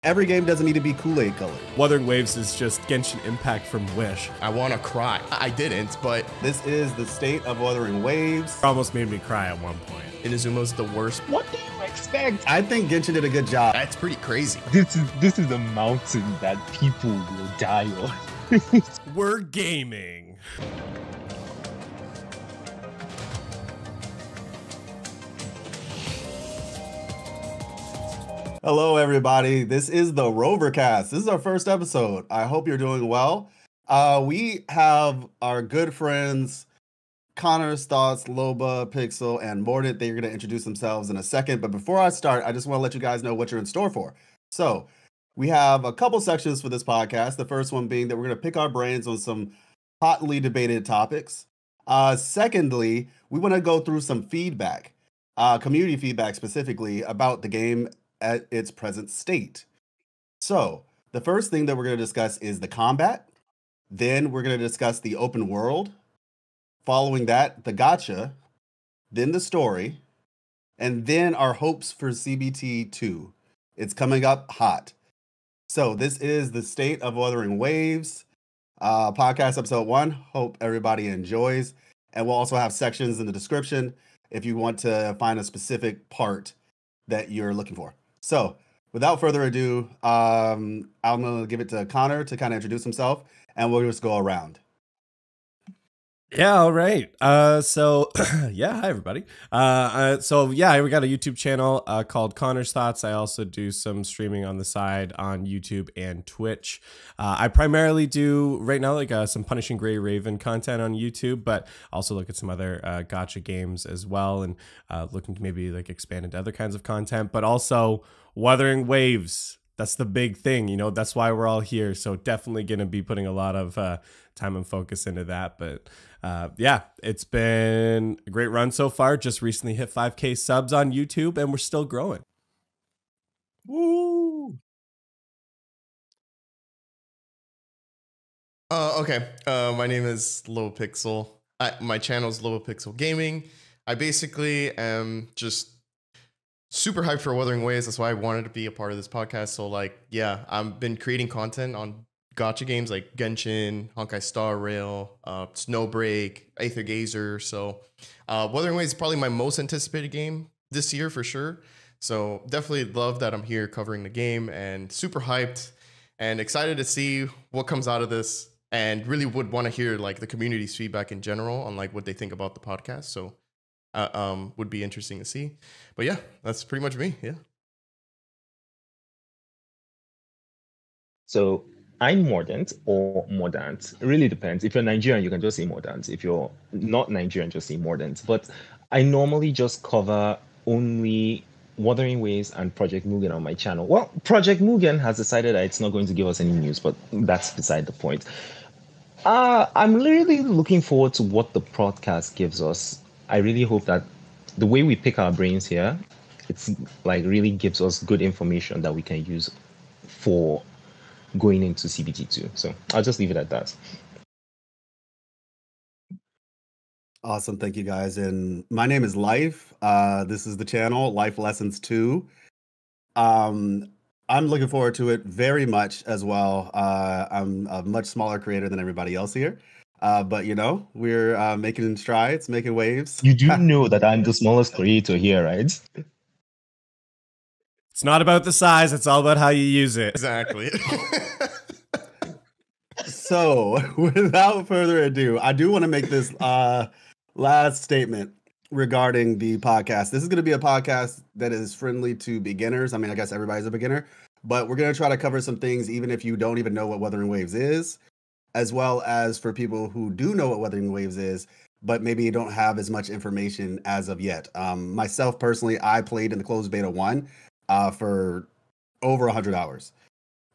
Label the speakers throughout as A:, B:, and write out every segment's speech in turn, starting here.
A: Every game doesn't need to be Kool-Aid colored.
B: Wuthering Waves is just Genshin Impact from Wish.
C: I want to cry. I didn't, but
A: This is the state of Wuthering Waves.
B: Almost made me cry at one point.
C: Inazuma's the worst.
D: What do you expect?
A: I think Genshin did a good job.
C: That's pretty crazy.
D: This is a mountain that people will die on.
B: We're gaming.
A: Hello, everybody. This is the Rover Cast. This is our first episode. I hope you're doing well. We have our good friends, Connor's Thoughts, Loba, Pixel, and Mordant. They're going to introduce themselves in a second. But before I start, I just want to let you guys know what you're in store for. So we have a couple sections for this podcast. The first one being that we're going to pick our brains on some hotly debated topics. Secondly, we want to go through some feedback, community feedback specifically about the game at its present state. So the first thing that we're going to discuss is the combat. Then we're going to discuss the open world. Following that, the gacha, then the story, and then our hopes for CBT2. It's coming up hot. So this is the state of Wuthering Waves, podcast episode 1. Hope everybody enjoys. And we'll also have sections in the description if you want to find a specific part that you're looking for. So without further ado, I'm going to give it to Connor to kind of introduce himself, and we'll just go around.
B: Yeah, all right. So yeah, hi everybody. So yeah, we got a YouTube channel called Connor's Thoughts. I also do some streaming on the side on YouTube and Twitch. I primarily do right now like some Punishing Gray Raven content on YouTube, but also look at some other gacha games as well, and looking to maybe like expand into other kinds of content, but also Wuthering Waves. That's the big thing, you know, that's why we're all here. So definitely going to be putting a lot of time and focus into that. But yeah, it's been a great run so far. Just recently hit 5K subs on YouTube and we're still growing.
A: Woo!
C: Okay. My name is LobaPixel. My channel is LobaPixel Gaming. I basically am just super hyped for Wuthering Waves. That's why I wanted to be a part of this podcast. So like, yeah, I've been creating content on gacha games like Genshin, Honkai Star Rail, Snowbreak, Aether Gazer. So Wuthering Waves is probably my most anticipated game this year for sure. So definitely love that I'm here covering the game and super hyped and excited to see what comes out of this, and really would want to hear like the community's feedback in general on like what they think about the podcast. So would be interesting to see. But yeah, that's pretty much me. Yeah.
D: So I'm Mordant or Mordant. It really depends. If you're Nigerian, you can just say Mordant. If you're not Nigerian, just say Mordant. But I normally just cover only Wuthering Waves and Project Mugen on my channel. Well, Project Mugen has decided that it's not going to give us any news, but that's beside the point. I'm really looking forward to what the podcast gives us. I really hope that the way we pick our brains here, it's like really gives us good information that we can use for going into CBT2. So I'll just leave it at that.
A: Awesome. Thank you, guys. And my name is Life. This is the channel, Life Lessons 2. I'm looking forward to it very much as well. I'm a much smaller creator than everybody else here. But, you know, we're making strides, making waves.
D: You do know that I'm the smallest creator here, right?
B: It's not about the size. It's all about how you use it.
C: Exactly.
A: So without further ado, I do want to make this last statement regarding the podcast. This is going to be a podcast that is friendly to beginners. I mean, I guess everybody's a beginner, but we're going to try to cover some things, even if you don't even know what Wuthering Waves is, as well as for people who do know what Wuthering Waves is, but maybe you don't have as much information as of yet. Myself personally, I played in the closed beta 1 for over 100 hours.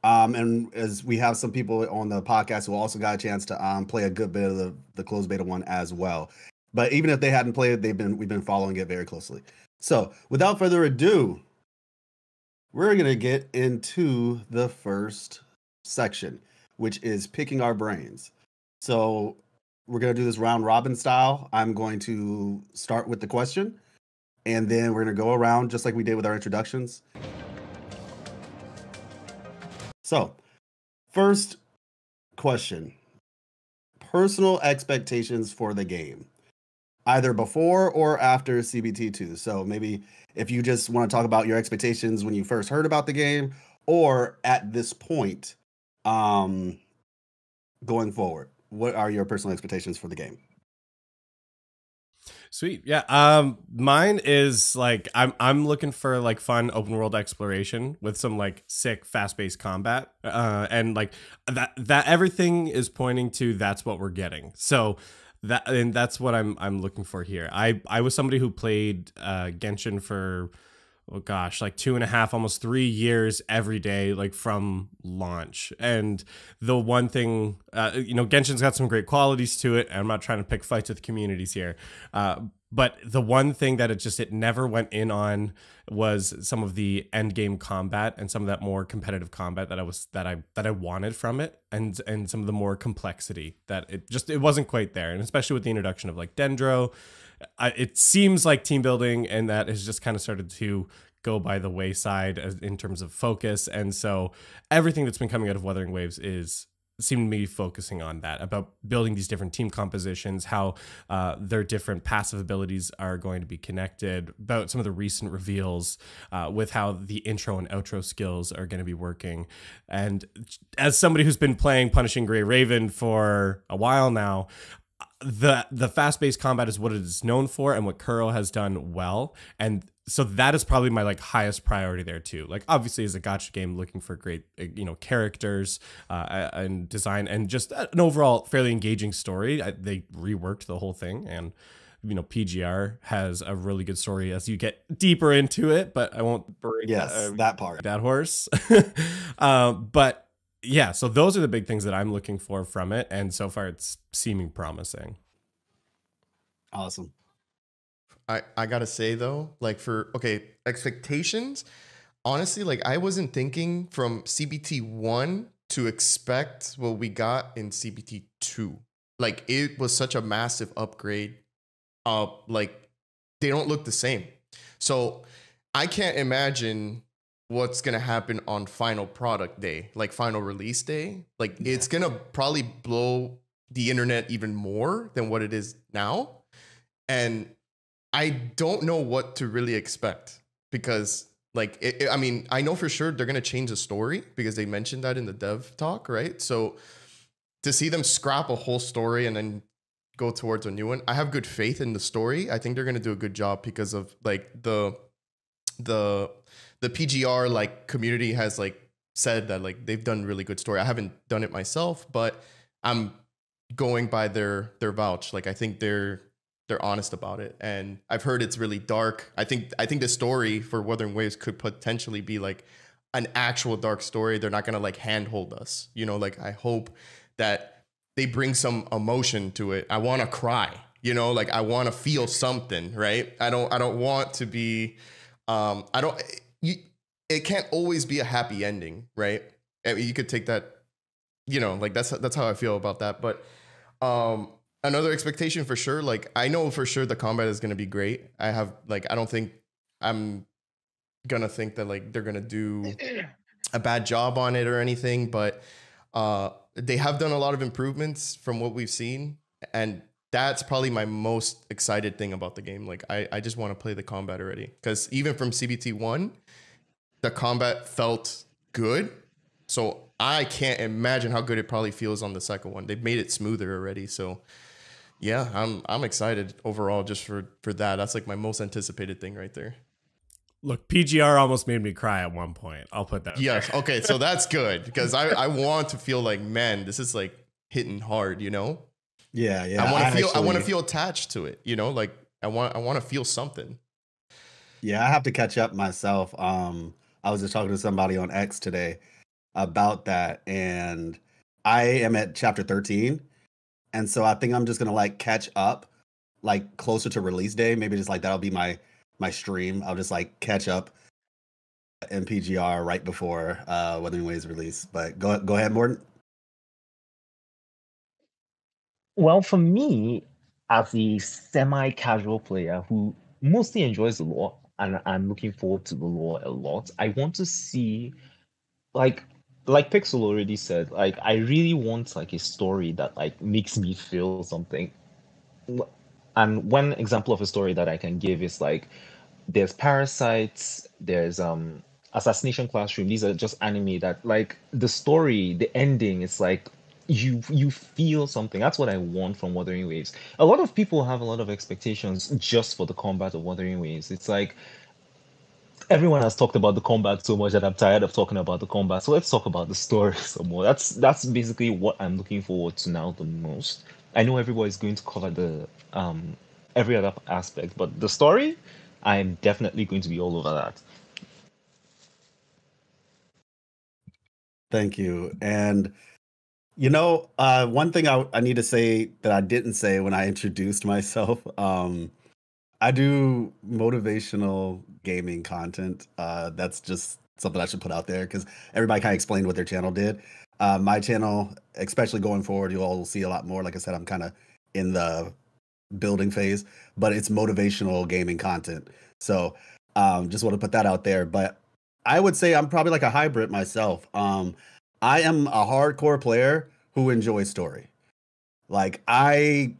A: And as we have some people on the podcast who also got a chance to play a good bit of the closed beta 1 as well. But even if they hadn't played it, we've been following it very closely. So without further ado, we're going to get into the first section, which is picking our brains. So we're going to do this round robin style. I'm going to start with the question, and then we're going to go around just like we did with our introductions. So, first question: personal expectations for the game, either before or after CBT2. So maybe if you just want to talk about your expectations when you first heard about the game, or at this point, um, going forward, what are your personal expectations for the game?
B: Sweet. Yeah. Mine is like I'm looking for like fun open world exploration with some like sick fast paced combat. And like that everything is pointing to that's what we're getting. So that's what I'm looking for here. I was somebody who played Genshin for, oh gosh, like 2.5, almost 3 years every day, like from launch. And the one thing, Genshin's got some great qualities to it. And I'm not trying to pick fights with communities here. But the one thing that it never went in on was some of the end game combat and some of that more competitive combat that I wanted from it, and some of the more complexity that it wasn't quite there. And especially with the introduction of like Dendro, it seems like team building and that has just kind of started to go by the wayside in terms of focus. And so everything that's been coming out of Wuthering Waves seemed to be focusing on that, about building these different team compositions, how their different passive abilities are going to be connected, about some of the recent reveals with how the intro and outro skills are going to be working. And as somebody who's been playing Punishing Gray Raven for a while now, the fast-paced combat is what it is known for and what Kuro has done well. And so that is probably my like highest priority there too. Like obviously as a gacha game, looking for great, characters and design and just an overall fairly engaging story. They reworked the whole thing, and PGR has a really good story as you get deeper into it, but I won't break
A: that part,
B: that horse. But yeah, so those are the big things that I'm looking for from it, and so far it's seeming promising.
A: Awesome.
C: I gotta say though, like expectations, honestly, like I wasn't thinking from CBT1 to expect what we got in CBT2. Like it was such a massive upgrade. Like they don't look the same. So I can't imagine what's gonna happen on final product day, like final release day. Like it's gonna probably blow the internet even more than what it is now. And I don't know what to really expect because like, I mean, I know for sure they're going to change the story because they mentioned that in the dev talk, right? So to see them scrap a whole story and then go towards a new one, I have good faith in the story. I think they're going to do a good job because of like the PGR like community has like said that like they've done really good story. I haven't done it myself, but I'm going by their vouch. Like I think they're honest about it, and I've heard it's really dark. I think the story for Wuthering Waves could potentially be like an actual dark story. They're not gonna like handhold us, like I hope that they bring some emotion to it. I want to cry, like I want to feel something, right? I don't want to be it can't always be a happy ending, right? I mean, you could take that, like that's how I feel about that. But another expectation for sure, like I know for sure the combat is going to be great. I don't think I'm going to think that like they're going to do a bad job on it or anything, but they have done a lot of improvements from what we've seen, and that's probably my most excited thing about the game. Like I just want to play the combat already, because even from CBT1 the combat felt good, so I can't imagine how good it probably feels on the second one. They've made it smoother already, so yeah, I'm excited overall just for that. That's like my most anticipated thing right there.
B: Look, PGR almost made me cry at one point. I'll put that.
C: Yes. There. Okay. So that's good, because I want to feel like, man, this is like hitting hard,
A: Yeah.
C: I want to feel attached to it, like I want to feel something.
A: Yeah, I have to catch up myself. I was just talking to somebody on X today about that, and I am at chapter 13. And so I think I'm just gonna like catch up like closer to release day. Maybe just like that'll be my stream. I'll just like catch up in PGR right before Wuthering Waves release. But go ahead, Morton.
D: Well, for me, as a semi-casual player who mostly enjoys the lore, and I'm looking forward to the lore a lot, I want to see like like Pixel already said, like I really want like a story that like makes me feel something. And one example of a story that I can give is like there's Parasites, there's Assassination Classroom. These are just anime that like the story, the ending, it's like you feel something. That's what I want from Wuthering Waves. A lot of people have a lot of expectations just for the combat of Wuthering Waves. It's like everyone has talked about the combat so much that I'm tired of talking about the combat. So let's talk about the story some more. That's basically what I'm looking forward to now the most. I know everybody's going to cover the every other aspect, but the story, I'm definitely going to be all over that.
A: Thank you. And one thing I need to say that I didn't say when I introduced myself, I do motivational gaming content. That's just something I should put out there because everybody kind of explained what their channel did. My channel, especially going forward, you all will see a lot more. Like I said, I'm kind of in the building phase, but it's motivational gaming content. So just want to put that out there. But I would say I'm probably like a hybrid myself. I am a hardcore player who enjoys story. Like I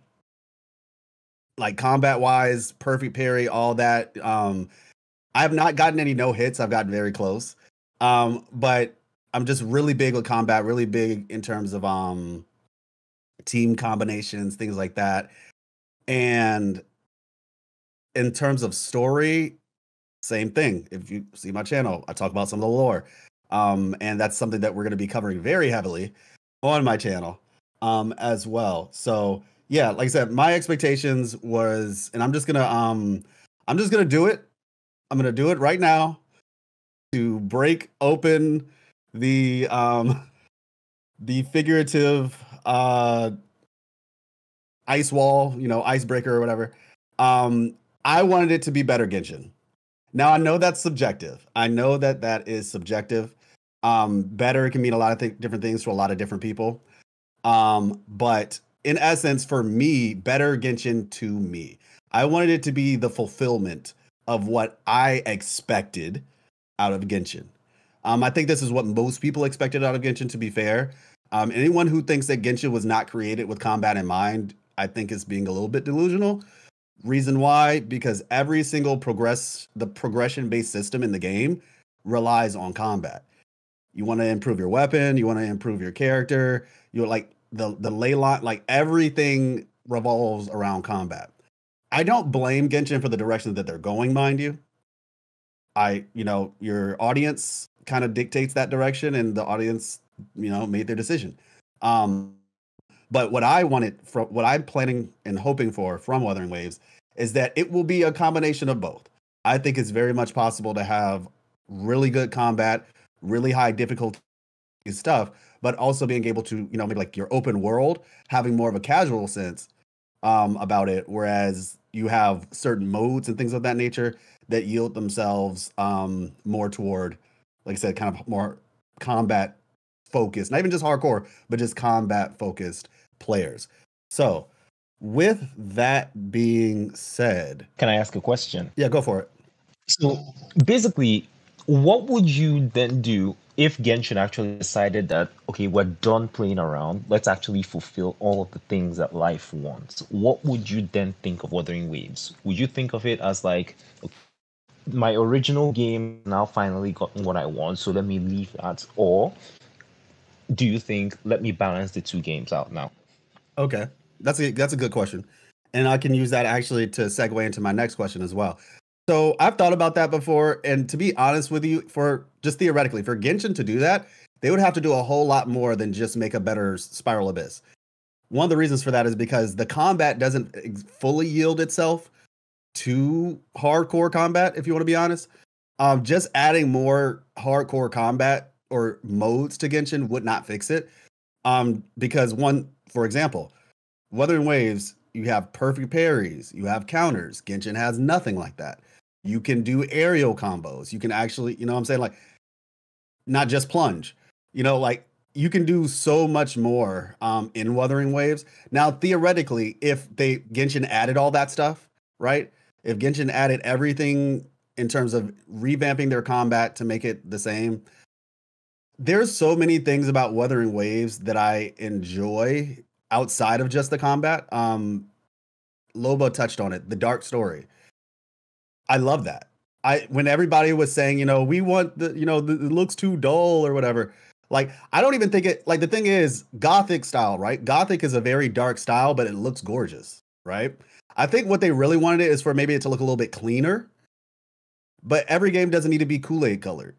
A: like combat wise, perfect parry, all that. I have not gotten any no hits. I've gotten very close. But I'm just really big with combat, really big in terms of team combinations, things like that. And in terms of story, same thing. If you see my channel, I talk about some of the lore. And that's something that we're going to be covering very heavily on my channel as well. So yeah, like I said, my expectations was, and I'm just gonna do it. I'm gonna do it right now to break open the the figurative ice wall, icebreaker or whatever. I wanted it to be better Genshin. Now I know that's subjective. I know that that is subjective. Better can mean a lot of different things to a lot of different people. But in essence, for me, better Genshin to me. I wanted it to be the fulfillment of what I expected out of Genshin. I think this is what most people expected out of Genshin, to be fair. Anyone who thinks that Genshin was not created with combat in mind, I think is being a little bit delusional. Reason why? Because every single the progression-based system in the game relies on combat. You want to improve your weapon, you want to improve your character, you like the ley line, like everything revolves around combat. I don't blame Genshin for the direction that they're going, mind you. Your audience kind of dictates that direction, and the audience, made their decision. But what I wanted from what I'm planning and hoping for from Wuthering Waves is that it will be a combination of both. I think it's very much possible to have really good combat, really high difficulty stuff, but also being able to, maybe like your open world, having more of a casual sense about it, whereas you have certain modes and things of that nature that yield themselves more toward, like I said, kind of more combat focused, not even just hardcore, but just combat focused players. So, with that being said,
D: Can I ask a question?
A: yeah, go for it.
D: So basically, what would you then do if Genshin actually decided that, okay, we're done playing around, let's actually fulfill all of the things that life wants? What would you then think of Wuthering Waves? Would you think of it as like, my original game now finally gotten what I want, so let me leave that? Or do you think, let me balance the two games out now?
A: Okay, that's a good question, and I can use that actually to segue into my next question as well. So I've thought about that before, and to be honest with you, for just theoretically, for Genshin to do that, they would have to do a whole lot more than just make a better Spiral Abyss. One of the reasons for that is because the combat doesn't fully yield itself to hardcore combat, if you want to be honest. Just adding more hardcore combat or modes to Genshin would not fix it. Because for example, Wuthering Waves, you have perfect parries, you have counters. Genshin has nothing like that. You can do aerial combos. You can actually, what I'm saying, like, not just plunge. Like you can do so much more in Wuthering Waves. Now, theoretically, if Genshin added all that stuff, right? If Genshin added everything in terms of revamping their combat to make it the same, there's so many things about Wuthering Waves that I enjoy outside of just the combat. Lobo touched on it, the dark story. I love that. When everybody was saying, we want it looks too dull or whatever. Like, I don't even think it, like, the thing is Gothic style, right? Gothic is a very dark style, but it looks gorgeous, right? I think what they really wanted it is for maybe it to look a little bit cleaner, but every game doesn't need to be Kool-Aid colored,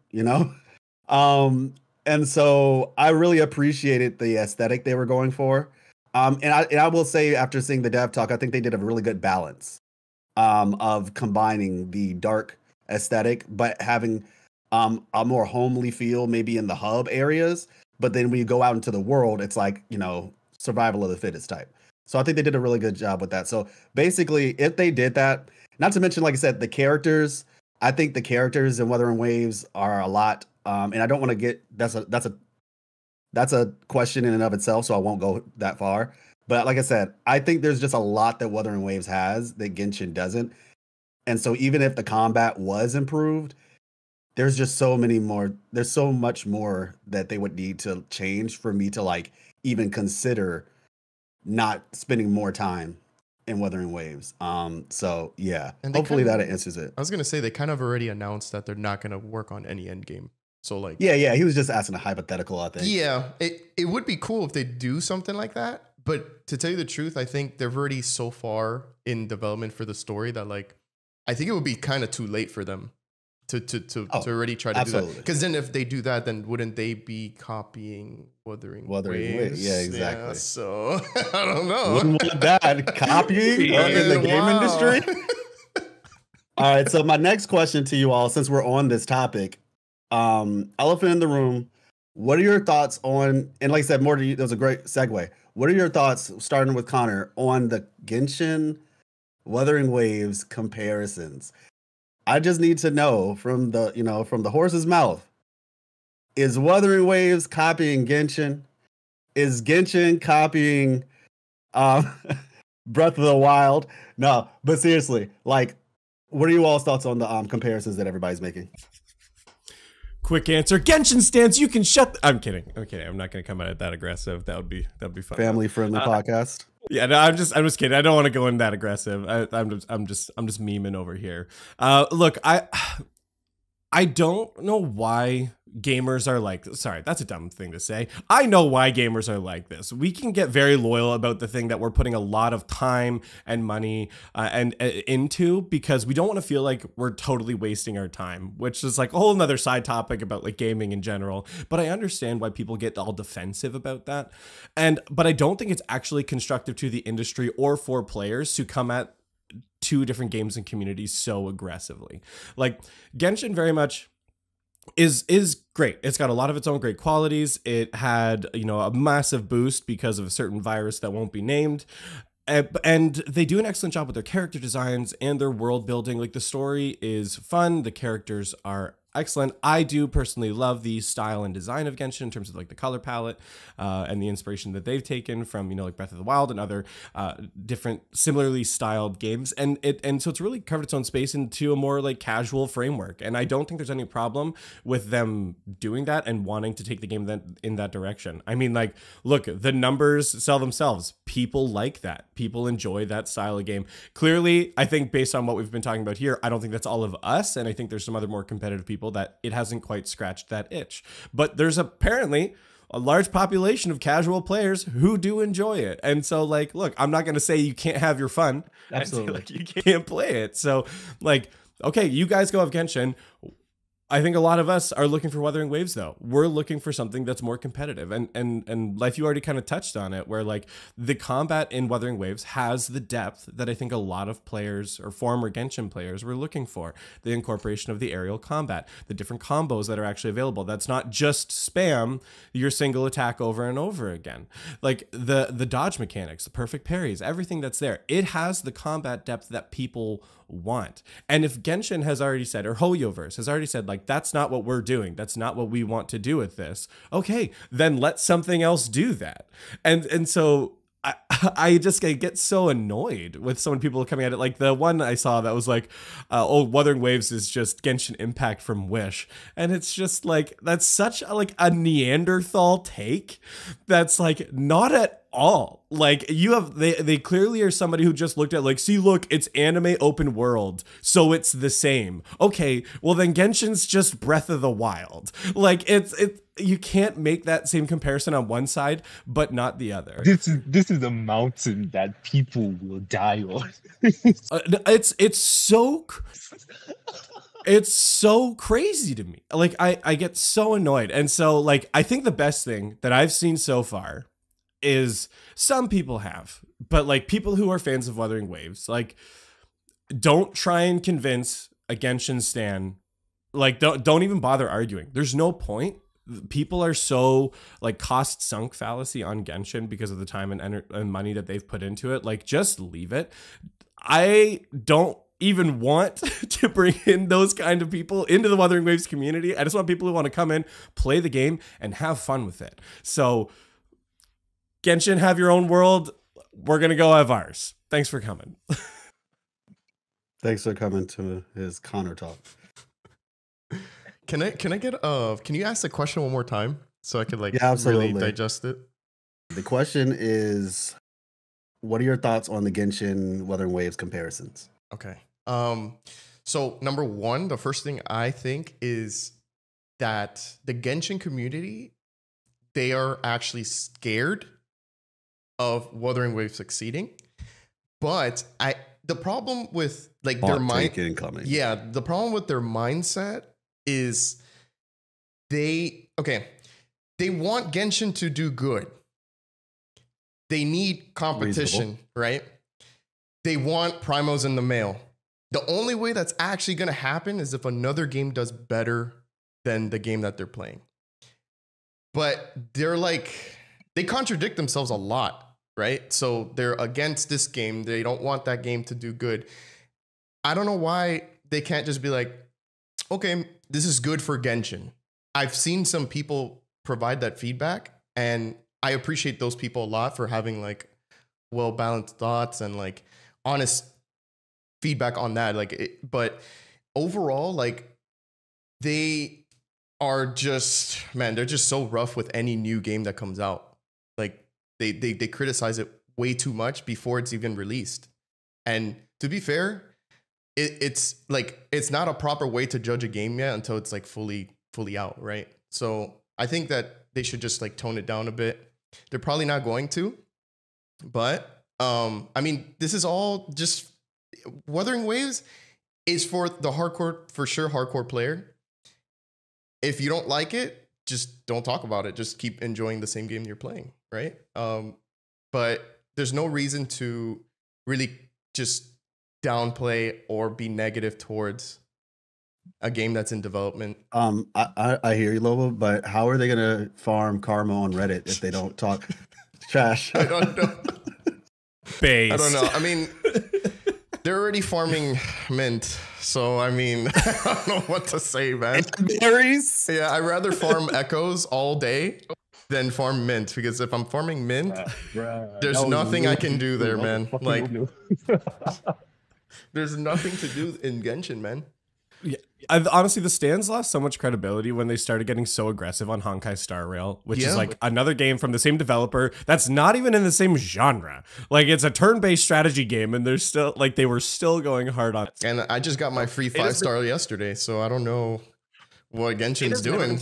A: And so I really appreciated the aesthetic they were going for. And I will say, after seeing the dev talk, I think they did a really good balance of combining the dark aesthetic, but having a more homely feel maybe in the hub areas. But then when you go out into the world, it's like, survival of the fittest type. So I think they did a really good job with that. So basically, if they did that, not to mention, like I said, the characters, I think the characters in Wuthering Waves are a lot. And I don't want to get, that's a question in and of itself, so I won't go that far. But like I said, I think there's just a lot that Wuthering Waves has that Genshin doesn't. And so even if the combat was improved, there's just so much more that they would need to change for me to like even consider not spending more time in Wuthering Waves. So yeah, and hopefully that answers it.
C: I was gonna say they kind of already announced that they're not gonna work on any end game. So like,
A: yeah, he was just asking a hypothetical, I think.
C: Yeah, it would be cool if they do something like that. But to tell you the truth, I think they're already so far in development for the story that like, I think it would be kind of too late for them to already try to do that. Because then if they do that, then wouldn't they be copying Wuthering Waves?
A: Yeah, exactly.
C: Yeah, so I don't know.
A: Wouldn't want that copying in the game industry. All right, so my next question to you all, since we're on this topic, elephant in the room, what are your thoughts on, and like I said, that was a great segue. What are your thoughts, starting with Connor, on the Genshin Wuthering Waves comparisons? I just need to know from the horse's mouth. Is Wuthering Waves copying Genshin? Is Genshin copying Breath of the Wild? No, but seriously, like, what are you all's thoughts on the comparisons that everybody's making?
B: Quick answer: Genshin stance. You can shut. I'm kidding. I'm not going to come at it that aggressive. That'd be fun.
A: Family friendly podcast.
B: Yeah, no, I'm just kidding. I don't want to go in that aggressive. I'm just memeing over here. Look, I don't know why gamers are like, sorry, that's a dumb thing to say. I know why gamers are like this. We can get very loyal about the thing that we're putting a lot of time and money into, because we don't want to feel like we're totally wasting our time, which is like a whole nother side topic about like gaming in general. But I understand why people get all defensive about that. But I don't think it's actually constructive to the industry or for players to come at two different games and communities so aggressively. Like, Genshin very much is great. It's got a lot of its own great qualities. It had, a massive boost because of a certain virus that won't be named. And they do an excellent job with their character designs and their world building. Like, the story is fun. The characters are excellent. I do personally love the style and design of Genshin in terms of like the color palette and the inspiration that they've taken from, like Breath of the Wild and other different similarly styled games. And so it's really covered its own space into a more like casual framework. And I don't think there's any problem with them doing that and wanting to take the game in that direction. I mean, like, look, the numbers sell themselves. People like that. People enjoy that style of game. Clearly, I think based on what we've been talking about here, I don't think that's all of us. And I think there's some other more competitive people that it hasn't quite scratched that itch. But there's apparently a large population of casual players who do enjoy it. And so, like, look, I'm not going to say you can't have your fun.
A: Absolutely.
B: Like, you can't play it. So, like, okay, you guys go have Genshin. I think a lot of us are looking for Wuthering Waves, though. We're looking for something that's more competitive. And Life, you already kind of touched on it, where like the combat in Wuthering Waves has the depth that I think a lot of players or former Genshin players were looking for. The incorporation of the aerial combat, the different combos that are actually available. That's not just spam your single attack over and over again. Like the dodge mechanics, the perfect parries, everything that's there. It has the combat depth that people want. And if Genshin has already said, or Hoyoverse has already said, like, that's not what we're doing, that's not what we want to do with this, okay, then let something else do that. And so I just get so annoyed with so many people coming at it. Like the one I saw that was like, "Oh, Wuthering Waves is just Genshin Impact from Wish," and it's just like that's such a Neanderthal take. That's like not at all. Like you have they clearly are somebody who just looked at like, see, look, it's anime open world, so it's the same. Okay, well then Genshin's just Breath of the Wild. Like it's you can't make that same comparison on one side but not the other.
D: This is a mountain that people will die on.
B: It's so crazy to me. Like I get so annoyed. And so like I think the best thing that I've seen so far is some people have, but like people who are fans of Wuthering Waves, like don't try and convince a Genshin stan. Like don't even bother arguing. There's no point. People are so like cost sunk fallacy on Genshin because of the time and money that they've put into it. Like just leave it. I don't even want to bring in those kind of people into the Wuthering Waves community. I just want people who want to come in, play the game, and have fun with it. So Genshin, have your own world. We're going to go have ours. Thanks for coming.
A: Thanks for coming to his Connor talk.
C: Can you ask the question one more time so I could
A: absolutely
C: really digest it?
A: The question is, what are your thoughts on the Genshin Wuthering Waves comparisons?
C: Okay. So number one, the first thing I think is that the Genshin community, they are actually scared of Wuthering Waves succeeding. But the problem with like their mind, the problem with their mindset is they want Genshin to do good. They need competition, right? They want primos in the mail. The only way that's actually going to happen is if another game does better than the game that they're playing. But they're like, they contradict themselves a lot, right? So they're against this game. They don't want that game to do good. I don't know why they can't just be like, okay, this is good for Genshin. I've seen some people provide that feedback, and I appreciate those people a lot for having like well-balanced thoughts and like honest feedback on that. But overall, like they are just, man, they're just so rough with any new game that comes out. Like they criticize it way too much before it's even released. And to be fair, it's like, it's not a proper way to judge a game yet until it's like fully out, right? So I think that they should just like tone it down a bit. They're probably not going to, but I mean, this is all just Wuthering Waves is for the hardcore player. If you don't like it, just don't talk about it. Just keep enjoying the same game you're playing, right? But there's no reason to really just downplay or be negative towards a game that's in development.
A: I hear you, Lobo, but how are they gonna farm karma on Reddit if they don't talk trash?
C: I don't know.
B: Based.
C: I don't know. I mean, they're already farming mint, so I mean, I don't know what to say, man.
A: Berries?
C: Yeah, I'd rather farm echoes all day than farm mint, because if I'm farming mint, there's nothing I can do there, man. Like, there's nothing to do in Genshin, man.
B: Yeah, honestly, the stands lost so much credibility when they started getting so aggressive on Honkai Star Rail, which is like another game from the same developer that's not even in the same genre. Like it's a turn-based strategy game, and they're still like they were still going hard on it.
C: And I just got my free 5-star yesterday, so I don't know what Genshin's doing.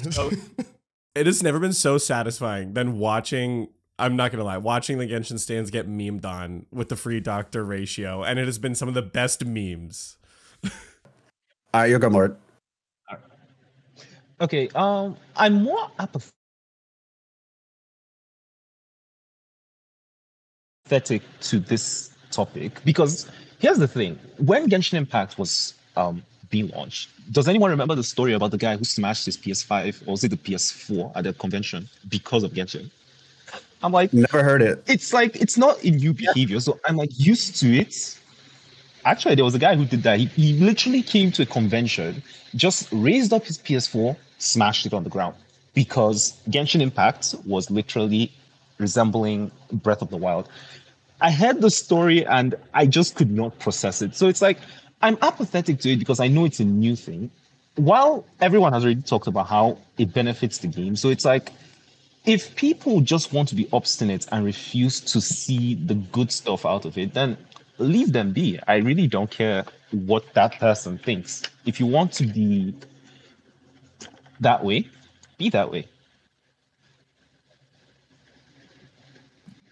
B: It has never been so satisfying than watching. I'm not gonna lie, watching the Genshin stands get memed on with the free doctor ratio, and it has been some of the best memes.
A: All right, you're good, Mort.
D: Okay, I'm more apathetic to this topic because here's the thing: when Genshin Impact was being launched, does anyone remember the story about the guy who smashed his PS5 or was it the PS4 at the convention because of Genshin? I'm like,
A: never heard it.
D: It's like it's not a new behavior, so I'm like used to it. Actually, there was a guy who did that. He literally came to a convention, just raised up his PS4, smashed it on the ground because Genshin Impact was literally resembling Breath of the Wild. I heard the story and I just could not process it. So it's like I'm apathetic to it because I know it's a new thing. While everyone has already talked about how it benefits the game, so it's like if people just want to be obstinate and refuse to see the good stuff out of it, then leave them be. I really don't care what that person thinks. If you want to be that way, be that way.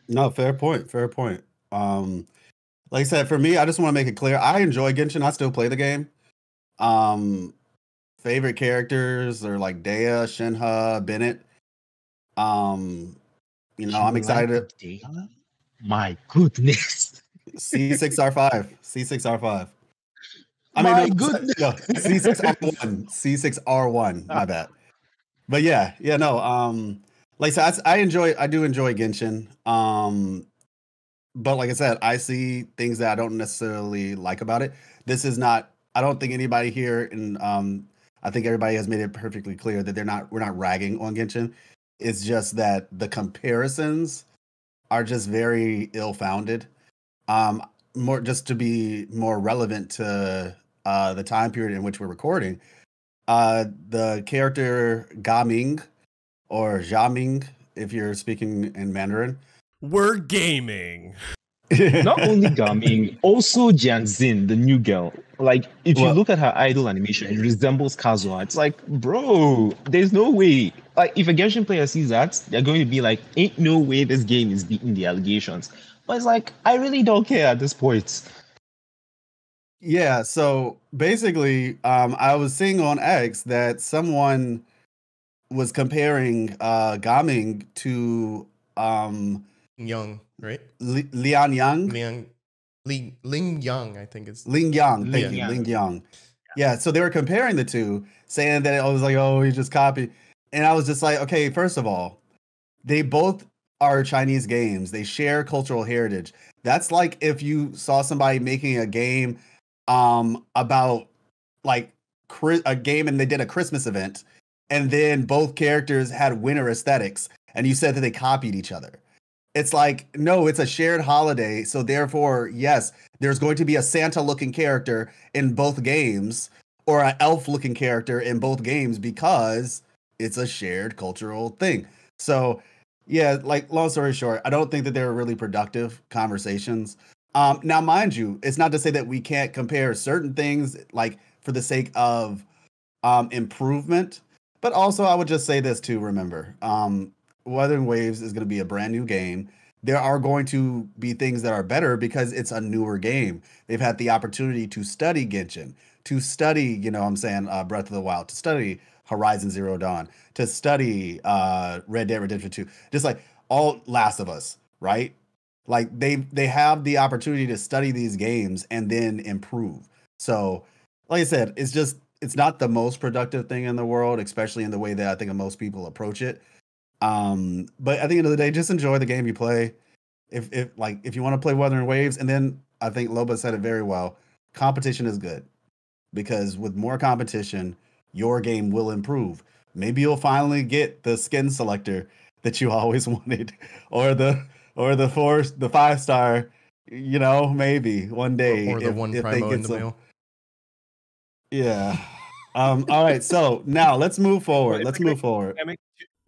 A: No, fair point. Fair point. Like I said, for me, I just want to make it clear. I enjoy Genshin. I still play the game. Um, Favorite characters are like Dea, Shinha, Bennett. Um, I'm excited.
D: My goodness.
A: C6R5. C6R5. I mean,
D: My
A: no,
D: goodness.
A: no, C6R1. C6R1. My bad. But yeah, no. Like I said, I do enjoy Genshin. But like I said, I see things that I don't necessarily like about it. This is not. I don't think anybody here, and I think everybody has made it perfectly clear that we're not ragging on Genshin. It's just that the comparisons are just very ill-founded. Um, More just to be more relevant to the time period in which we're recording. The character Gaming or Jiaming, if you're speaking in Mandarin.
B: We're gaming.
D: Not only Gaming, also Jianxin, the new girl. Like, if you look at her idol animation, it resembles Kazuha. It's like, bro, there's no way. Like, if a Genshin player sees that, they're going to be like, ain't no way this game is beating the allegations. But it's like, I really don't care at this point.
A: Yeah, so basically, I was seeing on X that someone was comparing Gaming to
C: Young, right?
A: Lian Yang.
C: Ling Yang, I think it's
A: Ling Yang, thank
D: Ling
A: you,
D: Yang.
A: Ling Yang. Yeah, so they were comparing the two, saying that I was like, oh, he just copied. And I was just like, okay, first of all, they both are Chinese games. They share cultural heritage. That's like if you saw somebody making a game about like a game and they did a Christmas event and then both characters had winter aesthetics and you said that they copied each other. It's like, no, it's a shared holiday. So therefore, yes, there's going to be a Santa looking character in both games or an elf looking character in both games because it's a shared cultural thing. So yeah, like long story short, I don't think that they're really productive conversations. Now, mind you, it's not to say that we can't compare certain things like for the sake of improvement, but also I would just say this too. Remember, Wuthering Waves is going to be a brand new game. There are going to be things that are better because it's a newer game. They've had the opportunity to study Genshin, to study, what I'm saying, Breath of the Wild, to study Horizon Zero Dawn, to study Red Dead Redemption 2, just like all Last of Us, right? Like they have the opportunity to study these games and then improve. So, like I said, it's not the most productive thing in the world, especially in the way that I think most people approach it. But at the end of the day, just enjoy the game you play. If you want to play Wuthering Waves, and then I think Loba said it very well, competition is good because with more competition, your game will improve. Maybe you'll finally get the skin selector that you always wanted, or the 5-star. Maybe one day,
C: or the one primo in the mail.
A: Yeah. All right. So now let's move forward. Let's move forward.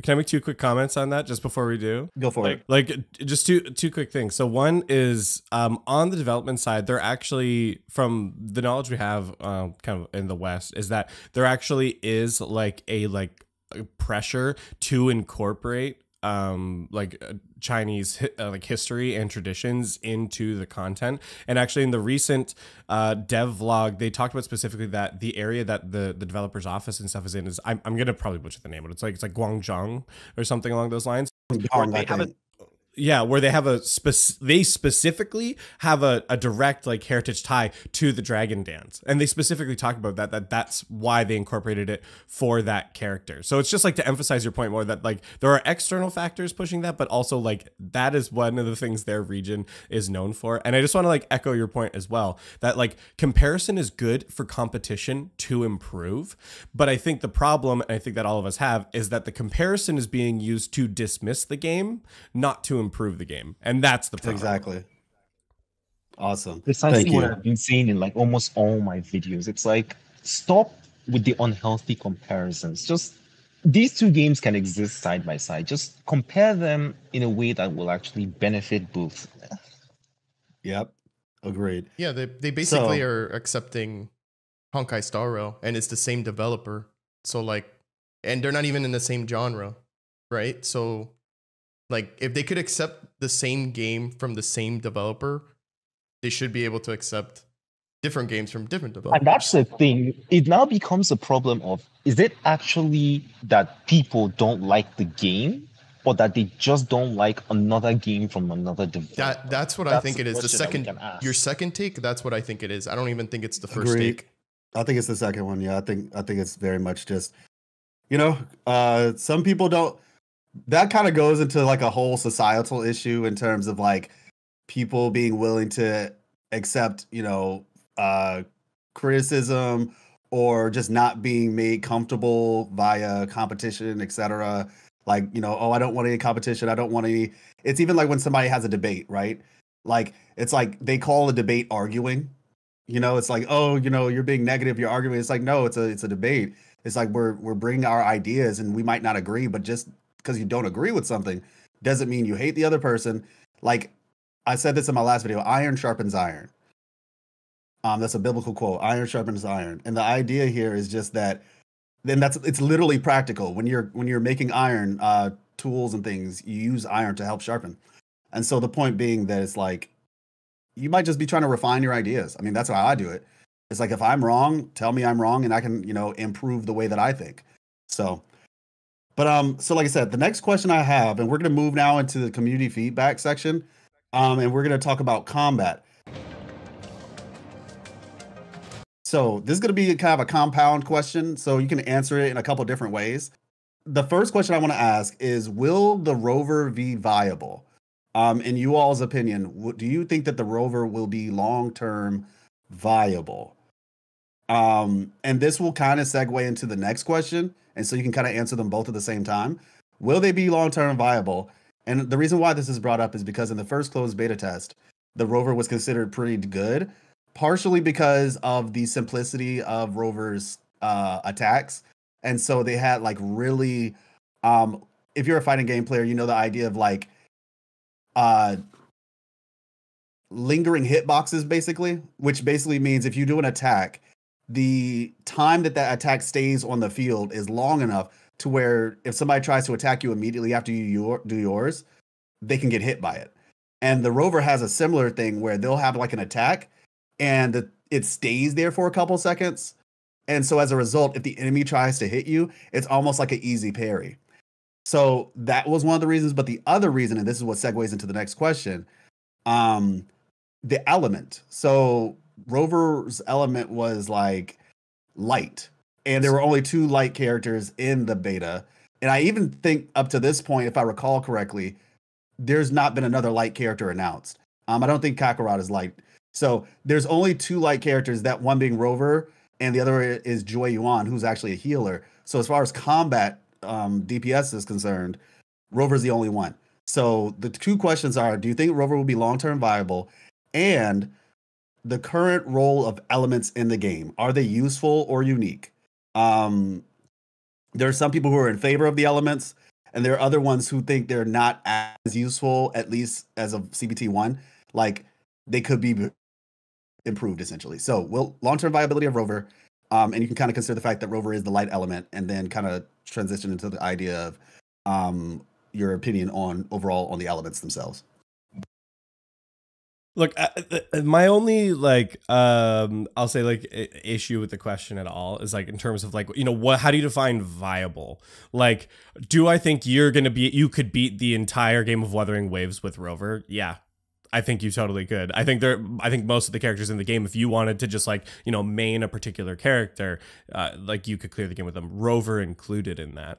B: Can I make two quick comments on that just before we do?
A: Go for it.
B: Like just two quick things. So one is on the development side, they're actually, from the knowledge we have kind of in the West, is that there actually is like a pressure to incorporate Chinese like history and traditions into the content. And actually in the recent dev vlog, they talked about specifically that the area that the developer's office and stuff is in is, I'm gonna probably butcher the name, but it's like Guangzhou or something along those lines. Yeah, where they have they specifically have a direct like heritage tie to the dragon dance, and they specifically talk about that's why they incorporated it for that character. So it's just like to emphasize your point more that like there are external factors pushing that, but also like that is one of the things their region is known for. And I just want to like echo your point as well that like comparison is good for competition to improve, but I think the problem, and I think that all of us have, is that the comparison is being used to dismiss the game, not to improve the game, and that's the problem.
A: Exactly. Awesome.
D: Precisely
A: Thank
D: what
A: you.
D: I've been saying in like almost all my videos. It's like, stop with the unhealthy comparisons. Just these two games can exist side by side. Just compare them in a way that will actually benefit both.
A: Yep. Agreed.
C: Yeah, they basically
A: So
C: are accepting Honkai Star Rail, and it's the same developer. So like, and they're not even in the same genre, right? So like, if they could accept the same game from the same developer, they should be able to accept different games from different developers.
D: And that's the thing. It now becomes a problem of, is it actually that people don't like the game, or that they just don't like another game from another developer?
C: That's what I think it is. The
D: question that we
C: second,
D: can ask.
C: your second take, that's what I think it is. I don't even think it's the first
A: agreed.
C: take.
A: I think it's the second one. Yeah, I think it's very much just, some people don't. That kind of goes into like a whole societal issue in terms of like people being willing to accept, criticism or just not being made comfortable via competition, etc. Like, oh, I don't want any competition. I don't want any. It's even like when somebody has a debate, right? Like, it's like they call a debate arguing. It's like, oh, you're being negative, you're arguing. It's like, no, it's a debate. It's like we're bringing our ideas, and we might not agree, but just because you don't agree with something doesn't mean you hate the other person. Like I said this in my last video, iron sharpens iron. That's a biblical quote. Iron sharpens iron. And the idea here is just that it's literally practical. When you're making iron tools and things, you use iron to help sharpen. And so the point being that it's like you might just be trying to refine your ideas. I mean, that's how I do it. It's like if I'm wrong, tell me I'm wrong and I can, improve the way that I think. So so like I said, the next question I have, and we're going to move now into the community feedback section, and we're going to talk about combat. So this is going to be kind of a compound question, so you can answer it in a couple different ways. The first question I want to ask is, will the Rover be viable? In you all's opinion, do you think that the Rover will be long-term viable? And this will kind of segue into the next question, and so you can kind of answer them both at the same time. Will they be long-term viable? And the reason why this is brought up is because in the first closed beta test, the Rover was considered pretty good, partially because of the simplicity of Rover's attacks. And so they had like really, if you're a fighting game player, the idea of like lingering hitboxes, basically, which basically means if you do an attack, the time that attack stays on the field is long enough to where if somebody tries to attack you immediately after you do yours, they can get hit by it. And the Rover has a similar thing where they'll have like an attack and it stays there for a couple seconds. And so as a result, if the enemy tries to hit you, it's almost like an easy parry. So that was one of the reasons. But the other reason, and this is what segues into the next question, the element. So Rover's element was like light, and there were only 2 light characters in the beta. And I even think up to this point, if I recall correctly, there's not been another light character announced. I don't think Kakarot is light. So there's only 2 light characters, that one being Rover, and the other is Joy Yuan, who's actually a healer. So as far as combat DPS is concerned, Rover's the only one. So the 2 questions are, do you think Rover will be long-term viable? And the current role of elements in the game, are they useful or unique? There are some people who are in favor of the elements, and there are other ones who think they're not as useful, at least as of CBT1. Like they could be improved essentially. So long-term viability of Rover, and you can kind of consider the fact that Rover is the light element, and then kind of transition into the idea of your opinion on overall on the elements themselves.
B: Look, my only like I'll say like issue with the question at all is like in terms of like, you know, what, how do you define viable? Like, do I think you could beat the entire game of Wuthering Waves with Rover? Yeah, I think you totally could. I think most of the characters in the game, if you wanted to just like, you know, main a particular character, like you could clear the game with them, Rover included in that.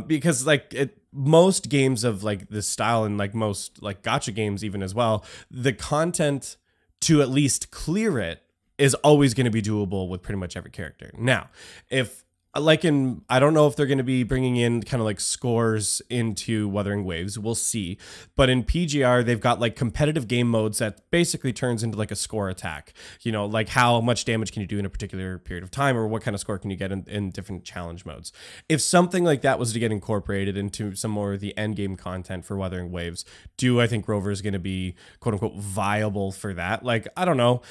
B: Because like most games of like this style and like most like gacha games even as well, the content to at least clear it is always going to be doable with pretty much every character. Now, if like in, I don't know if they're going to be bringing in kind of like scores into Wuthering Waves. We'll see. But in PGR, they've got like competitive game modes that basically turns into like a score attack. You know, like how much damage can you do in a particular period of time, or what kind of score can you get in different challenge modes. If something like that was to get incorporated into some more of the end game content for Wuthering Waves, do I think Rover is going to be quote unquote viable for that? Like, I don't know.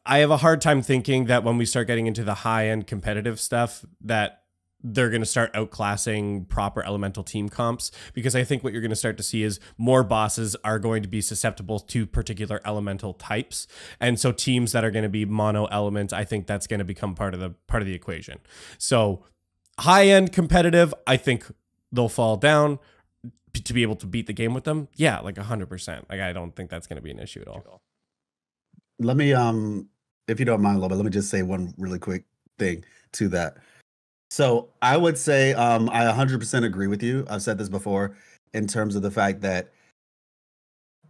B: I have a hard time thinking that when we start getting into the high end competitive stuff, that they're going to start outclassing proper elemental team comps, because I think what you're going to start to see is more bosses are going to be susceptible to particular elemental types. And so teams that are going to be mono element, I think that's going to become part of the equation. So high end competitive, I think they'll fall down. To be able to beat the game with them, yeah, like 100%. Like, I don't think that's going to be an issue at all.
A: Let me, if you don't mind, Loba, let me just say one really quick thing to that. So I would say I 100% agree with you. I've said this before in terms of the fact that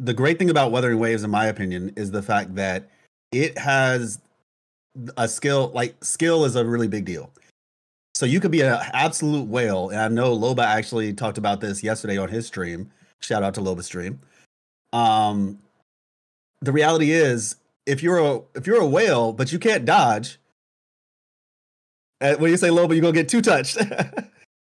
A: the great thing about Wuthering Waves, in my opinion, is the fact that it has a skill. Like, skill is a really big deal. So you could be an absolute whale, and I know Loba actually talked about this yesterday on his stream. Shout out to Loba's stream. The reality is, if you're a whale but you can't dodge, when you say Loba, you're gonna get two touched.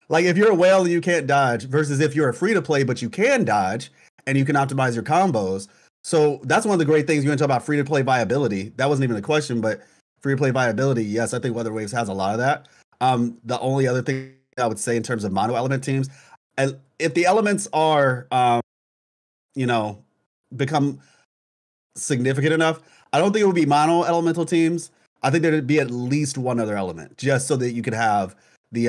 A: Like, if you're a whale and you can't dodge, versus if you're a free to play but you can dodge and you can optimize your combos. So that's one of the great things. You want to talk about free to play viability. That wasn't even a question, but free to play viability, yes, I think Wuthering Waves has a lot of that. The only other thing I would say in terms of mono element teams, if the elements are, you know, become significant enough, I don't think it would be mono elemental teams. I think there'd be at least one other element, just so that you could have the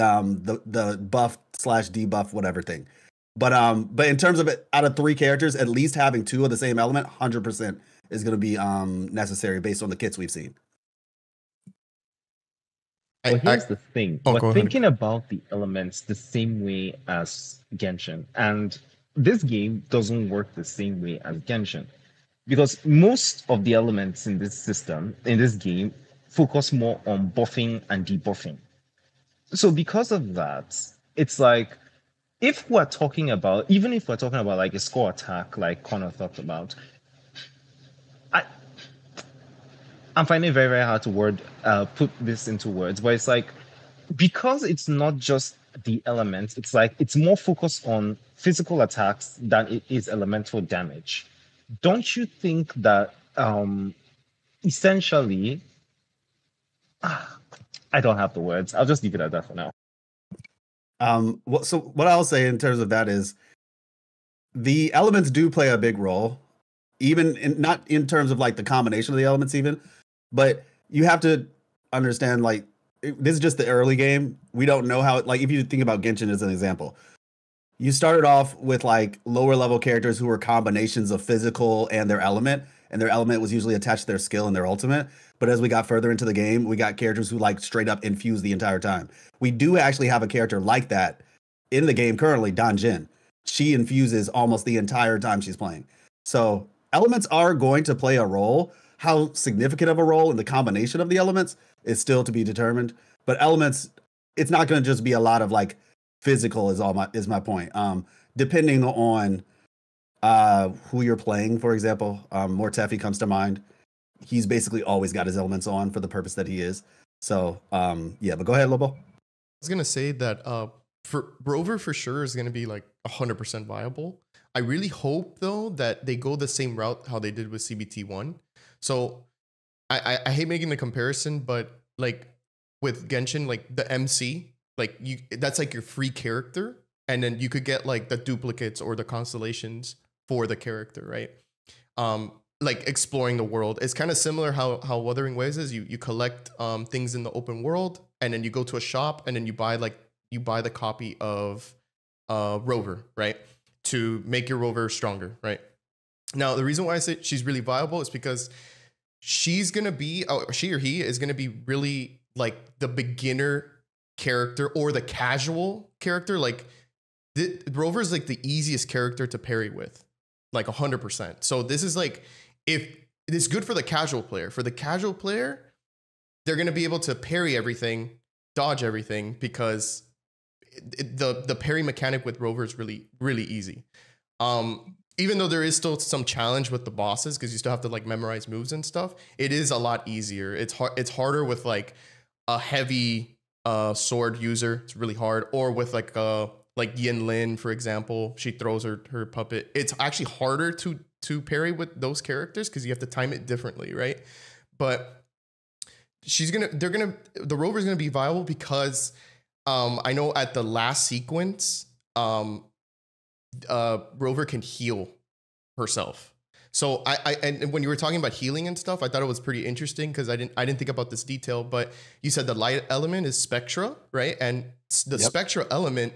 A: buff / debuff whatever thing. But in terms of it, out of 3 characters, at least having 2 of the same element, 100% is going to be necessary based on the kits we've seen.
D: Well, here's the thing.
C: Oh,
D: We're thinking about the elements the same way as Genshin. And this game doesn't work the same way as Genshin. Because most of the elements in this system, in this game, focus more on buffing and debuffing. So because of that, it's like, even if we're talking about like a score attack, like Connor talked about, I'm finding it very, very hard to put this into words, but it's like, because it's not just the elements, it's like it's more focused on physical attacks than it is elemental damage. Don't you think that essentially, I don't have the words. I'll just leave it at that for now.
A: So what I'll say in terms of that is, the elements do play a big role, even not in terms of like the combination of the elements even, but you have to understand, like, this is just the early game. We don't know how, like, if you think about Genshin as an example, you started off with like lower level characters who were combinations of physical and their element was usually attached to their skill and their ultimate. But as we got further into the game, we got characters who like straight up infuse the entire time. We do actually have a character like that in the game currently, Danjin. She infuses almost the entire time she's playing. So elements are going to play a role. How significant of a role in the combination of the elements is still to be determined. But elements, it's not going to just be a lot of like physical is my point. Depending on who you're playing, for example, Mortefi comes to mind. He's basically always got his elements on for the purpose that he is. So yeah, but go ahead, Lobo.
C: I was gonna say that for Rover for sure is gonna be like 100% viable. I really hope though that they go the same route how they did with CBT1. So I hate making the comparison, but like with Genshin, like the MC, like that's like your free character, and then you could get like the duplicates or the constellations for the character, right? like exploring the world. It's kind of similar how Wuthering Waves is. You collect things in the open world, and then you go to a shop, and then you buy the copy of Rover, right, to make your Rover stronger, right? Now, the reason why I say she's really viable is because she's gonna be, she or he is gonna be really like the beginner character or the casual character. Like Rover is like the easiest character to parry with, like 100%. So this is like, if it is good for the casual player. For the casual player, they're gonna be able to parry everything, dodge everything, because the parry mechanic with Rover is really, really easy. Even though there is still some challenge with the bosses, because you still have to like memorize moves and stuff, it is a lot easier. It's harder with like a heavy sword user. It's really hard. Or with like Yin Lin, for example, she throws her puppet. It's actually harder to parry with those characters because you have to time it differently, right? But the Rover's gonna be viable because I know at the last sequence, Rover can heal herself. So and when you were talking about healing and stuff, I thought it was pretty interesting because I didn't think about this detail, but you said the light element is Spectra, right? And the Spectra element,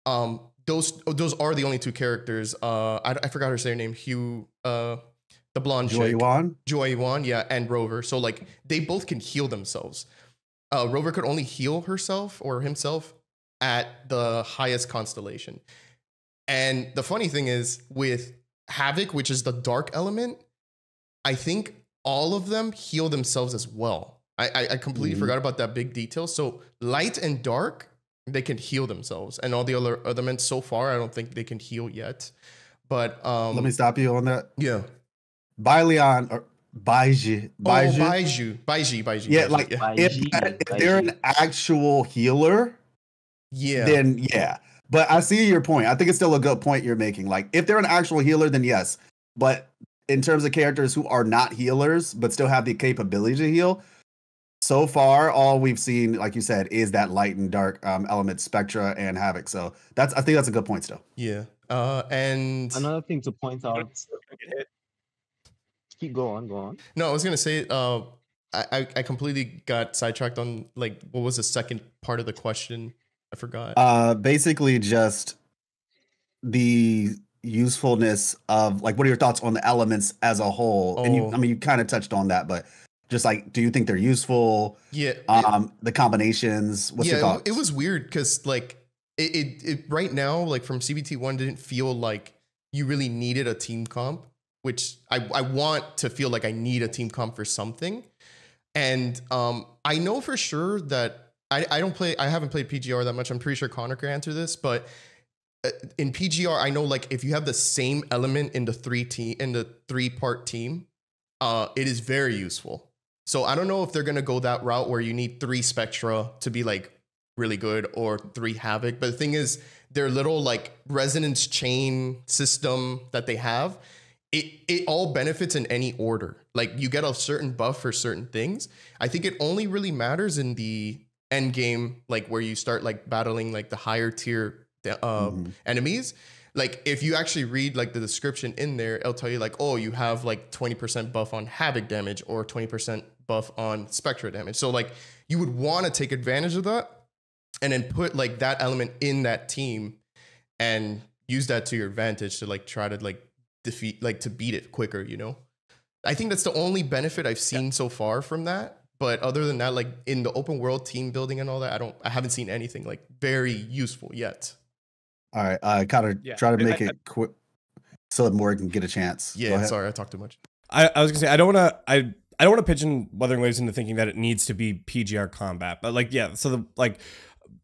C: those are the only two characters. I forgot her name, Hugh, the blonde chick, Joy Wan, yeah, and Rover. So like they both can heal themselves. Rover could only heal herself or himself at the highest constellation. And the funny thing is with Havoc, which is the dark element, I think all of them heal themselves as well. I completely forgot about that big detail. So light and dark, they can heal themselves. And all the other elements so far, I don't think they can heal yet. But
A: let me stop you on that.
C: Yeah.
A: Baileon or Baiji.
C: Baiji.
A: Yeah, like if they're an actual healer, then yeah. But I see your point. I think it's still a good point you're making. Like, if they're an actual healer, then yes. But in terms of characters who are not healers, but still have the capability to heal, so far, all we've seen, like you said, is that light and dark element, Spectra and Havoc. So I think that's a good point still.
C: Yeah. And
D: another thing to point out. Go on.
C: No, I was gonna say, I completely got sidetracked on like what was the second part of the question? I forgot.
A: Basically just the usefulness of like, what are your thoughts on the elements as a whole? And you kind of touched on that, but just like, do you think they're useful?
C: Yeah.
A: The combinations. What's your thoughts?
C: It was weird because like it right now, like from CBT1 didn't feel like you really needed a team comp, which I want to feel like I need a team comp for something. And I know for sure that I haven't played PGR that much. I'm pretty sure Connor can answer this, but in PGR, I know like if you have the same element in the three-part team, it is very useful. So I don't know if they're gonna go that route where you need 3 Spectra to be like really good or 3 Havoc. But the thing is, their little like resonance chain system that they have, it all benefits in any order. Like you get a certain buff for certain things. I think it only really matters in the end game, like where you start like battling like the higher tier enemies. Like if you actually read like the description in there, it'll tell you like, oh, you have like 20% buff on Havoc damage or 20% buff on Spectra damage. So like you would want to take advantage of that and then put like that element in that team and use that to your advantage to like try to like to beat it quicker, you know? I think that's the only benefit I've seen so far from that. But other than that, like in the open world team building and all that, I haven't seen anything like very useful yet.
A: All right, kind of try to make it quick so that Morgan can get a chance.
C: Yeah, sorry, I talked too much.
B: I was gonna say I don't want to pigeon Wuthering Waves into thinking that it needs to be PGR combat, but like so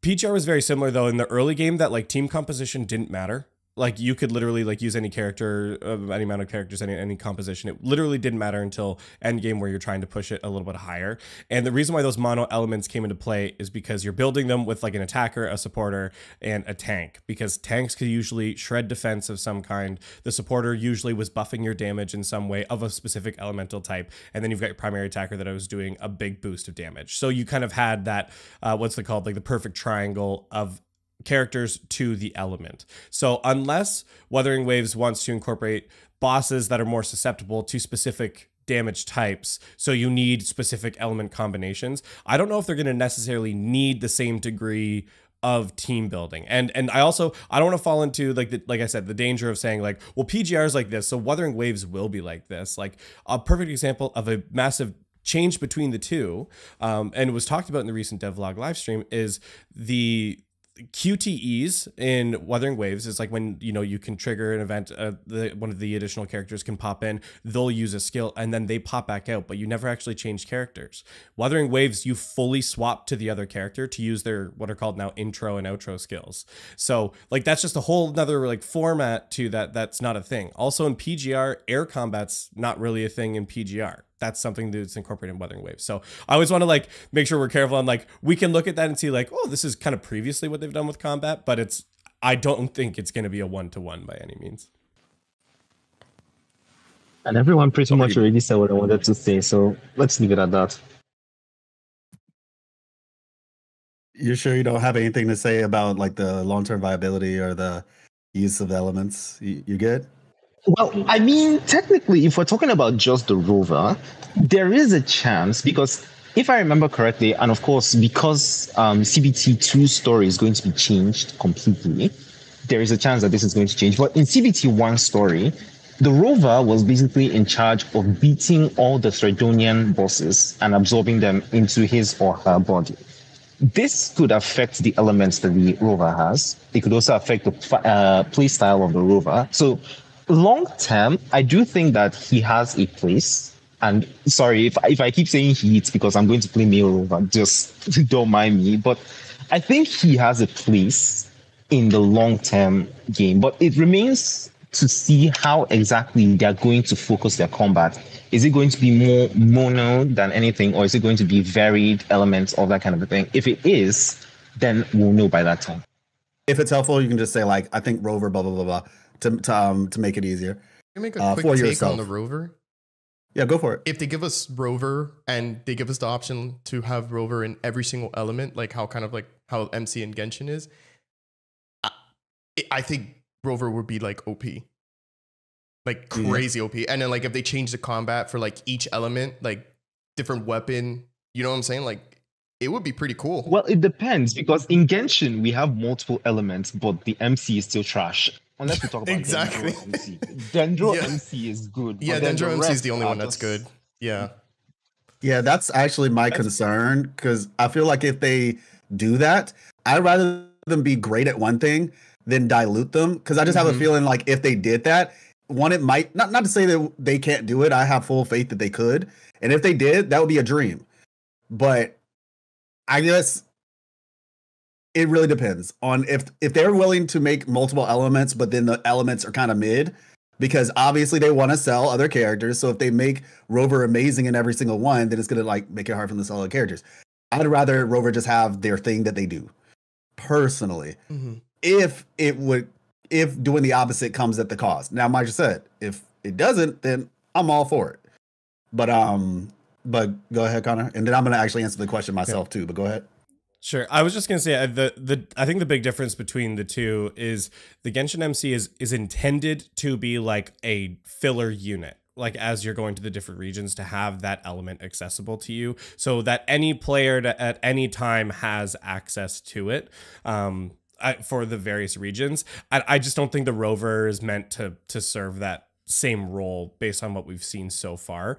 B: PGR was very similar though in the early game that like team composition didn't matter. Like you could literally like use any character, any amount of characters, any composition. It literally didn't matter until end game where you're trying to push it a little bit higher. And the reason why those mono elements came into play is because you're building them with like an attacker, a supporter, and a tank. Because tanks could usually shred defense of some kind. The supporter usually was buffing your damage in some way of a specific elemental type. And then you've got your primary attacker that was doing a big boost of damage. So you kind of had that, what's it called? Like the perfect triangle of characters to the element. So unless Wuthering Waves wants to incorporate bosses that are more susceptible to specific damage types, so you need specific element combinations, I don't know if they're going to necessarily need the same degree of team building. And I don't want to fall into like I said, the danger of saying like, well, PGR is like this, so Wuthering Waves will be like this. Like a perfect example of a massive change between the two, and it was talked about in the recent devlog live stream, is the QTEs in Wuthering Waves. Is like when you can trigger an event, one of the additional characters can pop in, they'll use a skill, and then they pop back out, but you never actually change characters. Wuthering Waves, you fully swap to the other character to use their what are called now intro and outro skills. So like that's just a whole another like format to that's not a thing. Also in PGR, air combat's not really a thing in PGR. That's something that's incorporated in Wuthering Waves. So I always want to like make sure we're careful on like, we can look at that and see like, oh, this is kind of previously what they've done with combat, but I don't think it's going to be a 1-to-1 by any means.
D: And everyone pretty much already said what I wanted to say, so let's leave it at that.
A: You're sure you don't have anything to say about like the long-term viability or the use of the elements? You good?
D: Well, I mean, technically, if we're talking about just the rover, there is a chance, because if I remember correctly, and of course, because CBT2 story is going to be changed completely, there is a chance that this is going to change. But in CBT1 story, the rover was basically in charge of beating all the Stradonian bosses and absorbing them into his or her body. This could affect the elements that the rover has. It could also affect the play style of the rover. So long term, I do think that he has a place. And sorry, if I keep saying he, it's because I'm going to play male rover. Just don't mind me. But I think he has a place in the long term game. But it remains to see how exactly they're going to focus their combat. Is it going to be more mono than anything, or is it going to be varied elements of that kind of a thing? If it is, then we'll know by that time.
A: If it's helpful, you can just say like, I think rover, blah blah blah blah, to make it easier.
C: Can I make a quick take yourself on the rover?
A: Yeah, go for it.
C: If they give us rover and they give us the option to have rover in every single element, like how how MC and Genshin is, I think rover would be like OP. Like crazy OP. And then like if they change the combat for like each element, like different weapon, you know what I'm saying? Like it would be pretty cool.
D: Well, it depends, because in Genshin we have multiple elements, but the MC is still trash. Unless we talk about
C: exactly.
D: Dendro MC. Dendro MC is good.
C: Yeah, Dendro MC is the only one that's good. Yeah.
A: Yeah, that's actually my concern, because I feel like if they do that, I'd rather them be great at one thing than dilute them, because I just have a feeling like if they did that, one, it might not to say that they can't do it. I have full faith that they could, and if they did, that would be a dream. But I guess it really depends on if they're willing to make multiple elements, but then the elements are kind of mid, because obviously they want to sell other characters. So if they make Rover amazing in every single one, then it's gonna like make it hard for them to sell other characters. I'd rather Rover just have their thing that they do. Personally, if doing the opposite comes at the cost. Now, Mike just said, if it doesn't, then I'm all for it. But go ahead, Connor, and then I'm gonna actually answer the question myself too. But go ahead.
B: Sure. I was just gonna say I think the big difference between the two is the Genshin MC is intended to be like a filler unit, like as you're going to the different regions, to have that element accessible to you, so that any player at any time has access to it. For the various regions. I just don't think the rover is meant to serve that same role based on what we've seen so far.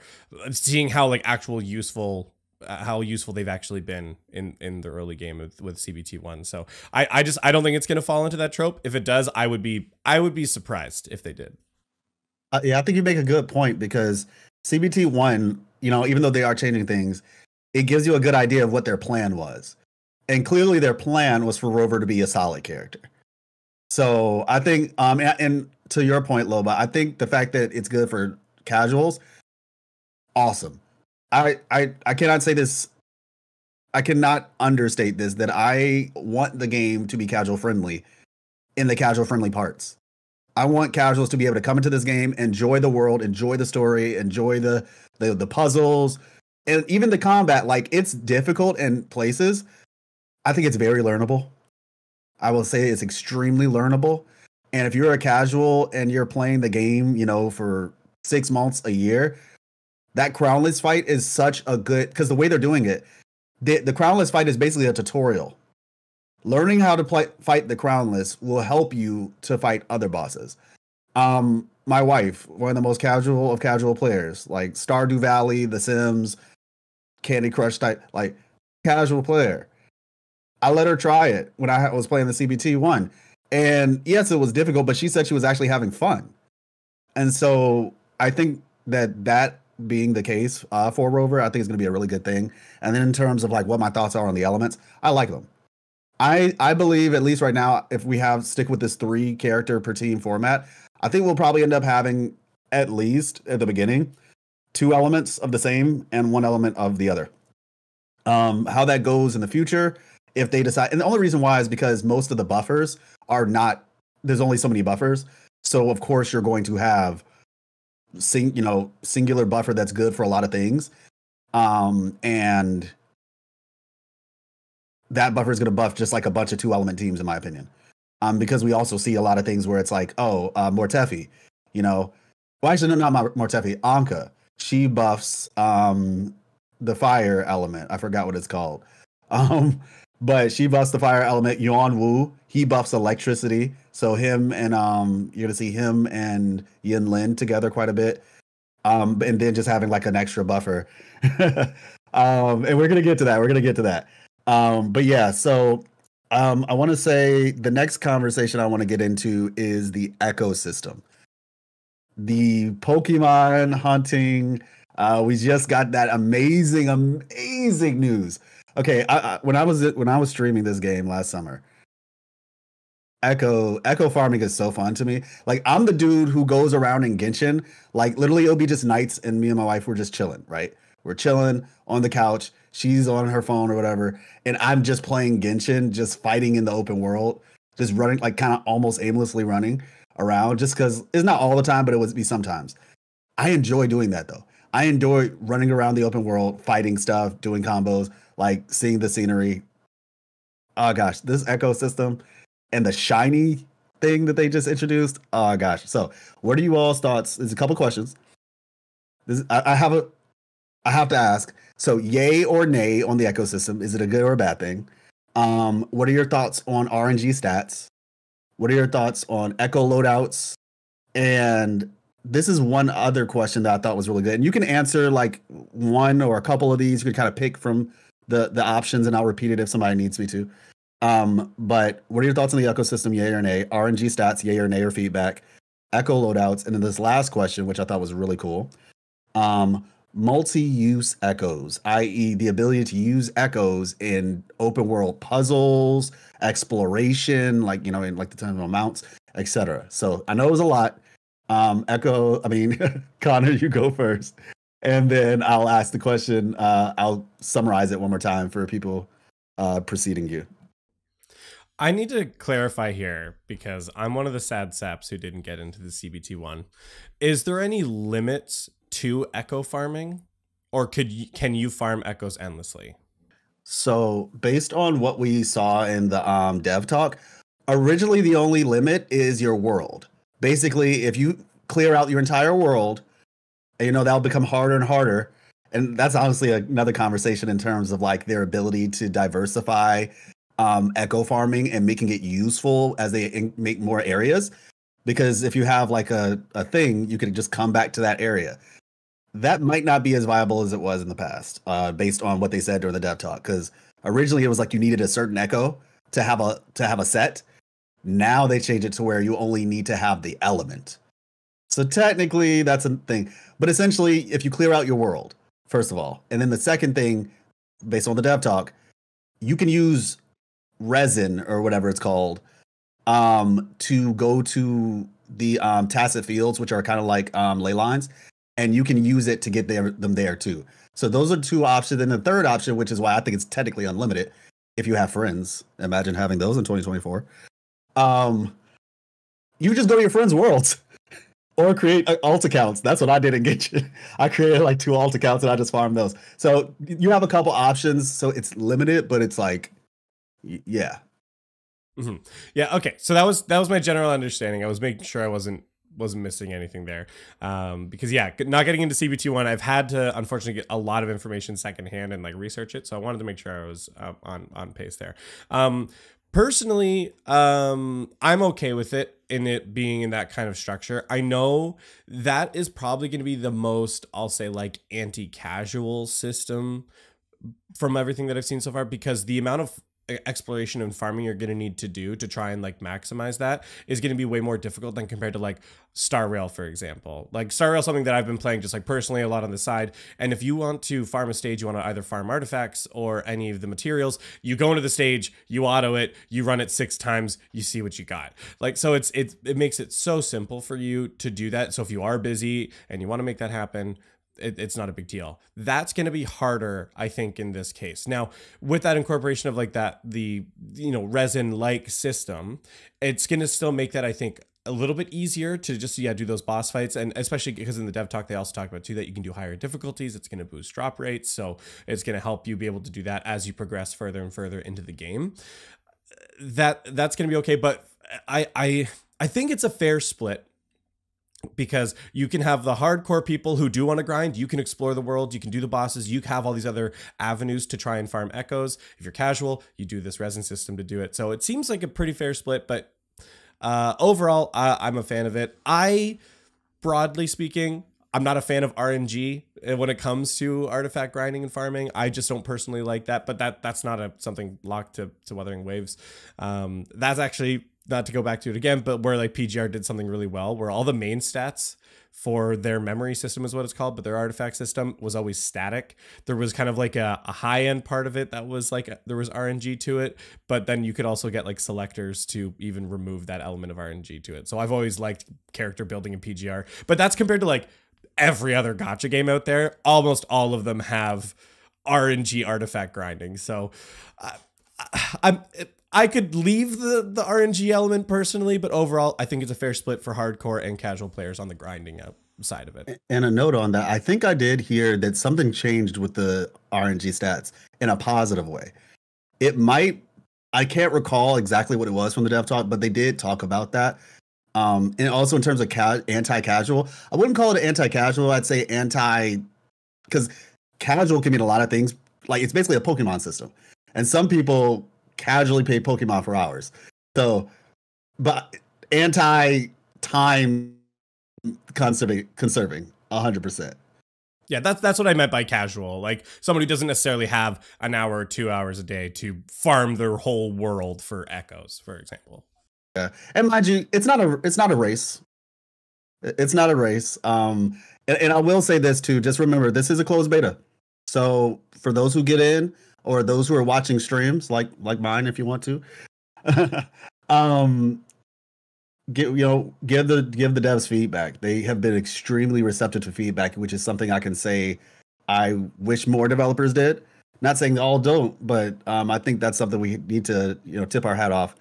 B: Seeing how like how useful they've actually been in the early game with CBT1. So I don't think it's going to fall into that trope. If it does, I would be surprised if they did.
A: Yeah, I think you make a good point, because CBT1, even though they are changing things, it gives you a good idea of what their plan was. And clearly their plan was for Rover to be a solid character. So I think, and to your point, Loba, I think the fact that it's good for casuals, awesome. I cannot say this. I cannot understate this, that I want the game to be casual friendly in the casual friendly parts. I want casuals to be able to come into this game, enjoy the world, enjoy the story, enjoy the puzzles, and even the combat. Like, it's difficult in places. I think it's very learnable. I will say it's extremely learnable. And if you're a casual and you're playing the game, for 6 months, a year, that crownless fight is such a good, because the way they're doing it, the crownless fight is basically a tutorial. Learning how to fight the crownless will help you to fight other bosses. My wife, one of the most casual of casual players, like Stardew Valley, The Sims, Candy Crush type, like casual player. I let her try it when I was playing the CBT1. And yes, it was difficult, but she said she was actually having fun. And so I think that being the case for Rover, I think it's going to be a really good thing. And then in terms of like what my thoughts are on the elements, I like them. I believe, at least right now, if we stick with this 3 character per team format, I think we'll probably end up having, at least at the beginning, 2 elements of the same and 1 element of the other. How that goes in the future, if they decide, and the only reason why is because most of the buffers are not, there's only so many buffers. So of course you're going to have singular buffer that's good for a lot of things. And that buffer is going to buff just like a bunch of 2 element teams, in my opinion. Because we also see a lot of things where it's like, Mortefi, well, actually, no, not Mortefi, Anka. She buffs the fire element. I forgot what it's called. But she buffs the fire element. Yuan Wu, he buffs electricity. So him and you're gonna see him and Yin Lin together quite a bit. And then just having like an extra buffer. And we're gonna get to that. But yeah, so I want to say the next conversation I want to get into is the ecosystem. The Pokemon hunting. We just got that amazing news. Okay, when I was streaming this game last summer, Echo farming is so fun to me. Like, I'm the dude who goes around in Genshin. Like, literally, it'll be just nights, and me and my wife were just chilling. Right, we're chilling on the couch. She's on her phone or whatever, and I'm just playing Genshin, just fighting in the open world, just running, like kind of almost aimlessly running around, just because it's not all the time, but it would be sometimes. I enjoy doing that though. I enjoy running around the open world, fighting stuff, doing combos, like seeing the scenery. Oh gosh, this ecosystem and the shiny thing that they just introduced. Oh gosh. So, what are you all's thoughts? There's a couple questions. I have to ask. So, yay or nay on the ecosystem? Is it a good or a bad thing? What are your thoughts on RNG stats? What are your thoughts on echo loadouts? And this is one other question that I thought was really good. And you can answer like one or a couple of these. You can kind of pick from the options, and I'll repeat it if somebody needs me to. But what are your thoughts on the ecosystem, yay or nay? RNG stats, yay or nay, or feedback? Echo loadouts. And then this last question, which I thought was really cool. Multi-use echoes, i.e. the ability to use echoes in open world puzzles, exploration, like, in like the terminal mounts, etc. So I know it was a lot. Connor, you go first. And then I'll ask the question. I'll summarize it one more time for people preceding you.
B: I need to clarify here because I'm one of the sad saps who didn't get into the CBT1. Is there any limits to echo farming, or can you farm echoes endlessly?
A: So based on what we saw in the dev talk, originally the only limit is your world. Basically, if you clear out your entire world, and, that'll become harder and harder. And that's honestly another conversation in terms of like their ability to diversify echo farming and making it useful as they make more areas. Because if you have like a thing, you can just come back to that area. That might not be as viable as it was in the past, based on what they said during the dev talk. Because originally it was like you needed a certain echo to have a set. Now they changed it to where you only need to have the element. So technically that's a thing. But essentially, if you clear out your world, first of all, and then the second thing, based on the dev talk, you can use resin or whatever it's called to go to the tacit fields, which are kind of like ley lines, and you can use it to get them there too. So those are 2 options. And the third option, which is why I think it's technically unlimited, if you have friends, imagine having those in 2024. You just go to your friends' worlds or create alt accounts. That's what I did in Gacha. I created like 2 alt accounts and I just farmed those. So you have a couple options. So it's limited, but it's like, yeah.
B: Mhm. Yeah. Okay. So that was my general understanding. I was making sure I wasn't missing anything there, because yeah, not getting into CBT1, I've had to unfortunately get a lot of information secondhand and like research it. So I wanted to make sure I was on pace there. Personally, I'm okay with it in it being in that kind of structure. I know that is probably going to be the most, I'll say, like anti-casual system from everything that I've seen so far, because the amount of exploration and farming you're going to need to do to try and like maximize that is going to be way more difficult than compared to like Star Rail, for example. Like Star Rail, something that I've been playing just like personally a lot on the side. And if you want to farm a stage, you want to either farm artifacts or any of the materials, you go into the stage, you auto it, you run it 6 times, you see what you got. Like, so it makes it so simple for you to do that. So if you are busy and you want to make that happen, it's not a big deal. That's going to be harder, I think, in this case. Now, with that incorporation of like that, the, you know, resin-like system, it's going to still make that, I think, a little bit easier to just, yeah, do those boss fights. And especially because in the dev talk, they also talk about too, that you can do higher difficulties. It's going to boost drop rates. So it's going to help you be able to do that as you progress further and further into the game. That's going to be okay. But I think it's a fair split, because you can have the hardcore people who do want to grind. You can explore the world, you can do the bosses, you have all these other avenues to try and farm echoes. If you're casual, you do this resin system to do it. So it seems like a pretty fair split, but overall, I'm a fan of it. Broadly speaking, I'm not a fan of RNG when it comes to artifact grinding and farming. I just don't personally like that, but that's not something locked to Wuthering Waves. That's actually, not to go back to it again, but where like PGR did something really well, where all the main stats for their memory system is what it's called, but their artifact system was always static. There was kind of like a high end part of it that was like, there was RNG to it, but then you could also get like selectors to even remove that element of RNG to it. So I've always liked character building in PGR, but that's compared to like every other gacha game out there. Almost all of them have RNG artifact grinding. So I could leave the RNG element personally, but overall, I think it's a fair split for hardcore and casual players on the grinding side of it.
A: And a note on that, I think I did hear that something changed with the RNG stats in a positive way. It might, I can't recall exactly what it was from the dev talk, but they did talk about that. And also in terms of anti-casual, I wouldn't call it anti-casual. I'd say because casual can mean a lot of things. Like, it's basically a Pokemon system. And some people casually play Pokemon for hours. So, but anti-time conserving 100%.
B: Yeah, that's what I meant by casual. Like somebody who doesn't necessarily have an hour or 2 hours a day to farm their whole world for echoes, for example.
A: Yeah, and mind you, it's not a race. It's not a race. And I will say this too. Just remember, this is a closed beta. So for those who get in, or those who are watching streams like mine, if you want to, give the devs feedback. They have been extremely receptive to feedback, which is something I can say I wish more developers did. Not saying they all don't, but I think that's something we need to tip our hat off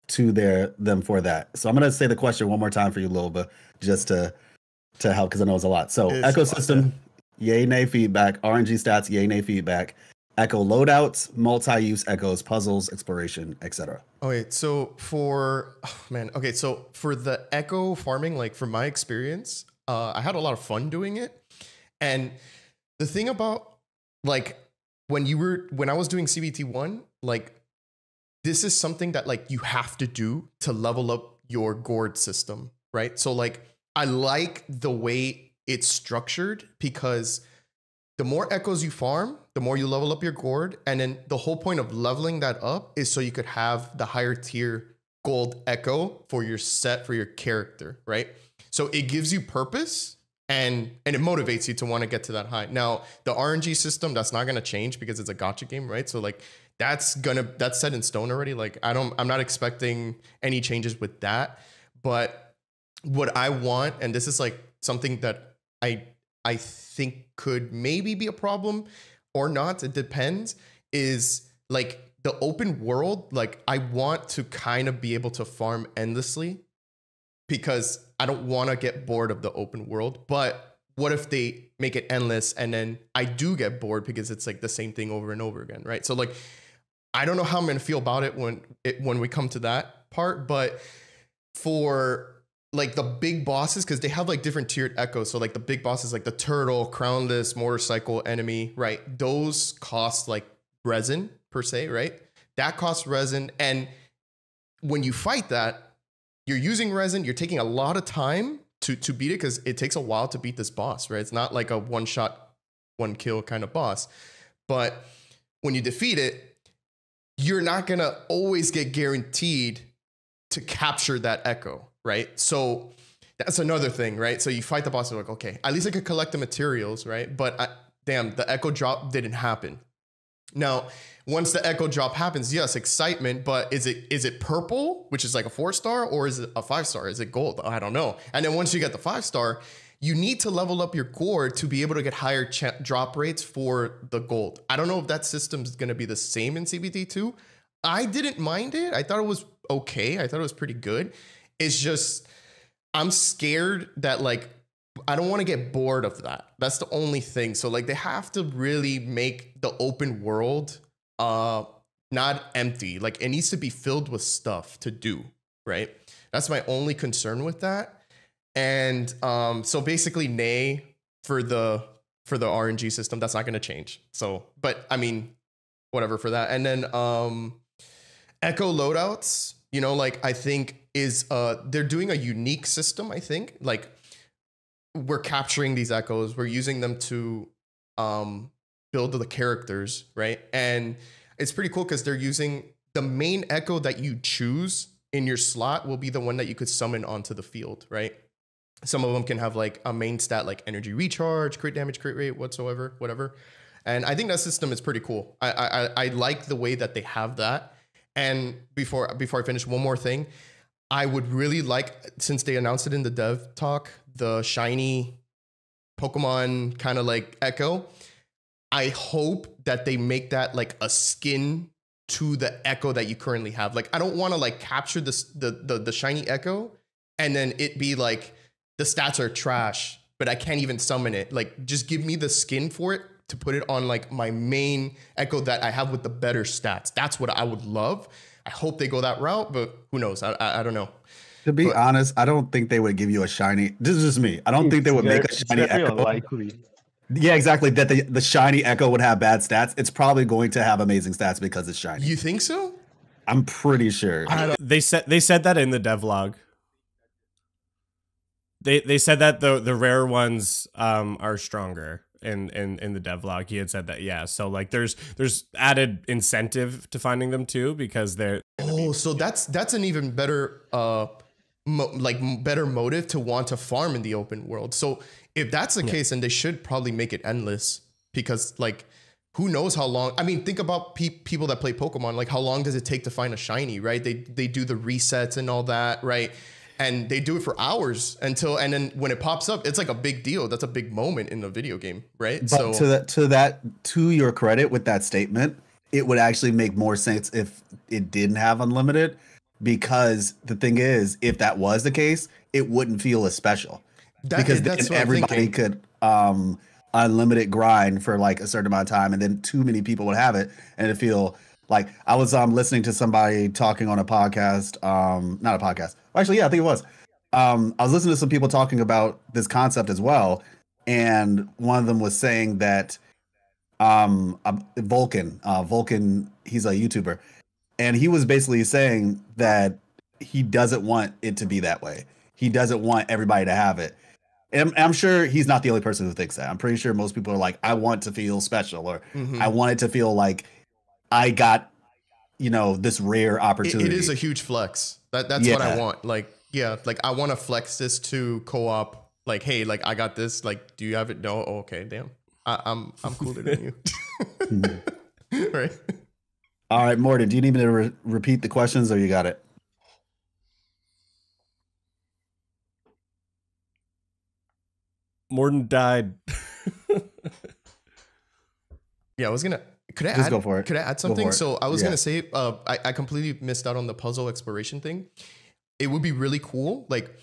A: to them for that. So I'm gonna say the question one more time for you, Loba, just to help, because I know it's a lot. So
C: It's
A: ecosystem, yay nay feedback. RNG stats, yay nay feedback. Echo loadouts, multi-use echoes, puzzles, exploration, etc.
C: Okay, so for the echo farming, like from my experience, I had a lot of fun doing it. And the thing about like when I was doing CBT1, like this is something that like you have to do to level up your gourd system, right? So like I like the way it's structured, because the more echoes you farm, the more you level up your gourd. And then the whole point of leveling that up is so you could have the higher tier gold echo for your set, for your character, right? So it gives you purpose and it motivates you to want to get to that high. Now, the RNG system, that's not going to change because it's a gacha game, right? So like that's set in stone already. Like I'm not expecting any changes with that. But what I want, and this is like something that I think could maybe be a problem or not, it depends, is like the open world. Like I want to kind of be able to farm endlessly, because I don't want to get bored of the open world. But what if they make it endless and then I do get bored because it's like the same thing over and over again, right? So like I don't know how I'm gonna feel about it when we come to that part, but for like the big bosses, because they have like different tiered echoes. So like the big bosses, like the turtle, crownless, motorcycle enemy, right? Those cost like resin per se, right? That costs resin. And when you fight that, you're using resin, you're taking a lot of time to beat it, because it takes a while to beat this boss, right? It's not like a one shot, one kill kind of boss. But when you defeat it, you're not gonna always get guaranteed to capture that echo, right? So that's another thing, right? So you fight the boss, you're like, okay, at least I could collect the materials, right? But damn, the echo drop didn't happen. Now, once the echo drop happens, yes, excitement, but is it purple, which is like a 4-star, or is it a 5-star? Is it gold? I don't know. And then once you get the 5-star, you need to level up your core to be able to get higher drop rates for the gold. I don't know if that system is going to be the same in CBT2. I didn't mind it. I thought it was okay. I thought it was pretty good. It's just, I'm scared that like, I don't want to get bored of that. That's the only thing. So like they have to really make the open world not empty. Like it needs to be filled with stuff to do, right? That's my only concern with that. And so basically nay for the RNG system, that's not going to change. So, but I mean, whatever for that. And then echo loadouts, you know, like I think is they're doing a unique system. I think like we're capturing these echoes, we're using them to build the characters, right? And it's pretty cool because they're using the main echo that you choose in your slot will be the one that you could summon onto the field, right? Some of them can have like a main stat like energy recharge, crit damage, crit rate, whatsoever, whatever. And I think that system is pretty cool. I like the way that they have that. And before I finish, one more thing. I would really like, since they announced it in the dev talk, the shiny Pokemon kind of like echo. I hope that they make that like a skin to the echo that you currently have. Like, I don't want to like capture the shiny echo and then it be like the stats are trash, but I can't even summon it. Like, just give me the skin for it to put it on like my main echo that I have with the better stats. That's what I would love. I hope they go that route, but who knows? I don't know.
A: To be honest, I don't think they would give you a shiny. This is just me. I don't think they would make a shiny
D: very
A: echo.
D: unlikely.
A: Yeah, exactly. That the shiny echo would have bad stats. It's probably going to have amazing stats because it's shiny.
C: You think so?
A: I'm pretty sure.
B: They said that in the devlog. They said that the rare ones are stronger in the devlog. He had said that, yeah. So like there's added incentive to finding them too, because they're
C: so that's an even better better motive to want to farm in the open world. So if that's the case, then they should probably make it endless, because like who knows how long. I mean, think about people that play Pokemon. Like, how long does it take to find a shiny, right? They do the resets and all that, right? And they do it for hours and then when it pops up, it's like a big deal. That's a big moment in the video game, right?
A: But so to your credit with that statement, it would actually make more sense if it didn't have unlimited, because the thing is, if that was the case, it wouldn't feel as special. Because then everybody could unlimited grind for like a certain amount of time, and then too many people would have it, and it'd feel like I was listening to somebody talking on a podcast, not a podcast. Actually, yeah, I think it was. I was listening to some people talking about this concept as well, and one of them was saying that Vulcan, he's a YouTuber, and he was basically saying that he doesn't want it to be that way. He doesn't want everybody to have it. And I'm sure he's not the only person who thinks that. I'm pretty sure most people are like, I want to feel special, or I want it to feel like I got, this rare opportunity.
C: It is a huge flex. That's what I want. Like, yeah, like I want to flex this to co-op. Like, hey, like I got this. Like, do you have it? No. Oh, okay, damn. I'm cooler than you. Right.
A: All right, Morton, do you need me to repeat the questions, or you got it?
B: Morton died.
C: Yeah, I was gonna. Could I
A: Just go for it.
C: Could I add something? So I was gonna say, I completely missed out on the puzzle exploration thing. It would be really cool. Like,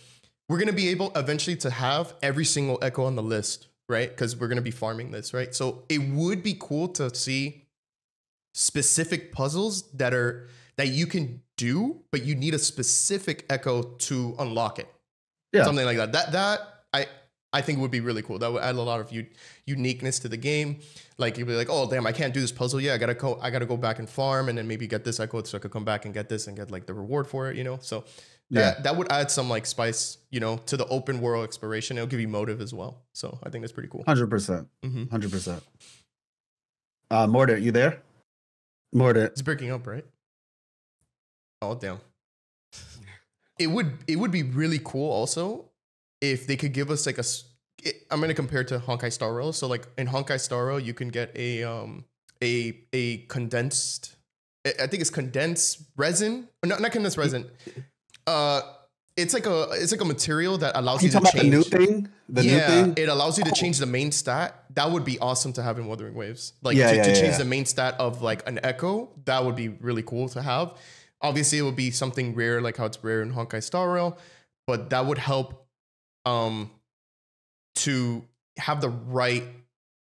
C: we're gonna be able eventually to have every single echo on the list, right? Because we're gonna be farming this, right? So it would be cool to see specific puzzles that you can do, but you need a specific echo to unlock it.
A: Yeah.
C: Something like that. That I think would be really cool. That would add a lot of uniqueness to the game. Like you'd be like, oh damn, I can't do this puzzle. Yeah, I gotta go back and farm, and then maybe get this echo so I could come back and get this and get like the reward for it. You know, so that would add some like spice, you know, to the open world exploration. It'll give you motive as well. So I think that's pretty cool.
A: 100%. 100%. Mordant, you there? Mordant.
C: It's breaking up, right? Oh damn. It would be really cool also if they could give us like I'm gonna compare it to Honkai Star Rail. So like in Honkai Star Rail, you can get a condensed, I think it's condensed resin. Not condensed resin. It's like a material that allows you to change
A: the new thing. The new thing.
C: It allows you to change the main stat. That would be awesome to have in Wuthering Waves. Like
A: to
C: change the main stat of like an echo. That would be really cool to have. Obviously, it would be something rare, like how it's rare in Honkai Star Rail, but that would help to have the right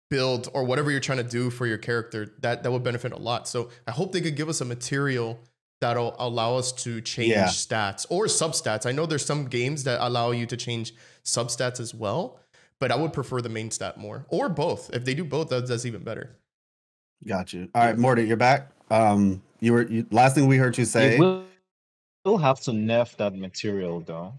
C: build or whatever you're trying to do for your character. That would benefit a lot. So I hope they could give us a material that'll allow us to change stats or substats. I know there's some games that allow you to change substats as well, but I would prefer the main stat more, or both. If they do both, that's even better.
A: Got you. All right, Morty, you're back. Last thing we heard you say.
D: We'll have to nerf that material though.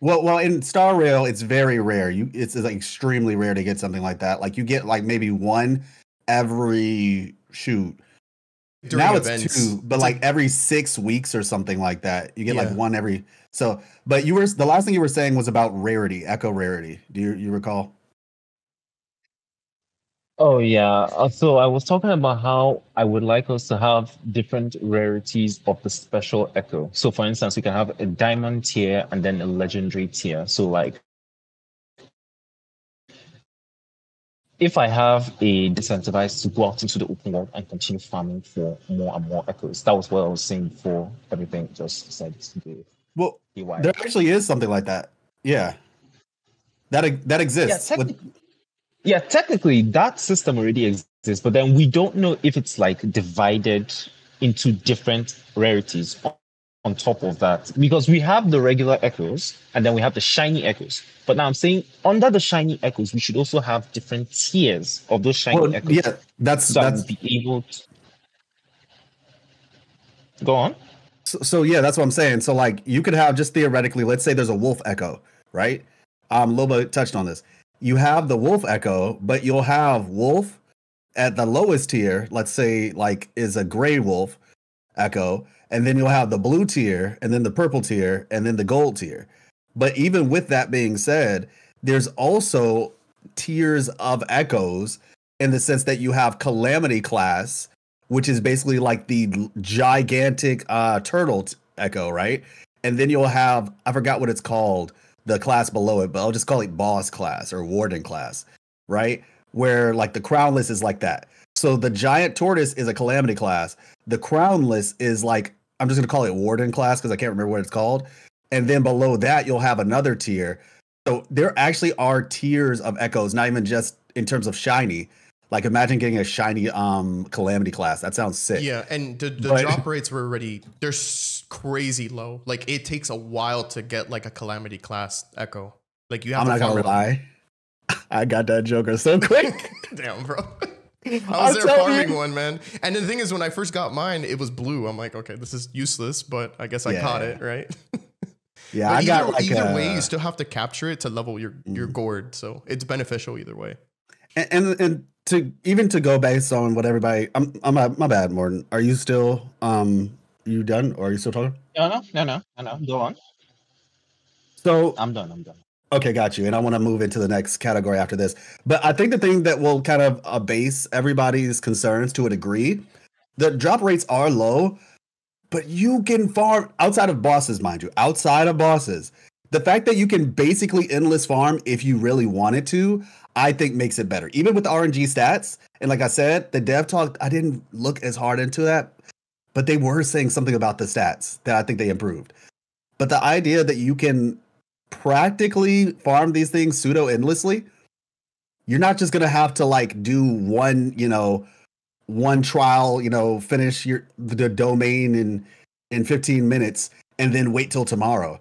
A: Well, in Star Rail, it's very rare. It's like extremely rare to get something like that. Like you get like maybe one every shoot.
C: During
A: now
C: events.
A: It's two, but like every 6 weeks or something like that. You get like one every. So, but the last thing you were saying was about rarity, echo rarity. Do you recall?
D: Oh yeah. So I was talking about how I would like us to have different rarities of the special echo. So for instance, we can have a diamond tier and then a legendary tier. So like if I have a disincentivized to go out into the open world and continue farming for more and more echoes, that was what I was saying before everything just decided to do.
A: Well, there actually is something like that. Yeah. That exists.
D: Yeah, technically that system already exists, but then we don't know if it's like divided into different rarities on top of that, because we have the regular echoes and then we have the shiny echoes. But now I'm saying under the shiny echoes, we should also have different tiers of those shiny echoes.
A: Yeah, that's
D: be able to go on.
A: So yeah, that's what I'm saying. So like you could have just theoretically, let's say there's a wolf echo, right? Loba touched on this. You have the wolf echo, but you'll have wolf at the lowest tier, let's say like is a gray wolf echo, and then you'll have the blue tier, and then the purple tier, and then the gold tier. But even with that being said, there's also tiers of echoes in the sense that you have calamity class, which is basically like the gigantic turtle echo, right? And then you'll have, I forgot what it's called, the class below it, but I'll just call it boss class or warden class, right? Where like the crownless is like that. So the giant tortoise is a calamity class. The crownless is like, I'm just going to call it warden class because I can't remember what it's called. And then below that, you'll have another tier. So there actually are tiers of echoes, not even just in terms of shiny. Like imagine getting a shiny calamity class. That sounds sick.
C: Yeah, and the drop rates were already, they're crazy low. Like it takes a while to get like a calamity class echo. Like you have
A: I'm not gonna lie. I got that joker so quick.
C: Damn, bro. I was there farming one, man. And the thing is, when I first got mine, it was blue. I'm like, okay, this is useless, but I guess I caught it, right?
A: Yeah, I got like
C: either way, you still have to capture it to level your gourd, so it's beneficial either way.
A: And to go based on what everybody, my bad, Morton. Are you still you done or are you still talking?
D: No. Go on.
A: So
D: I'm done.
A: Okay, got you. And I want to move into the next category after this. But I think the thing that will kind of abase everybody's concerns to a degree, the drop rates are low, but you can farm outside of bosses, mind you, outside of bosses. The fact that you can basically endless farm if you really wanted to, I think makes it better. Even with the RNG stats. And like I said, the dev talk, I didn't look as hard into that, but they were saying something about the stats that I think they improved. But the idea that you can practically farm these things pseudo endlessly, you're not just gonna have to like do one, one trial, finish the domain in 15 minutes and then wait till tomorrow.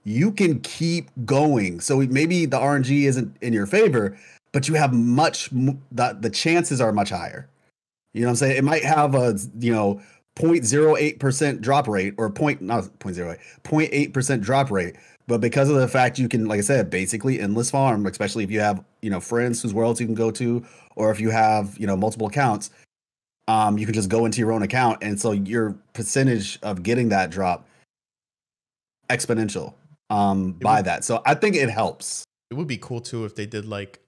A: You can keep going. So maybe the RNG isn't in your favor, but you have the chances are much higher. You know what I'm saying? It might have a 0.08% drop rate or not 0.08, 0.8% drop rate. But because of the fact you can, like I said, basically endless farm, especially if you have, friends whose worlds you can go to, or if you have, multiple accounts, you can just go into your own account. And so your percentage of getting that drop exponential by that. So I think it helps.
C: It would be cool too if they did like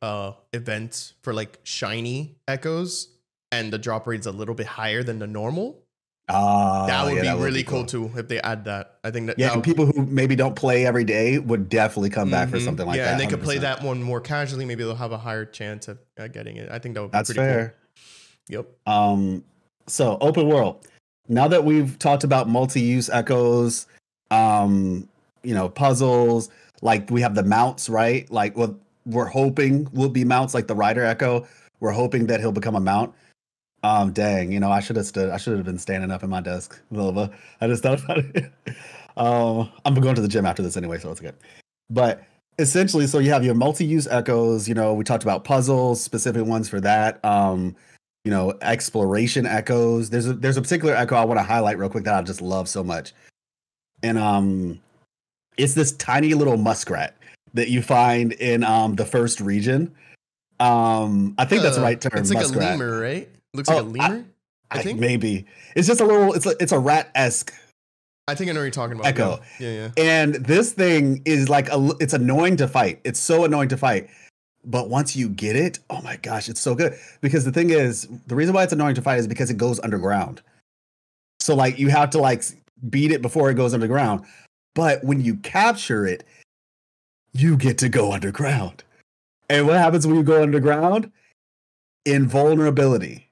C: events for like shiny echoes and the drop rate's a little bit higher than the normal. That would be really cool too if they add that. I think that
A: and people who maybe don't play every day would definitely come back for something like that.
C: Yeah, and they
A: 100%.
C: could play that one more casually. Maybe they'll have a higher chance of getting it. I think that would be
A: That's
C: pretty
A: fair.
C: Cool. Yep.
A: So open world. Now that we've talked about multi-use echoes, puzzles, like we have the mounts, right? Like what we're hoping will be mounts, like the Rider Echo. We're hoping that he'll become a mount. Dang, I should have been standing up in my desk. I just thought about it. I'm going to the gym after this anyway, so it's good. But essentially, so you have your multi-use echoes, we talked about puzzles, specific ones for that. Exploration echoes. There's a particular echo I want to highlight real quick that I just love so much. And it's this tiny little muskrat that you find in the first region. I think that's the right term.
C: It's like
A: muskrat.
C: a lemur, right? Looks like a lemur. I think
A: maybe it's just a little. It's a rat-esque.
C: I think I know what you're talking about.
A: Echo.
C: Yeah.
A: And this thing is like it's annoying to fight. It's so annoying to fight. But once you get it, oh my gosh, it's so good. Because the thing is, the reason why it's annoying to fight is because it goes underground. So like you have to like beat it before it goes underground. But when you capture it, you get to go underground. And what happens when you go underground? Invulnerability.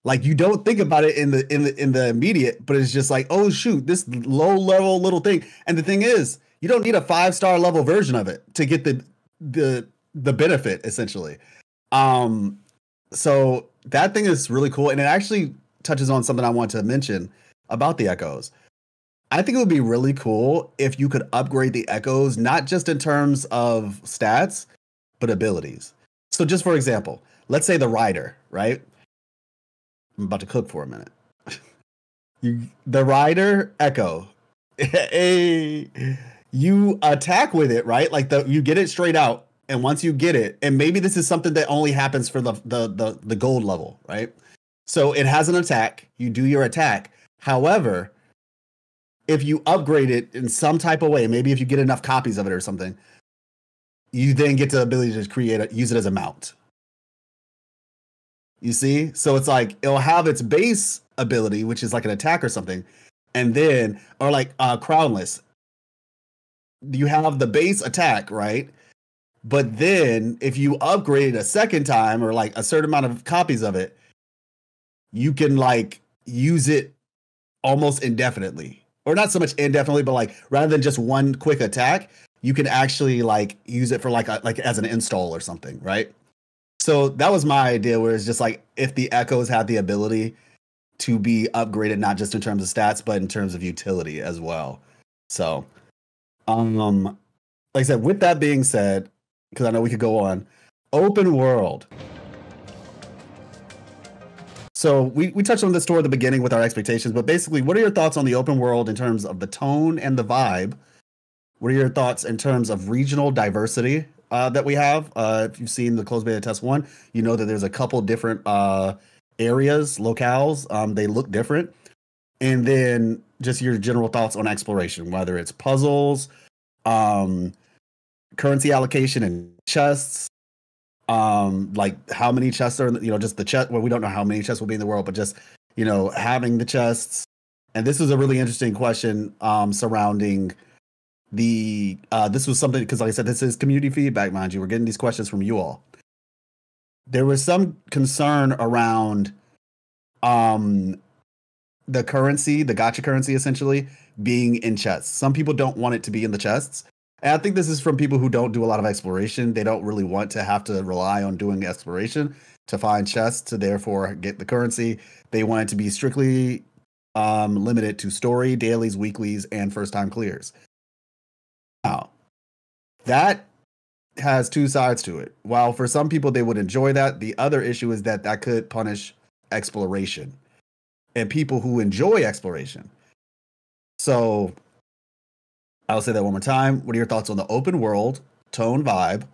A: Like you don't think about it in the immediate, but it's just like, oh shoot, this low level little thing. And the thing is, you don't need a 5-star level version of it to get the benefit essentially. So that thing is really cool, and it actually touches on something I want to mention about the echoes. I think it would be really cool if you could upgrade the echoes, not just in terms of stats, but abilities. So just for example, let's say the Rider, right? I'm about to cook for a minute. The Rider Echo, you attack with it, right? Like you get it straight out, and once you get it, and maybe this is something that only happens for the gold level, right? So it has an attack. You do your attack. However, if you upgrade it in some type of way, maybe if you get enough copies of it or something, you then get the ability to use it as a mount. You see? So it's like it'll have its base ability, which is like an attack or something, and then or like crownless. You have the base attack, right? But then if you upgrade it a second time or like a certain amount of copies of it, you can like use it almost indefinitely. Or not so much indefinitely, but like rather than just one quick attack, you can actually like use it for like as an install or something, right? So that was my idea, where it's just like if the echoes had the ability to be upgraded, not just in terms of stats, but in terms of utility as well. So, like I said, with that being said, because I know we could go on, open world. So we touched on this toward the beginning with our expectations, but basically, what are your thoughts on the open world in terms of the tone and the vibe? What are your thoughts in terms of regional diversity that we have? If you've seen the closed beta test 1, you know that there's a couple different areas, locales. They look different. And then just your general thoughts on exploration, whether it's puzzles, currency allocation and chests, like how many chests are, just the chest. Well, we don't know how many chests will be in the world, but just, having the chests. And this was a really interesting question surrounding this was something, because like I said, this is community feedback, mind you. We're getting these questions from you all. There was some concern around the currency, the gacha currency essentially being in chests. Some people don't want it to be in the chests. And I think this is from people who don't do a lot of exploration. They don't really want to have to rely on doing exploration. to find chests to therefore get the currency. They want it to be strictly limited to story, dailies, weeklies, and first time clears. Now, that has two sides to it. While for some people they would enjoy that, the other issue is that that could punish exploration and people who enjoy exploration. So I'll say that one more time. What are your thoughts on the open world, tone vibe,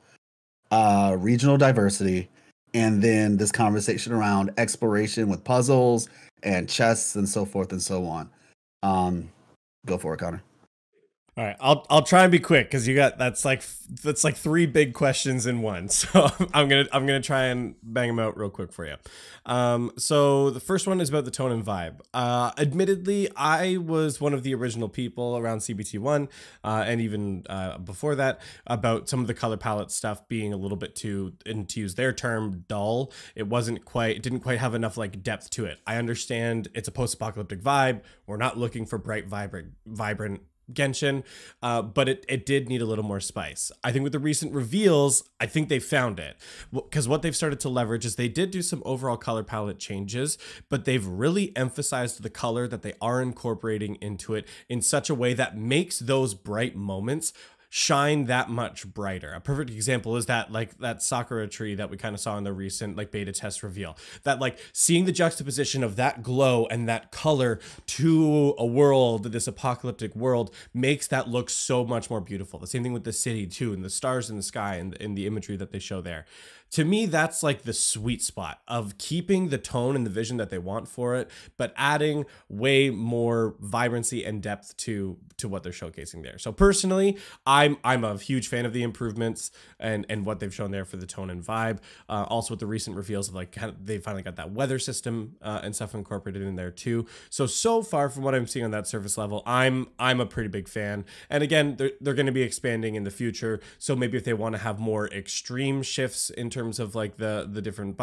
A: regional diversity, and then this conversation around exploration with puzzles and chests and so forth and so on? Go for it, Connor.
B: All right, I'll try and be quick because you got that's like three big questions in one. So I'm gonna try and bang them out real quick for you. So the first one is about the tone and vibe. Admittedly, I was one of the original people around CBT1 and even before that about some of the color palette stuff being a little bit too, and to use their term, dull. It didn't quite have enough like depth to it. I understand it's a post-apocalyptic vibe. We're not looking for bright, vibrant Genshin, but it did need a little more spice. I think with the recent reveals, I think they found it, because what they've started to leverage is they did do some overall color palette changes, but they've really emphasized the color that they are incorporating into it in such a way that makes those bright moments shine that much brighter. A perfect example is that like that Sakura tree that we kind of saw in the recent like beta test reveal, that like seeing the juxtaposition of that glow and that color to a world, this apocalyptic world, makes that look so much more beautiful. The same thing with the city too, and the stars in the sky and in the imagery that they show there. To me, that's like the sweet spot of keeping the tone and the vision that they want for it, but adding way more vibrancy and depth to what they're showcasing there. So personally, I'm a huge fan of the improvements and what they've shown there for the tone and vibe. Also with the recent reveals of like they finally got that weather system and stuff incorporated in there too. So far from what I'm seeing on that surface level, I'm a pretty big fan. And again, they're going to be expanding in the future. So maybe if they want to have more extreme shifts in terms of like the different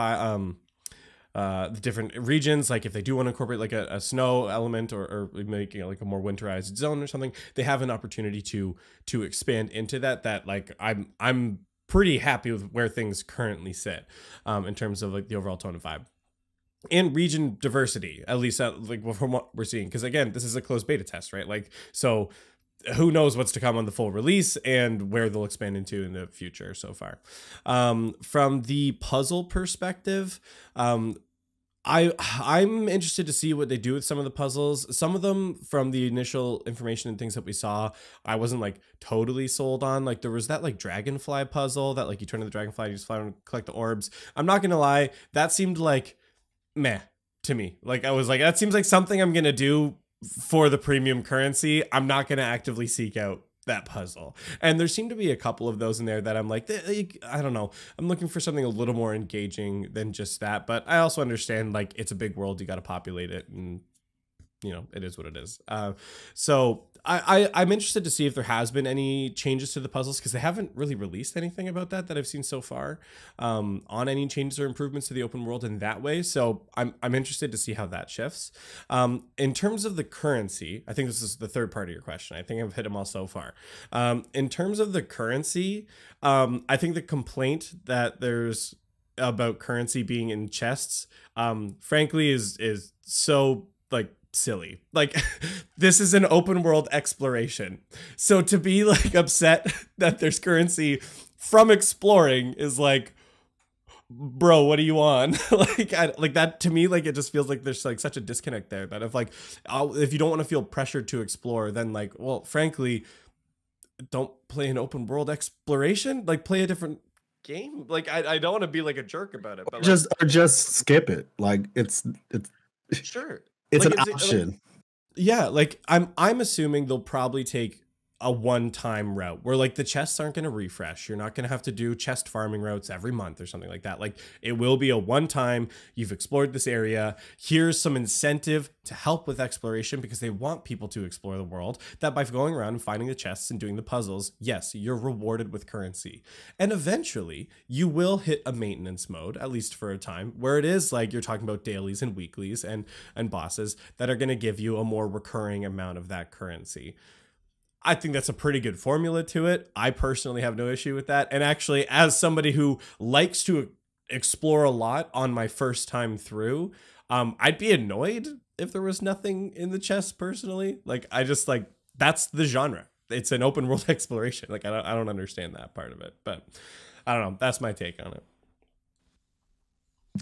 B: the different regions, like if they do want to incorporate like a snow element or make like a more winterized zone or something, they have an opportunity to expand into that like I'm pretty happy with where things currently sit in terms of like the overall tone and vibe and region diversity, at least like from what we're seeing, because again, this is a closed beta test, right? Like, so who knows what's to come on the full release and where they'll expand into in the future so far. From the puzzle perspective, I'm interested to see what they do with some of the puzzles. Some of them, from the initial information and things that we saw, I wasn't like totally sold on. Like there was that like dragonfly puzzle that like you turn into the dragonfly, you just fly and collect the orbs. I'm not gonna lie, that seemed like meh to me. Like I was like, that seems like something I'm gonna do for the premium currency. I'm not gonna actively seek out that puzzle. And there seem to be a couple of those in there that I'm like, I don't know, I'm looking for something a little more engaging than just that. But I also understand like it's a big world, you got to populate it, and you know, it is what it is. So I'm interested to see if there has been any changes to the puzzles, because they haven't really released anything about that I've seen so far on any changes or improvements to the open world in that way. So I'm interested to see how that shifts. In terms of the currency, I think this is the third part of your question. I think I've hit them all so far. In terms of the currency, I think the complaint that there's about currency being in chests, frankly, is so like silly. Like this is an open world exploration, so to be like upset that there's currency from exploring is like, bro, what are you on? like that to me, like it just feels like there's like such a disconnect there, that if like if you don't want to feel pressured to explore, then like, well, frankly, don't play an open world exploration, like play a different game. Like I don't want to be like a jerk about it, but
A: just skip it. Like it's
B: sure,
A: it's
B: like,
A: an option.
B: Yeah, like I'm assuming they'll probably take a one-time route where like the chests aren't going to refresh. You're not going to have to do chest farming routes every month or something like that. Like it will be a one-time, you've explored this area, here's some incentive to help with exploration, because they want people to explore the world, that by going around and finding the chests and doing the puzzles, yes, you're rewarded with currency. And eventually you will hit a maintenance mode, at least for a time, where it is like you're talking about dailies and weeklies and bosses that are going to give you a more recurring amount of that currency. I think that's a pretty good formula to it. I personally have no issue with that. And actually, as somebody who likes to explore a lot on my first time through. I'd be annoyed if there was nothing in the chest personally. Like I just like that's the genre. It's an open world exploration. Like I don't understand that part of it, but I don't know. That's my take on it.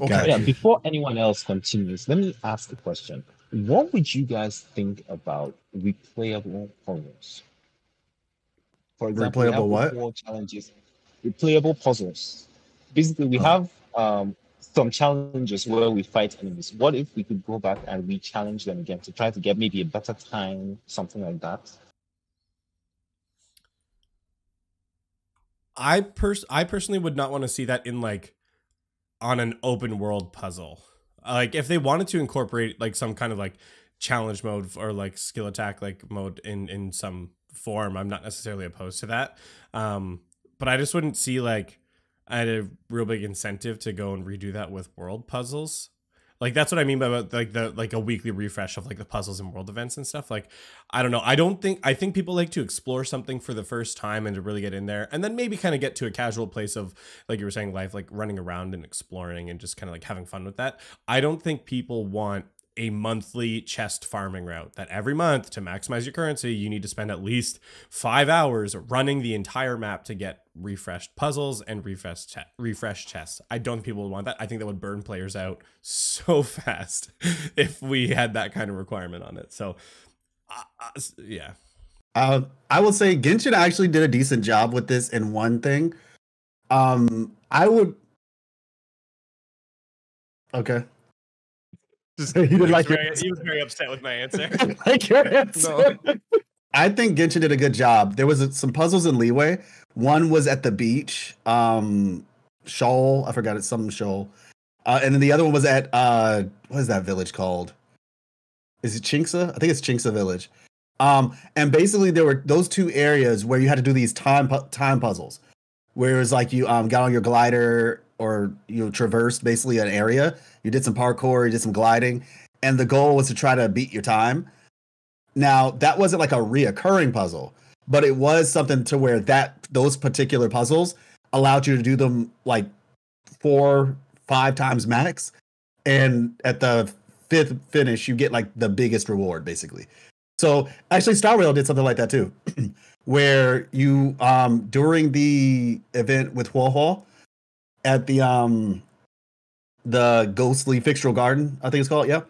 A: Okay.
D: Yeah, before anyone else continues, let me ask a question. What would you guys think about replayable puzzles? For example, we have
A: Replayable what?
D: open world challenges, replayable puzzles. Basically, we have some challenges where we fight enemies. What if we could go back and re-challenge them again to try to get maybe a better time, something like that?
B: I personally would not want to see that in like on an open world puzzle. Like if they wanted to incorporate like some kind of like challenge mode or like skill attack like mode in some form, I'm not necessarily opposed to that. But I just wouldn't see like I had a real big incentive to go and redo that with world puzzles. Like that's what I mean by like the like a weekly refresh of like the puzzles and world events and stuff. Like I don't know. I think people like to explore something for the first time and to really get in there and then maybe kind of get to a casual place of like you were saying life, like running around and exploring and just kind of like having fun with that. I don't think people want a monthly chest farming route that every month to maximize your currency, you need to spend at least 5 hours running the entire map to get refreshed puzzles and refresh chests. I don't think people would want that. I think that would burn players out so fast if we had that kind of requirement on it. So, yeah.
A: I will say Genshin actually did a decent job with this in one thing. I would. Okay.
B: He was very upset with my answer.
A: Like your answer. No. I think Genshin did a good job. There was some puzzles in Leeway. One was at the beach, shoal. I forgot it's some shoal. And then the other one was at what is that village called? Is it Chinksa? I think it's Chinksa Village. And basically there were those two areas where you had to do these time puzzles, where it was like you got on your glider or you traversed basically an area. You did some parkour, you did some gliding, and the goal was to try to beat your time. Now, that wasn't like a reoccurring puzzle, but it was something to where those particular puzzles allowed you to do them like 4-5 times max. And at the 5th finish, you get like the biggest reward, basically. So actually, Star Rail did something like that too, where you during the event with WuWa at the Ghostly Fixtural Garden, I think it's called, yeah.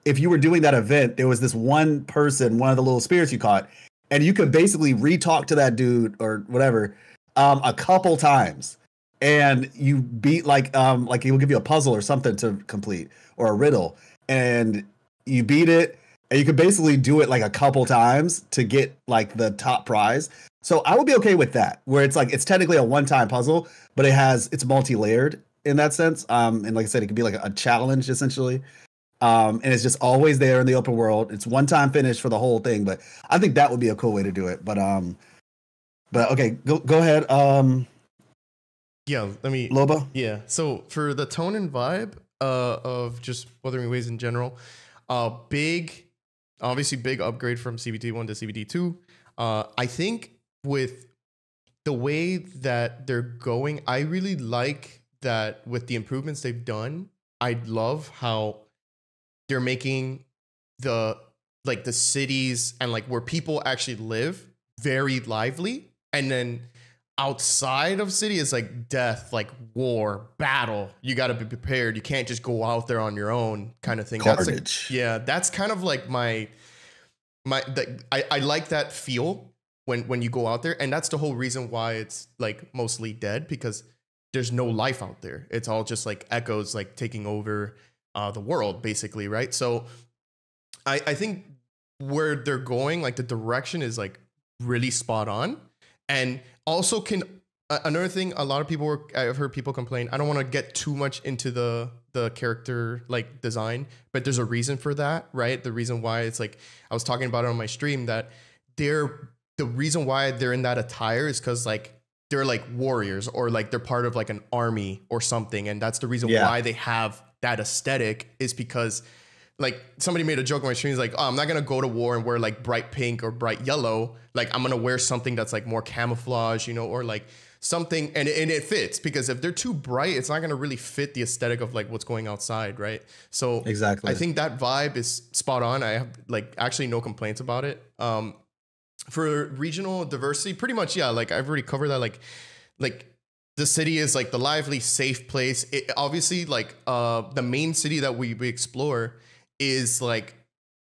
A: If you were doing that event, there was this one person, one of the little spirits you caught, and you could basically re-talk to that dude or whatever a couple times, and you beat like he will give you a puzzle or something to complete or a riddle, and you beat it, and you could basically do it like a couple times to get like the top prize. So I would be okay with that, where it's like it's technically a one-time puzzle, but it's multi-layered in that sense. And like I said, it could be like a challenge essentially. And it's just always there in the open world. It's one-time finish for the whole thing, but I think that would be a cool way to do it. But okay, go ahead.
C: Yeah, let me.
A: Loba.
C: Yeah, so for the tone and vibe of just Wuthering Waves in general, obviously big upgrade from CBT1 to CBT2. I think with the way that they're going, I really like that with the improvements they've done. I love how they're making the cities and like where people actually live very lively. And then outside of city is like death, like war, battle. You got to be prepared. You can't just go out there on your own kind of thing.
A: Carnage.
C: That's kind of like I like that feel when you go out there. And that's the whole reason why it's like mostly dead, because there's no life out there. It's all just like echoes like taking over the world basically, right? So I think where they're going, like the direction is like really spot on. And also another thing, a lot of people I've heard people complain, I don't want to get too much into the character like design, but there's a reason for that, right? The reason why it's like, I was talking about it on my stream, that the reason why they're in that attire is because like they're like warriors or like they're part of like an army or something. And that's the reason why they have that aesthetic, is because like somebody made a joke on my stream, is like, oh, I'm not going to go to war and wear like bright pink or bright yellow. Like I'm going to wear something that's like more camouflage, or like something, and it fits, because if they're too bright, it's not going to really fit the aesthetic of like what's going outside, right? So
A: Exactly.
C: I think that vibe is spot on. I have like actually no complaints about it. For regional diversity, pretty much, yeah, like I've already covered that. Like the city is like the lively, safe place. It obviously, like the main city that we explore is like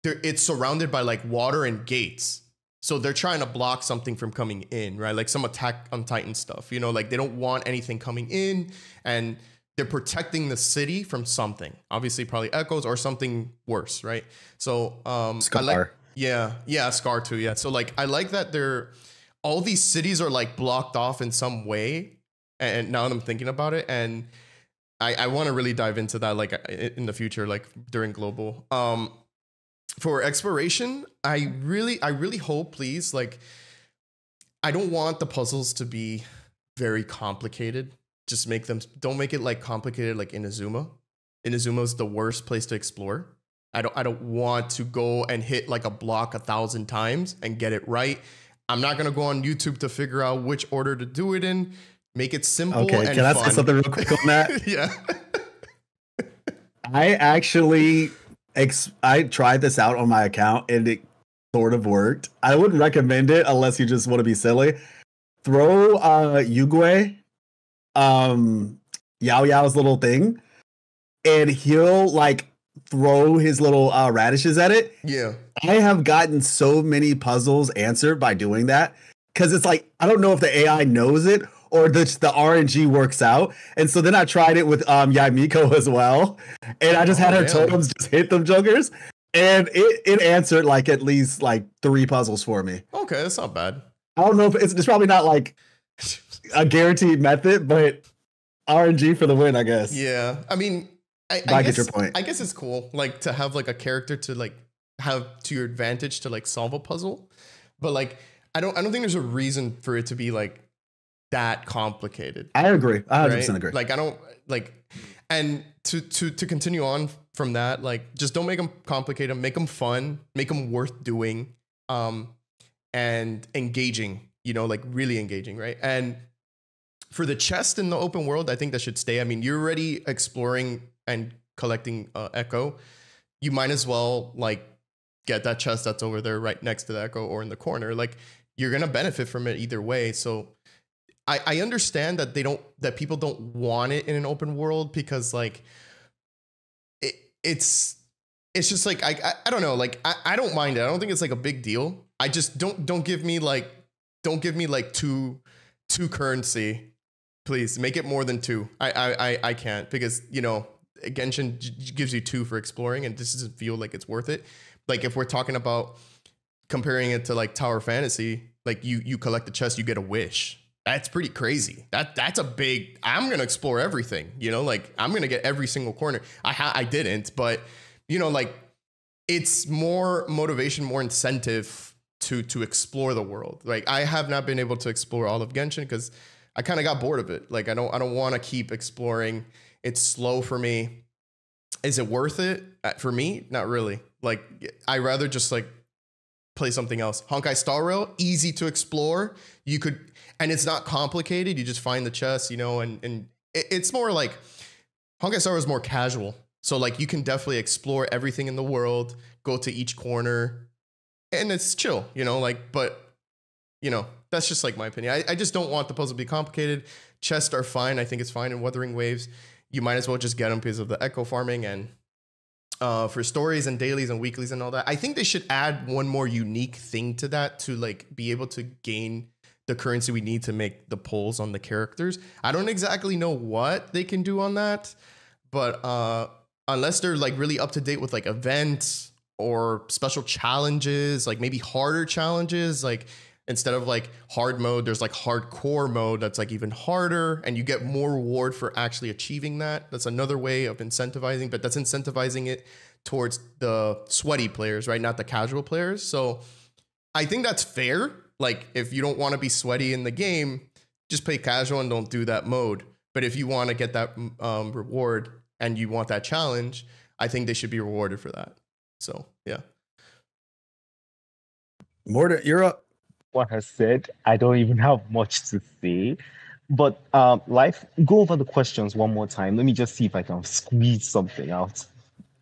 C: it's surrounded by like water and gates. So they're trying to block something from coming in, right? Like some Attack on Titan stuff, you know, like they don't want anything coming in, and they're protecting the city from something. Obviously, probably echoes or something worse, right? So
A: Scar.
C: I like, yeah, Scar too, yeah. So like I like that all these cities are like blocked off in some way. And now that I'm thinking about it, and I want to really dive into that like in the future, like during global. For exploration, I really hope, please, like I don't want the puzzles to be very complicated. Just don't make it like complicated like Inazuma. Inazuma is the worst place to explore. I don't want to go and hit like a block 1,000 times and get it right. I'm not gonna go on YouTube to figure out which order to do it in. Make it simple and
A: can I
C: fun.
A: say something real quick on that?
C: Yeah.
A: I actually I tried this out on my account and it sort of worked. I wouldn't recommend it unless you just want to be silly. Throw Yugwe, Yao Yao's little thing, and he'll like throw his little radishes at it.
C: Yeah.
A: I have gotten so many puzzles answered by doing that, because it's like I don't know if the AI knows it or the RNG works out. And so then I tried it with Yaimiko as well. And I just had her totems just hit them jokers. And it answered like at least like 3 puzzles for me.
C: Okay, that's not bad.
A: I don't know if it's probably not like a guaranteed method, but RNG for the win, I guess.
C: Yeah. I mean, I
A: get your point.
C: I guess it's cool like to have like a character to like have to your advantage to like solve a puzzle. But like I don't think there's a reason for it to be like that complicated.
A: I agree. I 100%
C: right?
A: agree.
C: Like I don't like, and to continue on from that, like just don't make them complicated, make them fun, make them worth doing, and engaging, you know, like really engaging, right? And for the chest in the open world, I think that should stay. I mean, you're already exploring and collecting Echo. You might as well like get that chest that's over there right next to the Echo or in the corner. Like you're going to benefit from it either way. So I understand that that people don't want it in an open world, because like it's just like, I don't know. Like I don't mind it. I don't think it's like a big deal. I just don't give me like two currency. Please make it more than 2. I can't, because you know, Genshin gives you 2 for exploring, and this doesn't feel like it's worth it. Like if we're talking about comparing it to like Tower Fantasy, like you collect the chest, you get a wish. That's pretty crazy. That's a big, I'm going to explore everything, you know, like I'm going to get every single corner. I didn't, but you know, like it's more motivation, more incentive to explore the world. Like I have not been able to explore all of Genshin because I kind of got bored of it. Like I don't want to keep exploring. It's slow for me. Is it worth it? For me, not really. Like I rather just like play something else. Honkai Star Rail, easy to explore. You could, and it's not complicated. You just find the chest, you know, and it's more like Honkai Star Rail is more casual. So like you can definitely explore everything in the world, go to each corner, and it's chill, you know, like, but you know, that's just like my opinion. I just don't want the puzzle to be complicated. Chests are fine. I think it's fine in Wuthering Waves. You might as well just get them because of the echo farming, and for stories and dailies and weeklies and all that. I think they should add one more unique thing to that to like be able to gain the currency we need to make the pulls on the characters. I don't exactly know what they can do on that, but unless they're like really up to date with like events or special challenges, like maybe harder challenges, like instead of like hard mode, there's like hardcore mode that's like even harder, and you get more reward for actually achieving that. That's another way of incentivizing, but that's incentivizing it towards the sweaty players, right? Not the casual players. So I think that's fair. Like if you don't want to be sweaty in the game, just play casual and don't do that mode. But if you want to get that reward and you want that challenge, I think they should be rewarded for that. So yeah.
A: Mortar, you're up.
D: What has said, I don't even have much to say. But life, go over the questions one more time. Let me just see if I can squeeze something out.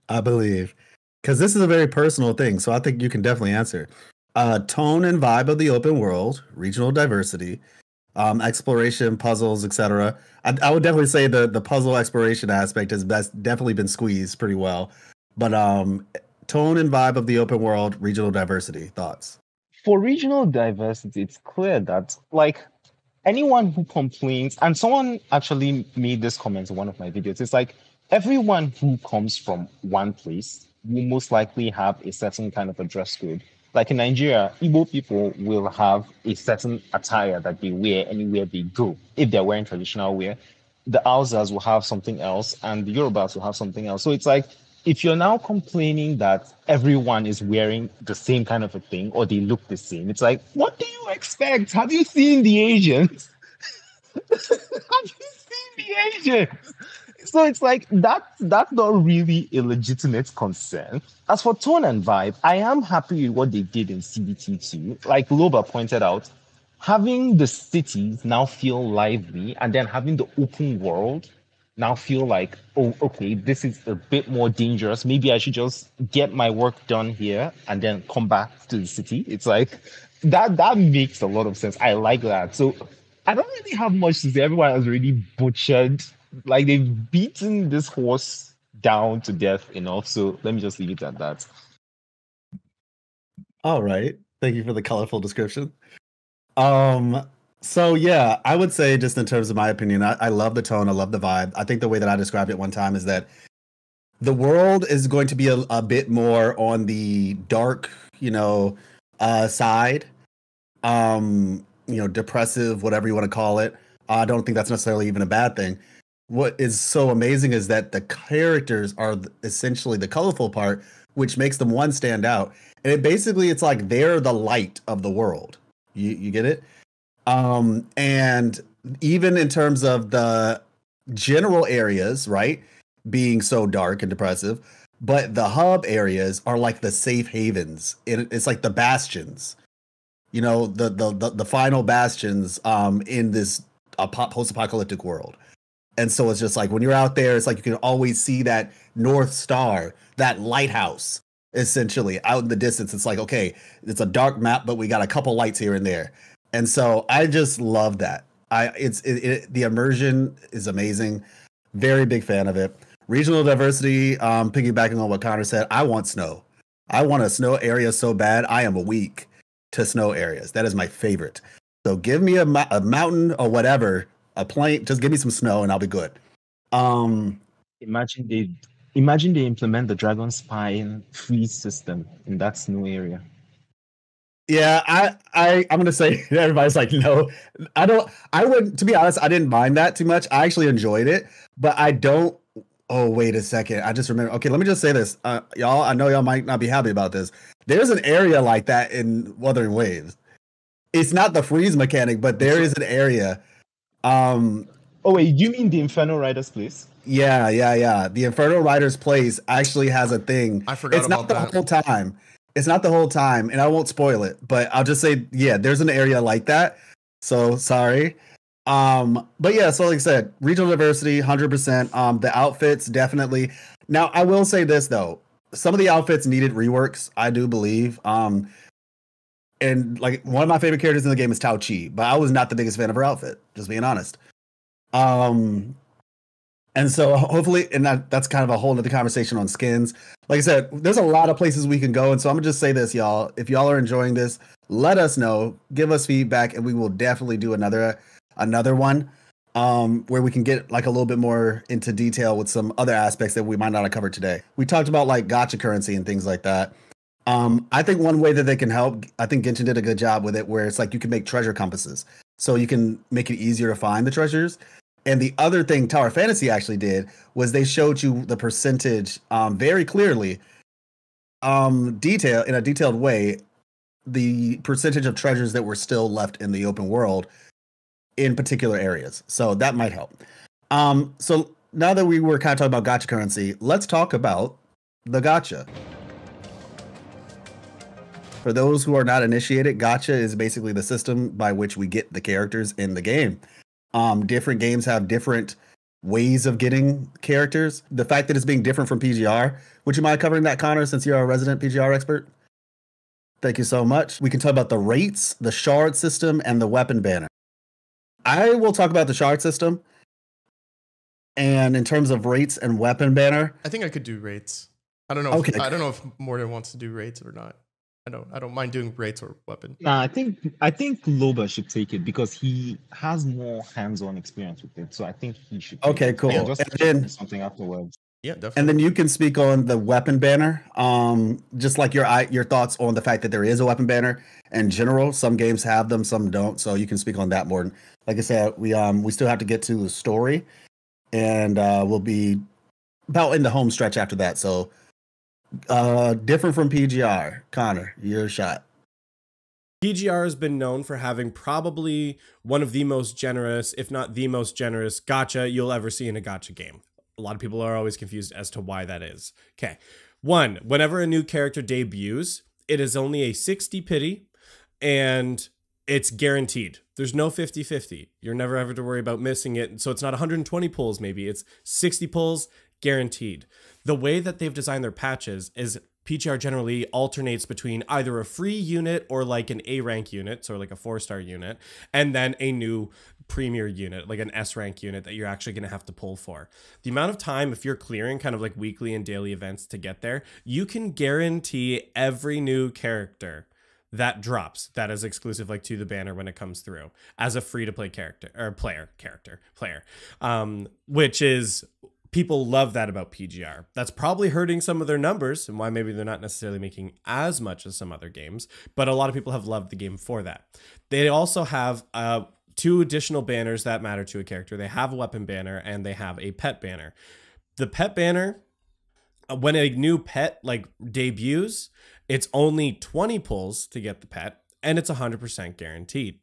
A: I believe. Because this is a very personal thing, so I think you can definitely answer. Tone and vibe of the open world, regional diversity, exploration, puzzles, etc. I would definitely say the puzzle exploration aspect has definitely been squeezed pretty well. But tone and vibe of the open world, regional diversity. Thoughts?
D: For regional diversity, it's clear that like anyone who complains, and someone actually made this comment in one of my videos, it's like everyone who comes from one place will most likely have a certain kind of a dress code. Like in Nigeria, Igbo people will have a certain attire that they wear anywhere they go if they're wearing traditional wear. The Hausas will have something else, and the Yorubas will have something else. So it's like if you're now complaining that everyone is wearing the same kind of a thing or they look the same, it's like, what do you expect? Have you seen the Asians? Have you seen the Asians? So it's like that's not really a legitimate concern. As for tone and vibe, I am happy with what they did in CBT2. Like Loba pointed out, having the cities now feel lively and then having the open world now feel like, oh, okay, this is a bit more dangerous. Maybe I should just get my work done here and then come back to the city. It's like that makes a lot of sense. I like that. So I don't really have much to say. Everyone has already butchered, like they've beaten this horse down to death enough. So let me just leave it at that.
A: All right. Thank you for the colorful description. So yeah, I would say just in terms of my opinion, I love the tone, I love the vibe. I think the way that I described it one time is that the world is going to be a bit more on the dark, side. Depressive, whatever you want to call it. I don't think that's necessarily even a bad thing. What is so amazing is that the characters are essentially the colorful part, which makes them one stand out. And it's like they're the light of the world. You get it? And even in terms of the general areas, right, being so dark and depressive, but the hub areas are like the safe havens. It's like the bastions, the final bastions in this post-apocalyptic world. And so it's just like when you're out there, it's like you can always see that North Star, that lighthouse, essentially out in the distance. It's like, okay, it's a dark map, but we got a couple lights here and there. And so I just love that. The immersion is amazing. Very big fan of it. Regional diversity, piggybacking on what Connor said, I want snow. I want a snow area so bad. I am weak to snow areas. That is my favorite. So give me a mountain or whatever, a plain, just give me some snow and I'll be good.
D: Imagine they implement the Dragon Spine freeze system in that snow area.
A: Yeah, I'm gonna say everybody's like, no, I wouldn't, to be honest, I didn't mind that too much. I actually enjoyed it, but I don't. Oh, wait a second. I just remember. Okay, let me just say this. Y'all, I know y'all might not be happy about this. There's an area like that in Wuthering Waves. It's not the freeze mechanic, but there is an area.
D: Oh wait, you mean the Inferno Rider's place?
A: Yeah. The Inferno Rider's place actually has a thing.
C: I forgot about that.
A: It's not the whole time. It's not the whole time, and I won't spoil it, but I'll just say, yeah, there's an area like that. So sorry. But yeah, so like I said, regional diversity, 100%. The outfits, definitely. Now, I will say this though. Some of the outfits needed reworks, I do believe. And like one of my favorite characters in the game is Tao Chi, but I was not the biggest fan of her outfit, just being honest. And so hopefully, and that's kind of a whole other conversation on skins. Like I said, there's a lot of places we can go. And so I'm gonna just say this, y'all. If y'all are enjoying this, let us know, give us feedback, and we will definitely do another one where we can get like a little bit more into detail with some other aspects that we might not have covered today. We talked about like gacha currency and things like that. I think one way that they can help, I think Genshin did a good job with it, where it's like you can make treasure compasses. So you can make it easier to find the treasures. And the other thing Tower Fantasy actually did was they showed you the percentage very clearly, in a detailed way, the percentage of treasures that were still left in the open world in particular areas. So that might help. So now that we were kind of talking about gacha currency, let's talk about the gacha. For those who are not initiated, gacha is basically the system by which we get the characters in the game. Different games have different ways of getting characters. The fact that it's being different from PGR, would you mind covering that, Connor, since you're a resident PGR expert? Thank you so much. We can talk about the rates, the shard system, and the weapon banner. I will talk about the shard system. And in terms of rates and weapon banner,
C: I think I could do rates. I don't know.
A: Okay.
C: I don't know if Morgan wants to do rates or not. I don't mind doing rates or weapon.
D: Nah, I think Loba should take it because he has more hands-on experience with it. So I think he should take
A: Okay,
D: it.
A: cool.
D: And just
A: And then-
D: something afterwards.
C: Yeah, definitely.
A: and then you can speak on the weapon banner. Just like your thoughts on the fact that there is a weapon banner in general. Some games have them, some don't. So you can speak on that, Morgan. Like I said, we still have to get to the story, and we'll be about in the home stretch after that. So different from PGR. Connor, your shot.
B: PGR has been known for having probably one of the most generous, if not the most generous, gacha you'll ever see in a gacha game. A lot of people are always confused as to why that is. Okay. One, whenever a new character debuts, it is only a 60 pity and it's guaranteed. There's no 50-50. You're never ever to worry about missing it. So it's not 120 pulls maybe. It's 60 pulls guaranteed. The way that they've designed their patches is PGR generally alternates between either a free unit or like an A rank unit, so like a 4-star unit, and then a new premier unit, like an S rank unit that you're actually going to have to pull for. The amount of time, if you're clearing kind of like weekly and daily events to get there, you can guarantee every new character that drops that is exclusive like to the banner when it comes through as a free to play character or player, which is, people love that about PGR. That's probably hurting some of their numbers and why maybe they're not necessarily making as much as some other games, but a lot of people have loved the game for that. They also have 2 additional banners that matter to a character. They have a weapon banner and they have a pet banner. The pet banner, when a new pet like debuts, it's only 20 pulls to get the pet and it's 100% guaranteed.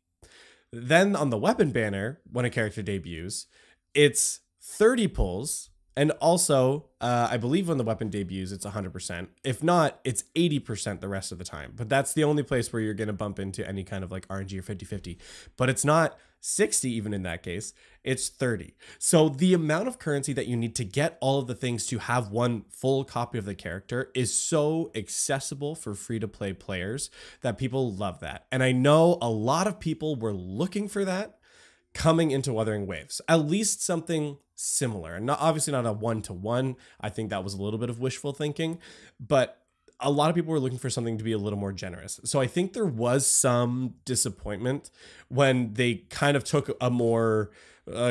B: Then on the weapon banner, when a character debuts, it's 30 pulls. And also, I believe when the weapon debuts, it's 100%. If not, it's 80% the rest of the time. But that's the only place where you're going to bump into any kind of like RNG or 50-50. But it's not 60 even in that case. It's 30. So the amount of currency that you need to get all of the things to have one full copy of the character is so accessible for free-to-play players that people love that. And I know a lot of people were looking for that coming into Wuthering Waves, at least something similar, and not obviously not a 1-to-1. I think that was a little bit of wishful thinking, but a lot of people were looking for something to be a little more generous. So I think there was some disappointment when they kind of took a more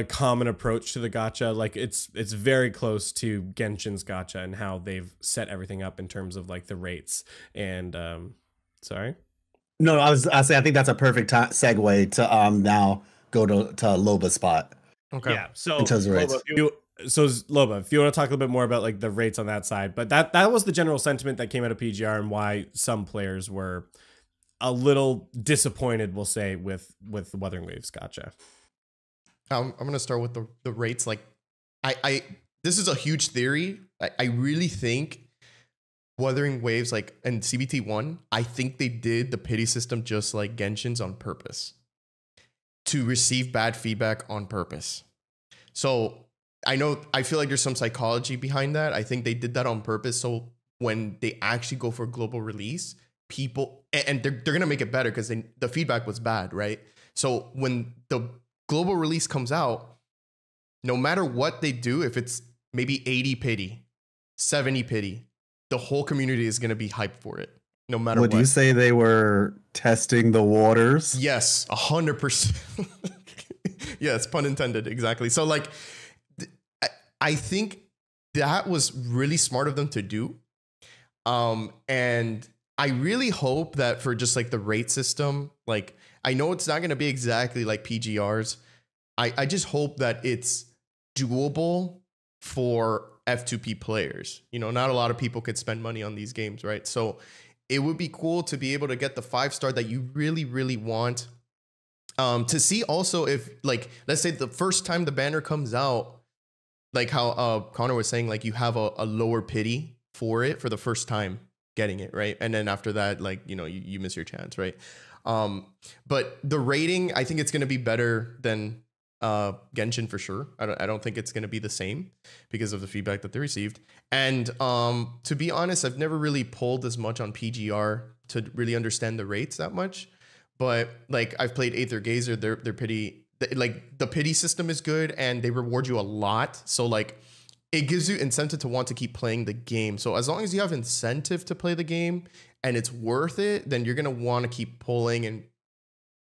B: common approach to the gacha. Like it's very close to Genshin's gacha and how they've set everything up in terms of like the rates and sorry.
A: No, I think that's a perfect segue to now go to Loba's spot.
C: Okay.
B: Yeah. So
A: In terms of rates.
B: Loba, if you want to talk a little bit more about like the rates on that side, but that was the general sentiment that came out of PGR and why some players were a little disappointed, we'll say, with the Wuthering Waves gacha.
C: I'm gonna start with the rates. Like, I this is a huge theory. I really think Wuthering Waves, like, and CBT1, I think they did the pity system just like Genshin's on purpose to receive bad feedback on purpose. So I feel like there's some psychology behind that. I think they did that on purpose. So when they actually go for global release, people, and they're going to make it better because the feedback was bad, right? So when the global release comes out, no matter what they do, if it's maybe 80 pity, 70 pity, the whole community is going to be hyped for it, no matter what.
A: Would you say they were testing the waters?
C: Yes, 100%. Yes, pun intended. Exactly. So like, I think that was really smart of them to do. And I really hope that for just like the rate system, like I know it's not going to be exactly like PGR's. I just hope that it's doable for F2P players. You know, not a lot of people could spend money on these games, right? So it would be cool to be able to get the 5-star that you really, really want. To see also if, like, let's say the first time the banner comes out, like how Connor was saying, like you have a lower pity for it for the first time getting it, right? And then after that, like, you know, you miss your chance, right? But the rating, I think it's going to be better than Genshin for sure. I don't think it's going to be the same because of the feedback that they received. And to be honest, I've never really pulled as much on PGR to really understand the rates that much. But like I've played Aether Gazer, they're pretty, like the pity system is good and they reward you a lot. So like it gives you incentive to want to keep playing the game. So as long as you have incentive to play the game and it's worth it, then you're going to want to keep pulling and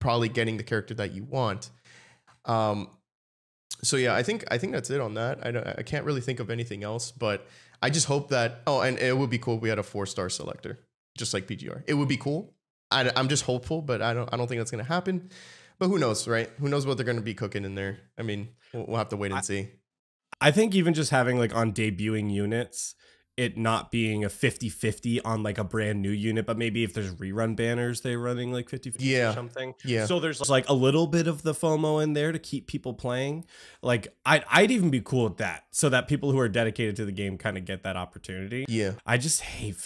C: probably getting the character that you want. So yeah, I think that's it on that. I can't really think of anything else, but I just hope that, and it would be cool if we had a 4-star selector, just like PGR. It would be cool. I'm just hopeful, but I don't think that's going to happen. But who knows, right? Who knows what they're going to be cooking in there? I mean, we'll have to wait and see.
B: I think even just having like on debuting units, it not being a 50-50 on like a brand new unit, but maybe if there's rerun banners, they're running like 50-50 or something.
C: Yeah.
B: So there's like a little bit of the FOMO in there to keep people playing. Like I'd even be cool with that, so that people who are dedicated to the game kind of get that opportunity.
C: Yeah.
B: I just hate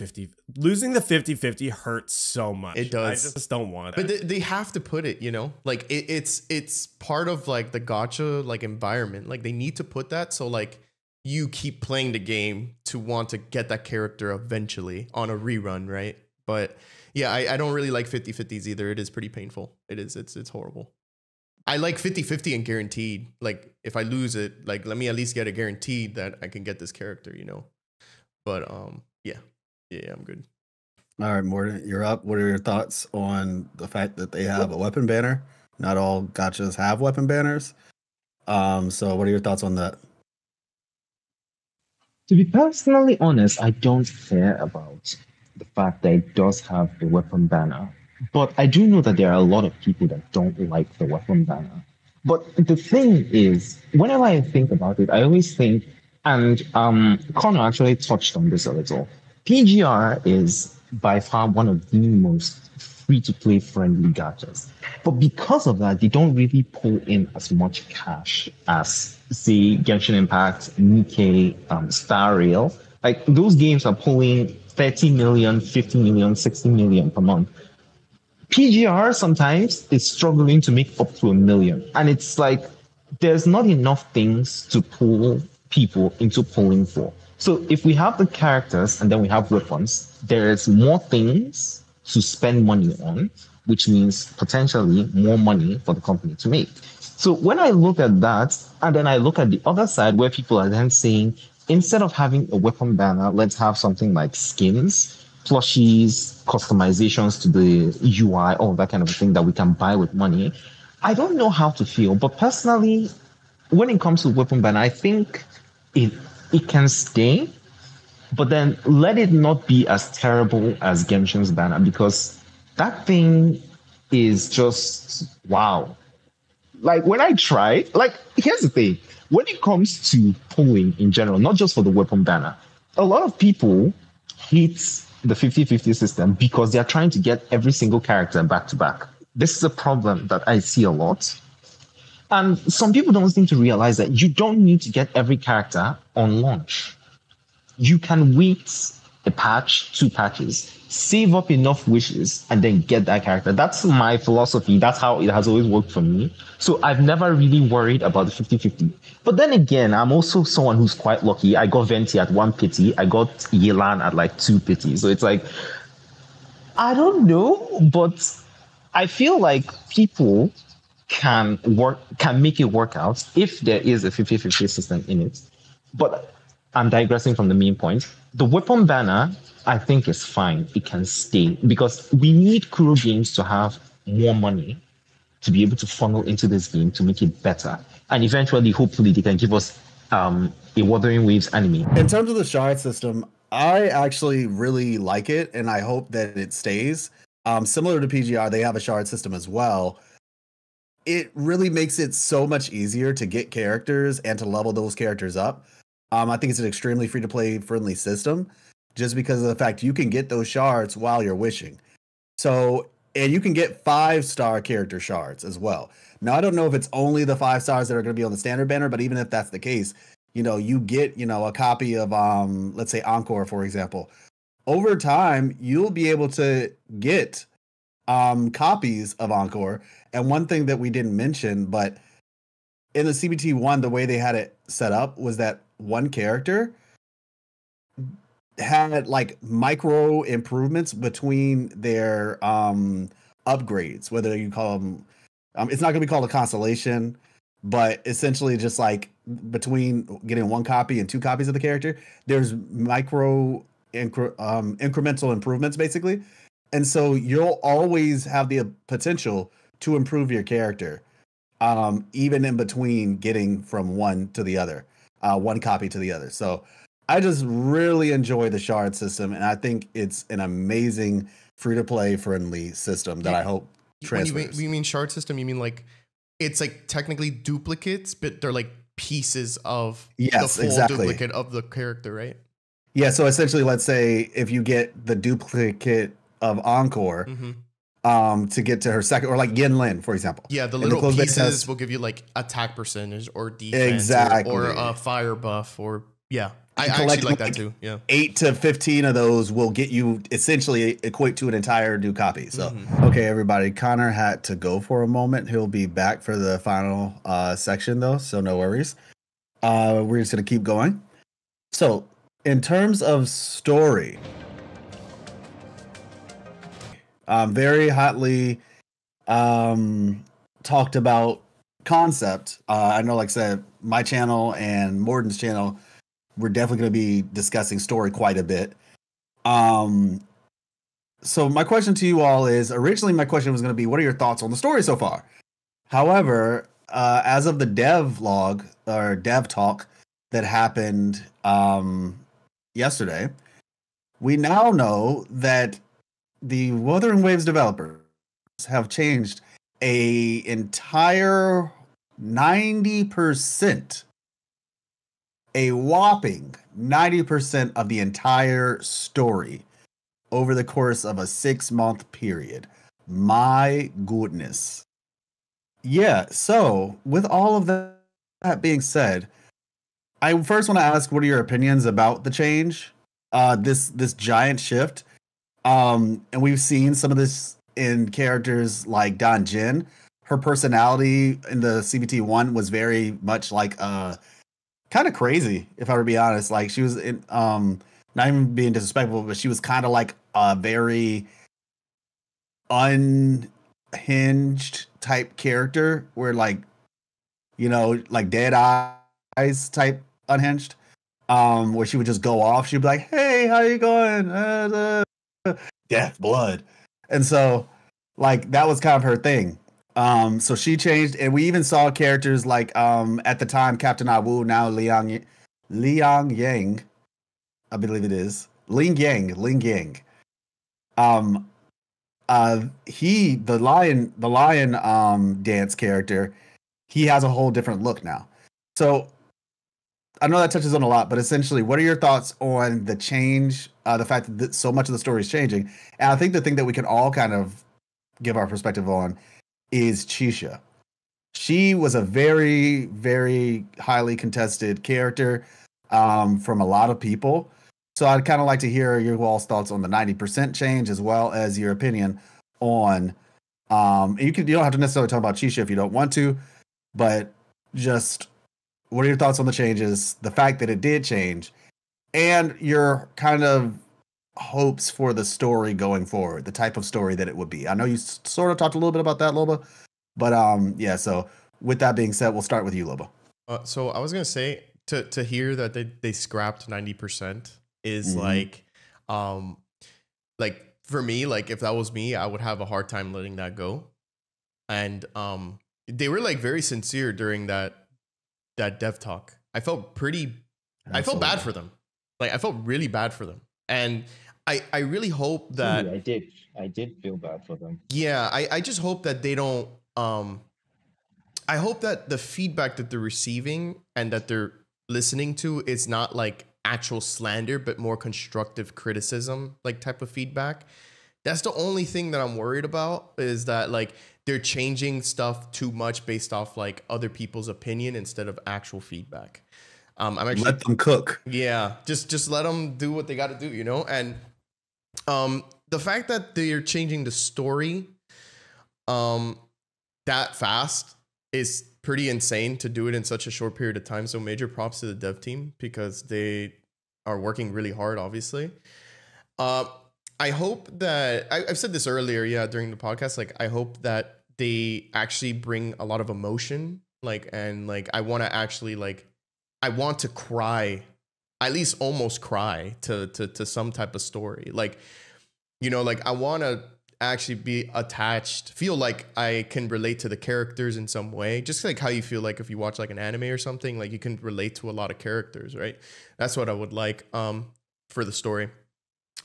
B: losing the 50-50 hurts so much.
C: It does.
B: I just don't want
C: But
B: it.
C: they have to put it, like it's part of like the gacha like environment. Like they need to put that so like you keep playing the game to want to get that character eventually on a rerun, right? But yeah, I don't really like 50-50s either. It is pretty painful. It is. It's horrible. I like 50-50 and guaranteed. Like if I lose it, like let me at least get a guaranteed that I can get this character, But yeah, I'm good.
A: All right, Morten, you're up. What are your thoughts on the fact that they have a weapon banner? Not all gachas have weapon banners. So what are your thoughts on that?
D: To be personally honest, I don't care about the fact that it does have a weapon banner. But I do know that there are a lot of people that don't like the weapon banner. But the thing is, whenever I think about it, I always think, and Connor actually touched on this a little. PGR is by far one of the most free-to-play friendly gachas. But because of that, they don't really pull in as much cash as, say, Genshin Impact, Nikkei, Star Rail. Like, those games are pulling 30 million, 50 million, 60 million per month. PGR sometimes is struggling to make up to 1 million. And it's like, there's not enough things to pull people into pulling for. So if we have the characters and then we have weapons, there's more things to spend money on, which means potentially more money for the company to make. So when I look at that, and then I look at the other side where people are then saying, instead of having a weapon banner, let's have something like skins, plushies, customizations to the UI, all that kind of thing that we can buy with money. I don't know how to feel, but personally, when it comes to weapon banner, I think it can stay, but then let it not be as terrible as Genshin's banner, because that thing is just wow. Like when I try, like here's the thing, when it comes to pulling in general, not just for the weapon banner, a lot of people hate the 50-50 system because they're trying to get every single character back to back. This is a problem that I see a lot. And some people don't seem to realize that you don't need to get every character on launch. You can wait a patch, 2 patches, save up enough wishes, and then get that character. That's my philosophy. That's how it has always worked for me. So I've never really worried about the 50-50. But then again, I'm also someone who's quite lucky. I got Venti at 1 pity. I got Yelan at like 2 pity. So it's like, I don't know, but I feel like people can make it work out if there is a 50-50 system in it. But I'm digressing from the main point. The weapon banner, I think, is fine. It can stay because we need Kuro Games to have more money to be able to funnel into this game to make it better. And eventually, hopefully, they can give us a Wuthering Waves anime.
A: In terms of the shard system, I actually really like it, and I hope that it stays. Similar to PGR, they have a shard system as well. It really makes it so much easier to get characters and to level those characters up. I think it's an extremely free-to-play friendly system just because of the fact you can get those shards while you're wishing. So, and you can get 5-star character shards as well. Now, I don't know if it's only the 5 stars that are going to be on the standard banner, but even if that's the case, you get, a copy of, let's say Encore, for example. Over time, you'll be able to get copies of Encore. And one thing that we didn't mention, but in the CBT1, the way they had it set up was that one character had like micro improvements between their upgrades, whether you call them, it's not going to be called a constellation, but essentially just like between getting one copy and two copies of the character, there's incremental improvements basically. And so you'll always have the potential to improve your character, even in between getting from one to the other, one copy to the other. So I just really enjoy the shard system, and I think it's an amazing free-to-play friendly system that I hope transfers.
C: When you mean shard system, you mean like it's like technically duplicates, but they're like pieces of the full duplicate of the character, right?
A: Yeah, so essentially, let's say if you get the duplicate of Encore, to get to her second, or like Yin Lin, for example.
C: Yeah, the little pieces will give you like attack percentage or defense, or a fire buff, or I actually like that too. Yeah, 8
A: to 15 of those will get you essentially equate to an entire new copy. So, okay, everybody, Connor had to go for a moment. He'll be back for the final section though, so no worries. We're just gonna keep going. So, in terms of story, very hotly talked about concept. I know, like I said, my channel and Morden's channel, we're definitely going to be discussing story quite a bit. So my question to you all is, originally my question was going to be, what are your thoughts on the story so far? However, as of the dev log or dev talk that happened yesterday, we now know that the Wuthering Waves developers have changed a entire 90%, a whopping 90% of the entire story over the course of a 6-month period. My goodness. Yeah, so with all of that being said, I first want to ask, what are your opinions about the change? This giant shift. And we've seen some of this in characters like Don Jin. Her personality in the CBT1 was very much like kind of crazy, if I were to be honest. Like, she was in not even being disrespectful, but she was kind of like a very unhinged type character, where like, you know, like Dead Eyes type unhinged, where she would just go off. She'd be like, "Hey, how you going? Death, blood." And so like that was kind of her thing. So she changed, and we even saw characters like at the time Captain Awu, now Liang Yang, I believe it is. Ling Yang. He, the lion dance character, he has a whole different look now. So I know that touches on a lot, but essentially, what are your thoughts on the change, the fact that so much of the story is changing? And I think the thing that we can all kind of give our perspective on is Chisha. She was a very, very highly contested character from a lot of people. So I'd kind of like to hear your all's thoughts on the 90% change, as well as your opinion on, and you don't have to necessarily talk about Chisha if you don't want to, but just what are your thoughts on the changes, the fact that it did change, and your kind of hopes for the story going forward, the type of story that it would be? I know you sort of talked a little bit about that, Loba, but yeah. So with that being said, we'll start with you, Loba.
C: So I was gonna say, to hear that they scrapped 90% is like for me, like if that was me, I would have a hard time letting that go. And they were like very sincere during that dev talk. I felt I felt bad for them. Like, I felt really bad for them. And I really hope that
D: I did feel bad for them.
C: Yeah, I just hope that they don't I hope that the feedback that they're receiving and that they're listening to is not like actual slander, but more constructive criticism, like type of feedback. That's the only thing that I'm worried about, is that like they're changing stuff too much based off like other people's opinion instead of actual feedback. I'm actually,
A: let them cook.
C: Yeah, just let them do what they got to do, you know. And the fact that they're changing the story that fast is pretty insane to do it in such a short period of time. So major props to the dev team because they are working really hard, obviously. I hope that I've said this earlier, during the podcast. Like, I hope that they actually bring a lot of emotion, and I want to actually I want to cry, at least almost cry to some type of story. Like, I want to actually be attached, feel like I can relate to the characters in some way, just like how you feel like if you watch like an anime or something, like you can relate to a lot of characters, right? That's what I would like for the story.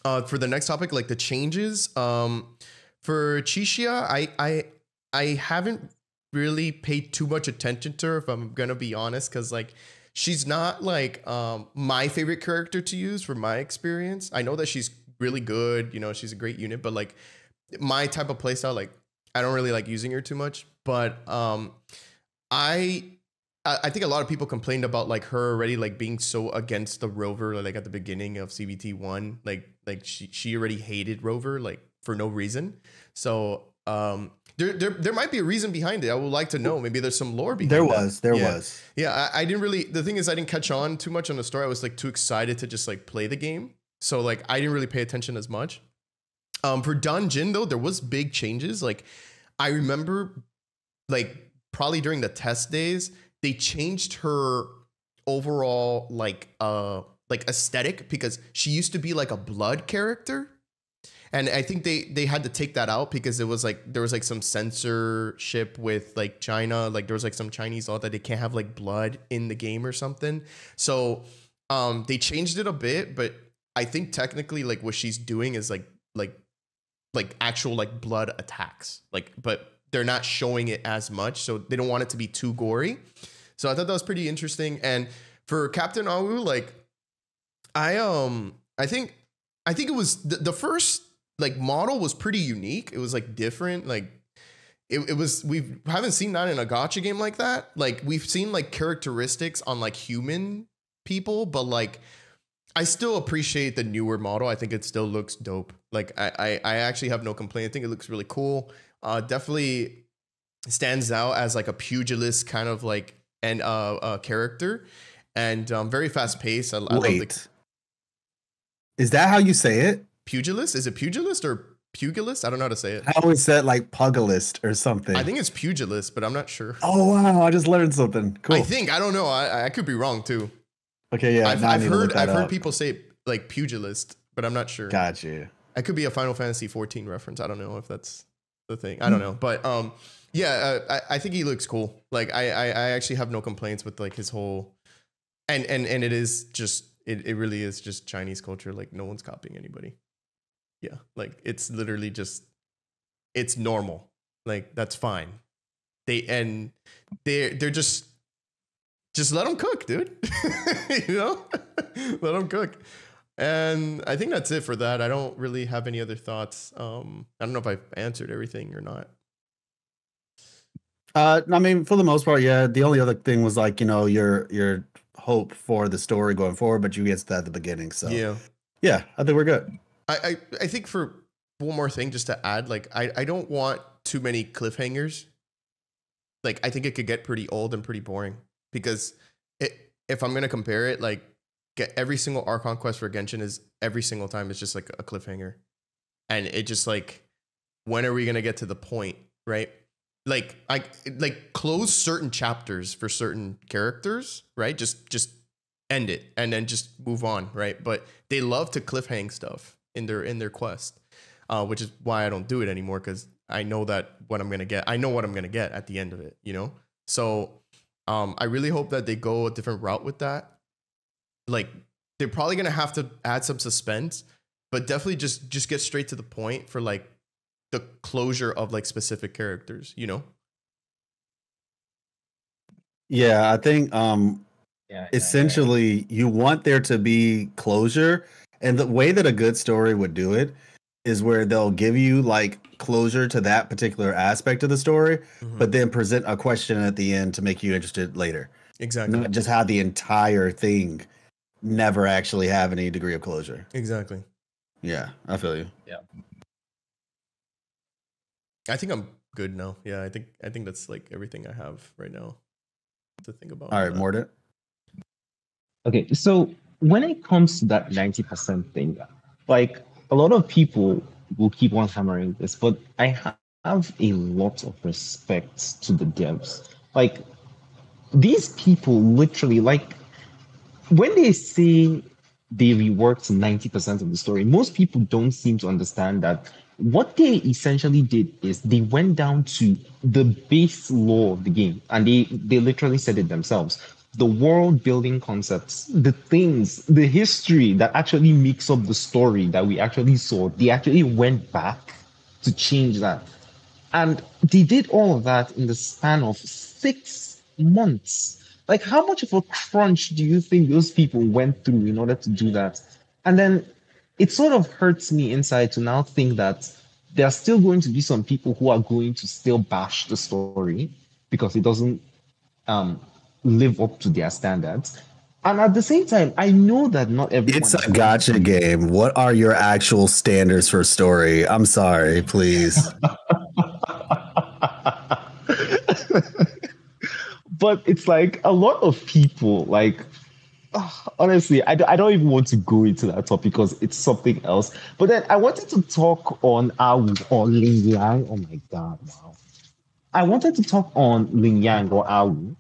C: For the next topic, like the changes for Chishia, I haven't really paid too much attention to her, if I'm gonna be honest, because like she's not like my favorite character to use from my experience. I know that she's really good, she's a great unit, but like my type of playstyle, like I don't really like using her too much. But I think a lot of people complained about like her already like being so against the Rover, like at the beginning of CBT1, like she already hated Rover like for no reason. So there might be a reason behind it. I would like to know. Maybe there's some lore behind
A: There
C: that.
A: was.
C: Yeah, I didn't really. The thing is, I didn't catch on too much on the story. I was like too excited to just like play the game, so like I didn't really pay attention as much. For Jin though, there was big changes. Like I remember, like probably during the test days, they changed her overall like aesthetic, because she used to be like a blood character. And I think they had to take that out because it was like there was like some censorship with like China, like there was like some Chinese law that they can't have like blood in the game or something. So they changed it a bit, but I think technically like what she's doing is like actual like blood attacks, like, but they're not showing it as much, so they don't want it to be too gory. So I thought that was pretty interesting. And for Captain Awu, like I think it was the first like model was pretty unique. It was like different. Like it was, we haven't seen that in a gacha game like that. Like we've seen like characteristics on like human people, but like I still appreciate the newer model. I think it still looks dope. Like I actually have no complaint. I think it looks really cool. Definitely stands out as like a pugilist kind of like and character, and very fast paced. I love the
A: Is that how you say it?
C: Pugilist? Is it pugilist or pugilist? I don't know how to say it.
A: I always said like pugilist or something.
C: I think it's pugilist, but I'm not sure.
A: Oh wow! I just learned something. Cool.
C: I don't know. I could be wrong too.
A: Okay, yeah.
C: I've heard people say like pugilist, but I'm not sure.
A: Got you.
C: I could be a Final Fantasy 14 reference. I don't know if that's the thing. I don't know, but I think he looks cool. Like I actually have no complaints with like his whole, and it is just it really is just Chinese culture. Like no one's copying anybody. Yeah, like it's literally just it's normal. Like that's fine. They're just let them cook, dude. Let them cook. And I think that's it for that. I don't really have any other thoughts. I don't know if I've answered everything or not.
A: I mean, for the most part, yeah. The only other thing was like, your hope for the story going forward, but you get that at the beginning. So yeah, I think we're good.
C: I think for one more thing, just to add, like I don't want too many cliffhangers. Like I think it could get pretty old and pretty boring, because if I'm gonna compare it, like get every single Archon quest for Genshin is every single time it's just like a cliffhanger, and it just like, when are we gonna get to the point, right? Like close certain chapters for certain characters, right? Just end it and then just move on, right? But they love to cliffhang stuff in their quest, which is why I don't do it anymore, because I know what I'm gonna get at the end of it, So I really hope that they go a different route with that. Like they're probably gonna have to add some suspense, but definitely just get straight to the point for like the closure of like specific characters,
A: Yeah, I think essentially you want there to be closure, and the way that a good story would do it is where they'll give you like closure to that particular aspect of the story, but then present a question at the end to make you interested later.
C: Exactly.
A: Not just have the entire thing never actually have any degree of closure.
C: Exactly.
A: Yeah, I feel you.
D: Yeah.
C: I think I'm good now. Yeah, I think that's like everything I have right now. to think about.
A: All right, Mordant.
D: Okay, so when it comes to that 90% thing, like a lot of people will keep on hammering this, but I have a lot of respect to the devs. Like these people literally, like when they say they reworked 90% of the story, most people don't seem to understand that what they essentially did is they went down to the base law of the game and they literally said it themselves. The world building concepts, the things, the history that actually makes up the story that we actually saw, they actually went back to change that. And they did all of that in the span of 6 months. Like, how much of a crunch do you think those people went through in order to do that? And then it sort of hurts me inside to now think that there are still going to be some people who are going to still bash the story because it doesn't um, live up to their standards. And at the same time, I know that not everyone.
A: It's a gacha game. What are your actual standards for story? I'm sorry, please.
D: But it's like a lot of people, like, honestly, I don't even want to go into that topic because it's something else. But then I wanted to talk on Awu or Ling Yang. Oh my God, wow. I wanted to talk on Ling Yang or Awu.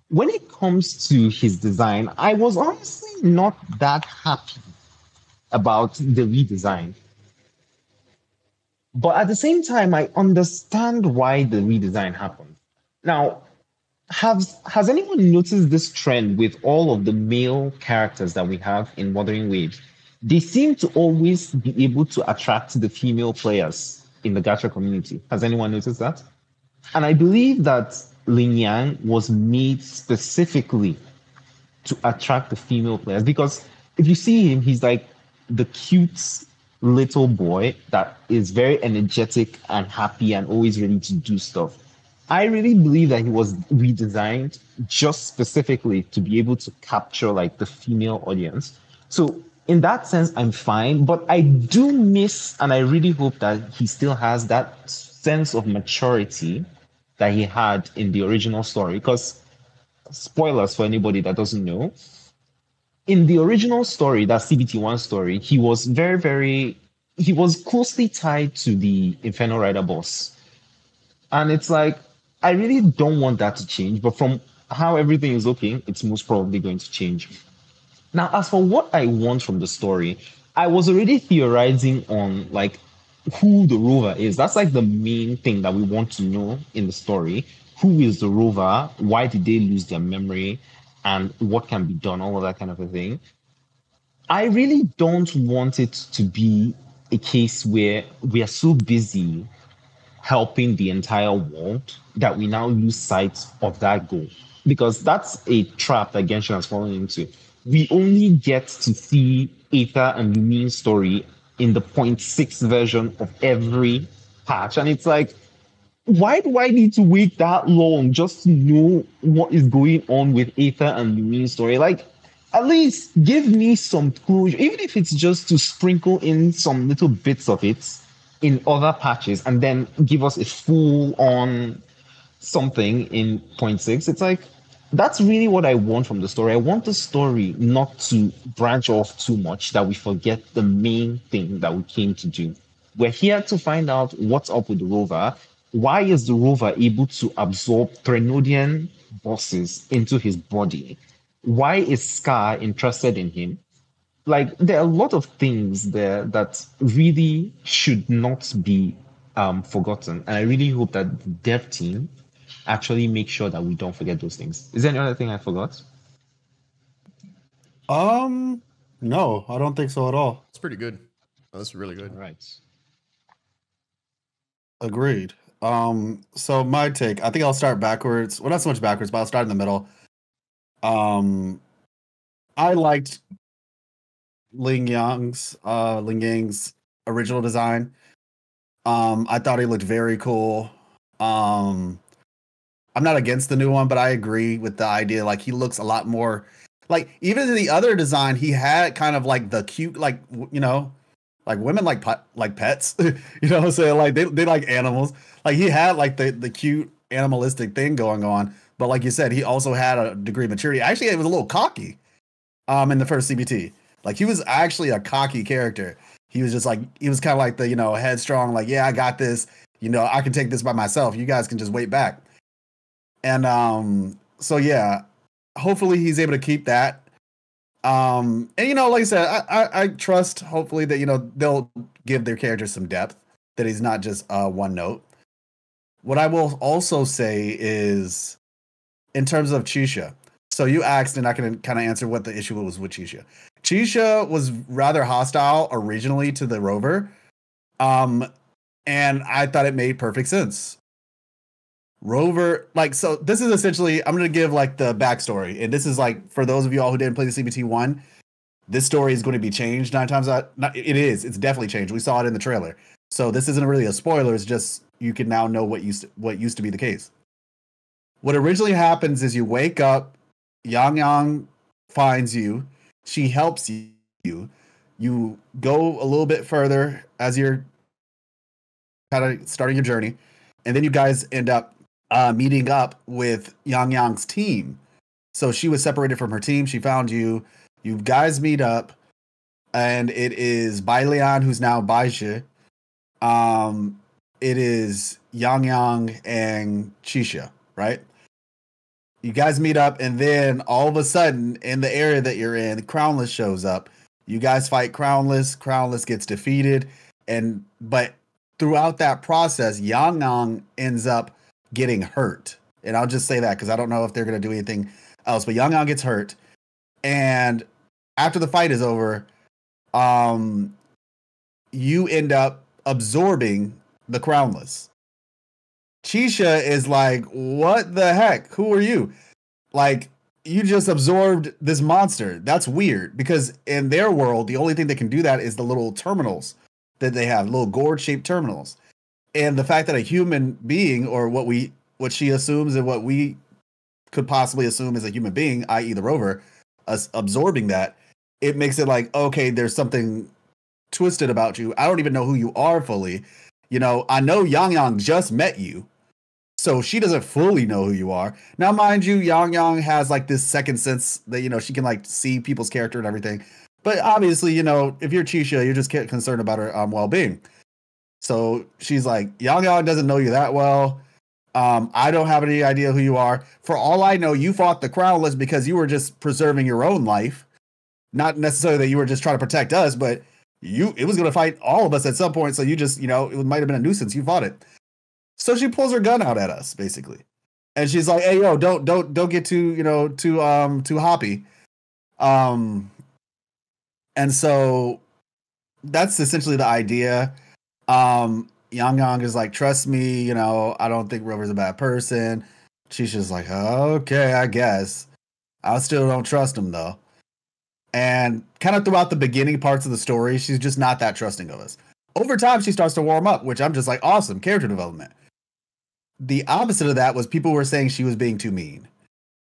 D: When it comes to his design, I was honestly not that happy about the redesign. But at the same time, I understand why the redesign happened. Now, has anyone noticed this trend with all of the male characters that we have in Wuthering Waves? They seem to always be able to attract the female players in the gacha community. Has anyone noticed that? And I believe that Lin Yang was made specifically to attract the female players because if you see him, he's like the cute little boy that is very energetic and happy and always ready to do stuff. I really believe that he was redesigned just specifically to be able to capture like the female audience. So in that sense, I'm fine, but I do miss and I really hope that he still has that sense of maturity that he had in the original story. Because spoilers for anybody that doesn't know, in the original story, that CBT1 story, he was he was closely tied to the Inferno Rider boss. And it's like, I really don't want that to change, but from how everything is looking, it's most probably going to change. Now, as for what I want from the story, I was already theorizing on like who the rover is. That's like the main thing that we want to know in the story. Who is the rover? Why did they lose their memory? And what can be done? All of that kind of a thing. I really don't want it to be a case where we are so busy helping the entire world that we now lose sight of that goal. Because that's a trap that Genshin has fallen into. We only get to see Aether and Lumine's story in the 0.6 version of every patch. And it's like, why do I need to wait that long just to know what is going on with Aether and Lumine's story? Like, at least give me some closure, even if it's just to sprinkle in some little bits of it in other patches and then give us a full on something in point 0.6. It's like, that's really what I want from the story. I want the story not to branch off too much that we forget the main thing that we came to do. We're here to find out what's up with the rover. Why is the rover able to absorb Threnodian bosses into his body? Why is Scar interested in him? Like, there are a lot of things there that really should not be forgotten. And I really hope that the dev team actually make sure that we don't forget those things. Is there any other thing I forgot?
A: No, I don't think so at all.
C: It's pretty good. Oh, that's really good.
D: All right.
A: Agreed. So my take, I think I'll start backwards. Well, not so much backwards, but I'll start in the middle. I liked Ling Yang's original design. I thought he looked very cool. I'm not against the new one, but I agree with the idea. Like, he looks a lot more like, even in the other design, he had kind of like the cute, like, you know, like women like pets, you know what I'm saying? Like they like animals. Like, he had like the cute animalistic thing going on. But like you said, he also had a degree of maturity. Actually, it was a little cocky in the first CBT. Like he was actually a cocky character. He was just like, he was kind of like the, headstrong, like, yeah, I got this. I can take this by myself. You guys can just wait back. And so yeah, hopefully he's able to keep that. And like I said, I trust hopefully that they'll give their characters some depth, that he's not just one note. What I will also say is, in terms of Chisha, so you asked, and I can kind of answer what the issue was with Chisha. Chisha was rather hostile originally to the Rover, and I thought it made perfect sense. Rover, so this is essentially, I'm going to give like the backstory, and this is like for those of you all who didn't play the CBT1, this story is going to be changed 9 times out. It's definitely changed. We saw it in the trailer, so this isn't really a spoiler. It's just you can now know what used to be the case. What originally happens is you wake up, Yang Yang finds you, she helps you, you go a little bit further as you're kind of starting your journey, and then you guys end up meeting up with Yang Yang's team. So she was separated from her team. She found you. You guys meet up, and it is Bai Lian, who's now Baisha. It is Yang Yang and Chisha, right? You guys meet up, and then all of a sudden, in the area that you're in, Crownless shows up. You guys fight Crownless. Crownless gets defeated, but throughout that process, Yang Yang ends up getting hurt. And I'll just say that because I don't know if they're going to do anything else. But Yang Yang gets hurt, and after the fight is over, you end up absorbing the Crownless. Chisha is like, what the heck? Who are you? Like, you just absorbed this monster. That's weird, because in their world, the only thing that can do that is the little terminals that they have, little gourd-shaped terminals. And the fact that a human being, or what she assumes and what we could possibly assume is a human being, i.e. the Rover, absorbing that, it makes it like, okay, there's something twisted about you. I don't even know who you are fully. I know Yang Yang just met you, so she doesn't fully know who you are. Now, mind you, Yang Yang has like this second sense that, she can like see people's character and everything. But obviously, if you're Chisha, you're just concerned about her well-being. So she's like, Yang Yang doesn't know you that well. I don't have any idea who you are. For all I know, you fought the Crownless because you were just preserving your own life. Not necessarily that you were just trying to protect us, but it was going to fight all of us at some point. So you just, it might have been a nuisance. You fought it. So she pulls her gun out at us, basically. And she's like, hey, yo, don't get too hoppy. And so that's essentially the idea. Yang Yang is like, trust me, I don't think Rover's a bad person. Chisha's like, okay, I guess. I still don't trust him, though. And kind of throughout the beginning parts of the story, she's just not that trusting of us. Over time, she starts to warm up, which I'm just like, awesome, character development. The opposite of that was people were saying she was being too mean.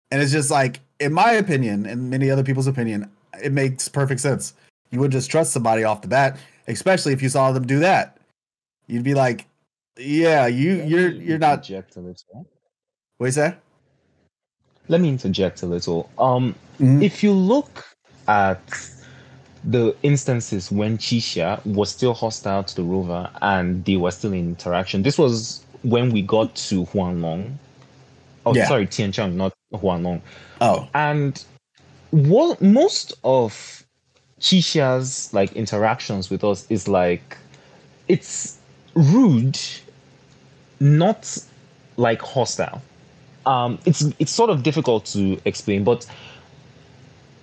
A: And it's just like, in my opinion, and many other people's opinion, it makes perfect sense. You would just trust somebody off the bat, especially if you saw them do that. You'd be like, yeah, you're not.
D: Interject a little.
A: What you say?
D: Let me interject a little.
A: Mm-hmm.
D: If you look at the instances when Chisha was still hostile to the Rover and they were still in interaction, this was when we got to Huanglong. Oh,
A: Yeah.
D: sorry, Tianchang, not Huanglong.
A: Oh.
D: And most of Chisha's like interactions with us is like, it's rude, not like hostile. It's sort of difficult to explain, but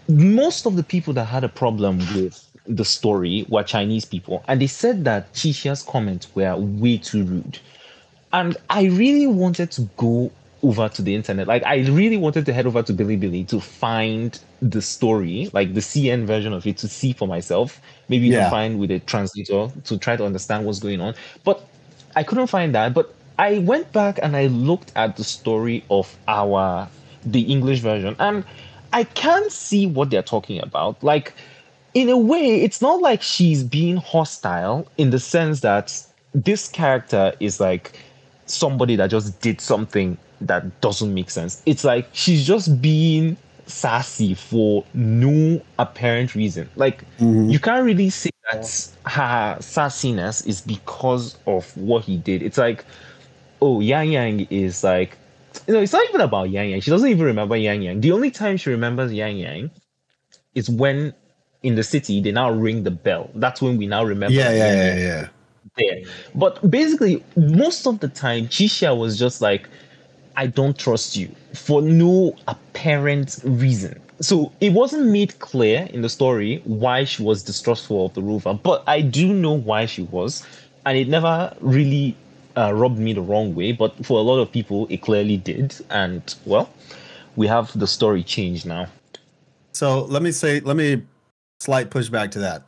D: most of the people that had a problem with the story were Chinese people, and they said that Chisha's comments were way too rude. And I really wanted to go over to the internet. Like, I really wanted to head over to Bilibili to find the story, like the CN version of it, to see for myself. Maybe even find with a translator to try to understand what's going on. But I couldn't find that. But I went back and I looked at the story of the English version, and I can see what they're talking about. Like, in a way, it's not like she's being hostile in the sense that this character is like somebody that just did something that doesn't make sense. It's like she's just being sassy for no apparent reason. Like you can't really say that her sassiness is because of what he did. It's like, oh, Yang Yang is like, it's not even about Yang Yang. She doesn't even remember Yang Yang. The only time she remembers Yang Yang is when in the city they now ring the bell. That's when we now remember that Yang Yang
A: Yeah.
D: there. But basically, most of the time, Chisha was just like, I don't trust you for no apparent reason. So it wasn't made clear in the story why she was distrustful of the rover, but I do know why she was, and it never really rubbed me the wrong way. But for a lot of people, it clearly did, and well, we have the story changed now.
A: So let me slight pushback to that.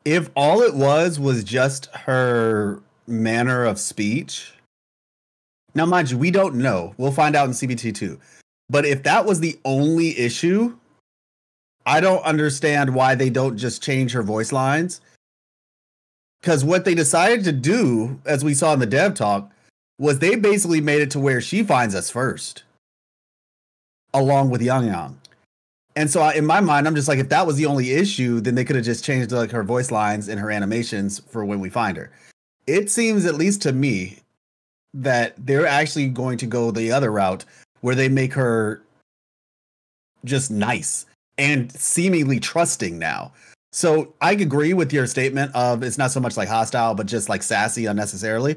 A: If all it was just her manner of speech, now mind you, we don't know. We'll find out in CBT2. But if that was the only issue, I don't understand why they don't just change her voice lines. Because what they decided to do, as we saw in the dev talk, was they basically made it to where she finds us first, along with Yang Yang. And so in my mind, I'm just like, if that was the only issue, then they could have just changed like her voice lines and her animations for when we find her. It seems, at least to me, that they're actually going to go the other route where they make her just nice and seemingly trusting now. So I agree with your statement of it's not so much like hostile, but just like sassy unnecessarily.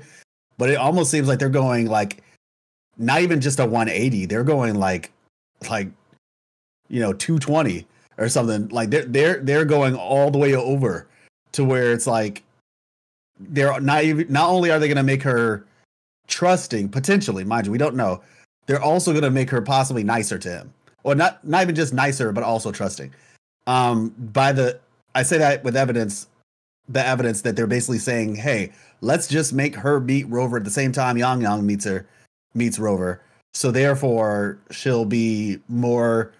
A: But it almost seems like they're going like not even just a 180. They're going like 220 or something. Like they're going all the way over to where it's like they're not only are they going to make her trusting, potentially, mind you, we don't know, they're also going to make her possibly nicer to him, or not even just nicer, but also trusting. I say that with the evidence that they're basically saying, hey, let's just make her meet Rover at the same time Yang Yang meets Rover, so therefore she'll be more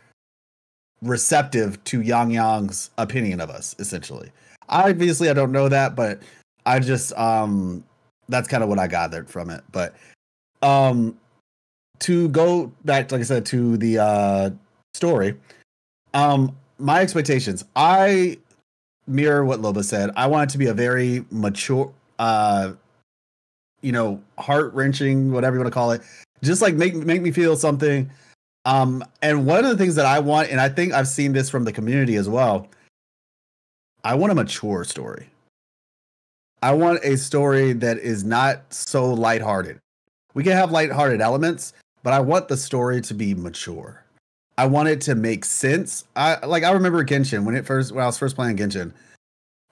A: receptive to Yang Yang's opinion of us, essentially. Obviously, I don't know that, but I just that's kind of what I gathered from it. But to go back, like I said, to the story, my expectations, I mirror what Loba said. I want it to be a very mature, heart-wrenching, whatever you want to call it, just like make me feel something. And one of the things that I want, and I think I've seen this from the community as well, I want a mature story. I want a story that is not so lighthearted. We can have lighthearted elements, but I want the story to be mature. I want it to make sense. I remember Genshin when I was first playing Genshin.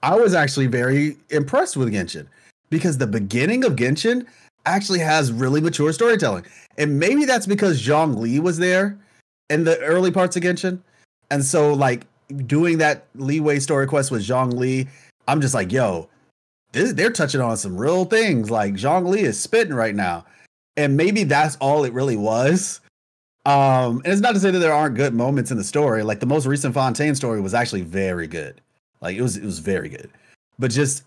A: I was actually very impressed with Genshin because the beginning of Genshin actually has really mature storytelling. And maybe that's because Zhong Li was there in the early parts of Genshin. And so like doing that leeway story quest with Zhong Li, I'm just like, yo, they're touching on some real things. Like Zhong Li is spitting right now. And maybe that's all it really was. And it's not to say that there aren't good moments in the story. Like the most recent Fontaine story was actually very good. Like it was very good. But just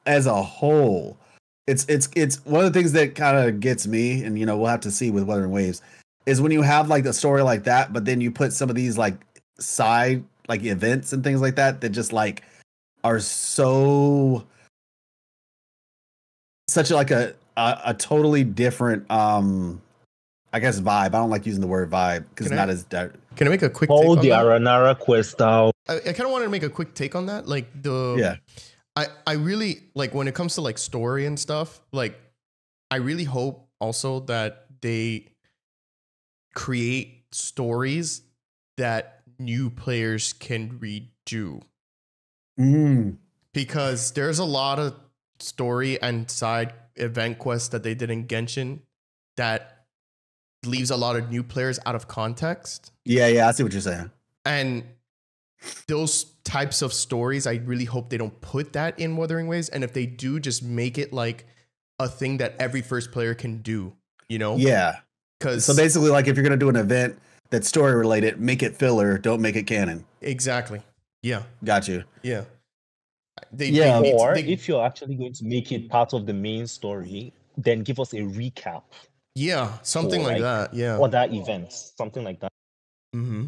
A: as a whole, it's one of the things that kind of gets me, and we'll have to see with Wuthering Waves, is when you have like a story like that, but then you put some of these like side like events and things like that just like are such like a totally different I guess vibe. I don't like using the word vibe because it's not as direct.
C: Can I make a quick
D: take
C: on
D: the
C: that?
D: Aranara quest out.
C: I kind of wanted to make a quick take on that. Like I really like when it comes to like story and stuff, like I really hope also that they create stories that new players can redo. Because there's a lot of story and side event quests that they did in Genshin that leaves a lot of new players out of context.
A: Yeah, I see what you're saying.
C: And those types of stories, I really hope they don't put that in Wuthering Waves. And if they do, just make it like a thing that every first player can do,
A: Yeah. So basically, like if you're going to do an event that's story related, make it filler, don't make it canon.
C: Exactly. Yeah.
A: Got you.
C: Yeah.
D: If you're actually going to make it part of the main story, then give us a recap
C: Yeah, something
D: or
C: like
D: like
C: that. Yeah.
D: other events, something like that.
C: Mm-hmm.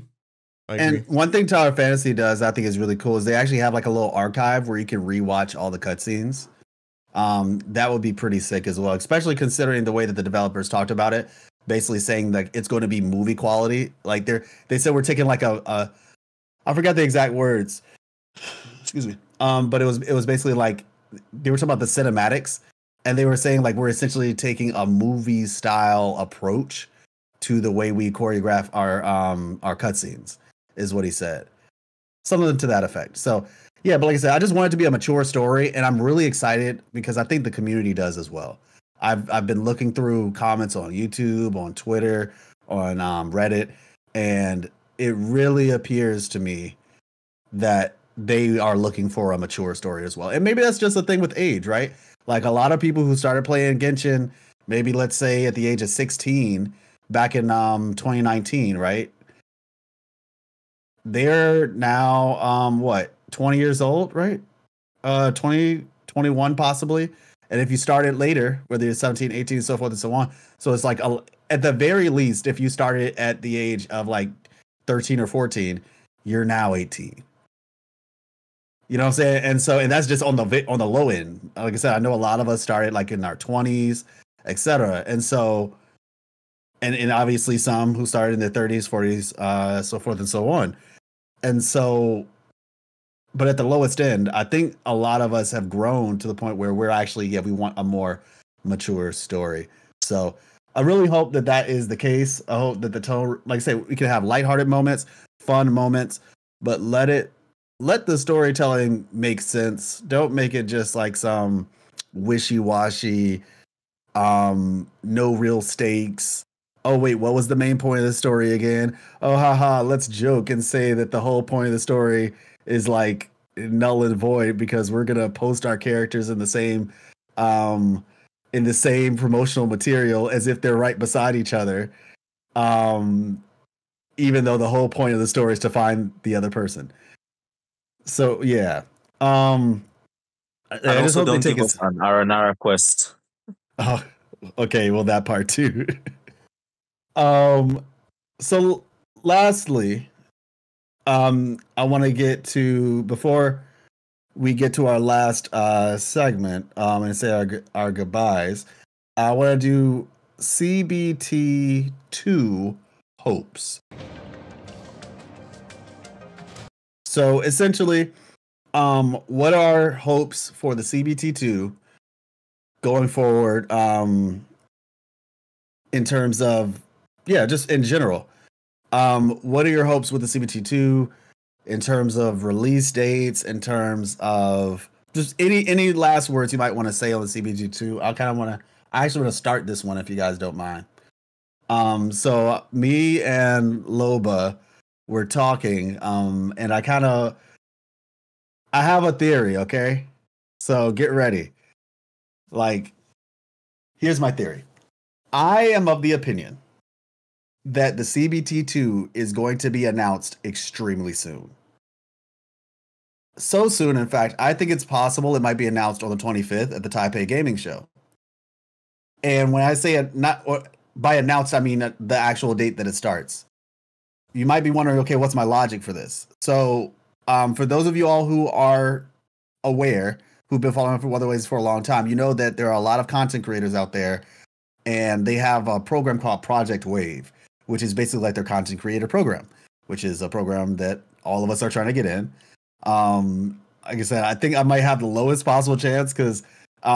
C: I agree.
A: And one thing Tower Fantasy does, I think is really cool, is they actually have like a little archive where you can rewatch all the cutscenes. That would be pretty sick as well, especially considering the way that the developers talked about it, basically saying that it's going to be movie quality. Like they said we're taking like a I forgot the exact words. Excuse me. But it was basically like they were talking about the cinematics, and they were saying like we're essentially taking a movie style approach to the way we choreograph our cutscenes, is what he said. Something to that effect. So yeah, but like I said, I just want it to be a mature story, and I'm really excited because I think the community does as well. I've been looking through comments on YouTube, on Twitter, on Reddit, and it really appears to me that they are looking for a mature story as well. And maybe that's just a thing with age, right? Like a lot of people who started playing Genshin, maybe let's say at the age of 16 back in 2019, right? They're now what, 20 years old, right? 20, 21 possibly. And if you started later, whether you're 17, 18, so forth and so on. So it's like at the very least, if you started at the age of like 13 or 14, you're now 18. You know what I'm saying? And that's just on the low end. Like I said, I know a lot of us started like in our 20s, etc. And obviously some who started in their 30s, 40s, so forth and so on. And so, but at the lowest end, I think a lot of us have grown to the point where we're actually, we want a more mature story. So I really hope that that is the case. I hope that the tone, like I say, we can have lighthearted moments, fun moments, but let the storytelling make sense. Don't make it just like some wishy-washy, no real stakes. Oh wait, what was the main point of the story again? Oh haha, let's joke and say that the whole point of the story is like null and void because we're gonna post our characters um in the same promotional material as if they're right beside each other. Um Even though the whole point of the story is to find the other person. So yeah. Um
E: And
A: I just
E: also,
A: hope they
E: don't
A: take
E: give
A: it.
E: us an Aranara quest.
A: Oh, okay, well that part too. um so lastly, I want to get to, before we get to our last segment, and say our goodbyes, I want to do CBT2 Hopes. So essentially, what are hopes for the CBT2 going forward, in terms of, just in general? What are your hopes with the CBT2 in terms of release dates, in terms of just any last words you might want to say on the CBT2? I actually want to start this one if you guys don't mind. So me and Loba were talking, and I have a theory, okay? So get ready. Like, here's my theory. I am of the opinion that the CBT2 is going to be announced extremely soon. So soon, in fact, I think it's possible it might be announced on the 25th at the Taipei Gaming Show. And when I say by announced, I mean the actual date that it starts. You might be wondering, okay, what's my logic for this? So, for those of you all who are aware, who've been following for Wuthering Waves for a long time, you know that there are a lot of content creators out there, and they have a program called Project Wave, which is basically like their content creator program, which is a program that all of us are trying to get in. Like I said, I think I might have the lowest possible chance because,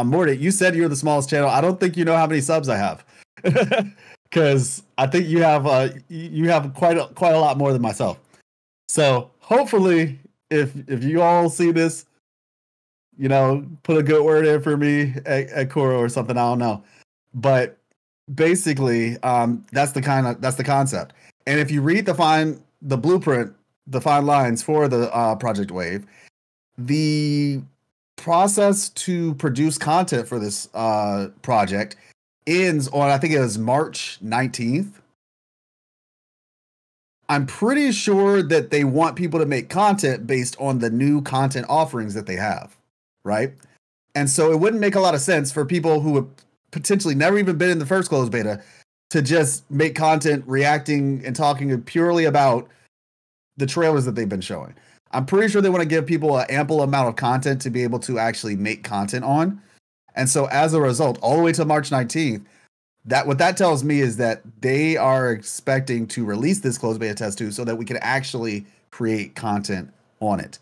A: Morty, you said you're the smallest channel. I don't think you know how many subs I have, because I think you have quite a lot more than myself. So hopefully, if you all see this, put a good word in for me at Kuro or something. I don't know, but basically, that's the concept. And if you read the blueprint, the fine lines for the Project Wave, the process to produce content for this project ends on, I think it was March 19th. I'm pretty sure that they want people to make content based on the new content offerings that they have, right? And so it wouldn't make a lot of sense for people who have potentially never even been in the first closed beta to just make content reacting and talking purely about the trailers that they've been showing. I'm pretty sure they want to give people an ample amount of content to be able to actually make content on. And so as a result, all the way to March 19th, what that tells me is that they are expecting to release this closed beta test 2 so that we can actually create content on it.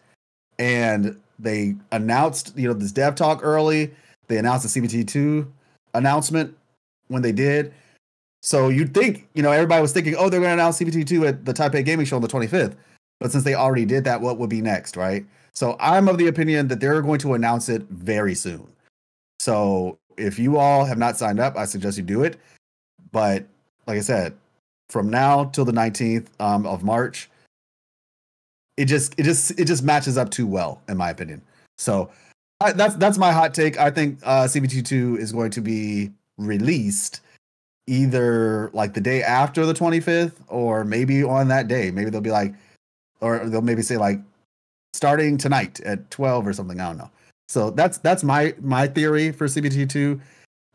A: And they announced, this dev talk early. They announced the CBT2 announcement when they did. So you'd think, everybody was thinking, oh, they're going to announce CBT2 at the Taipei Gaming Show on the 25th. But since they already did that, what would be next, right? So I'm of the opinion that they're going to announce it very soon. So if you all have not signed up, I suggest you do it. But like I said, from now till the 19th of March, it just matches up too well, in my opinion. So that's my hot take. I think CBT2 is going to be released either like the day after the 25th or maybe on that day. Maybe they'll be like, or they'll maybe say like starting tonight at 12 or something. I don't know. So that's my theory for CBT2.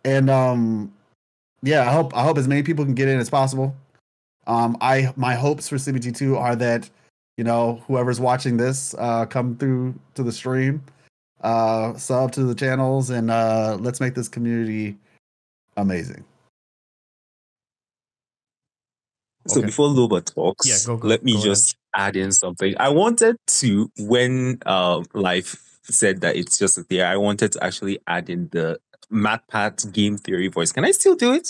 A: And I hope as many people can get in as possible. My hopes for CBT2 are that, whoever's watching this, come through to the stream, sub to the channels, and let's make this community amazing.
E: So before Loba talks, let me
C: go
E: just add in something. I wanted to, when Life said that it's just a theory, I wanted to actually add in the MatPat game theory voice. Can I still do it?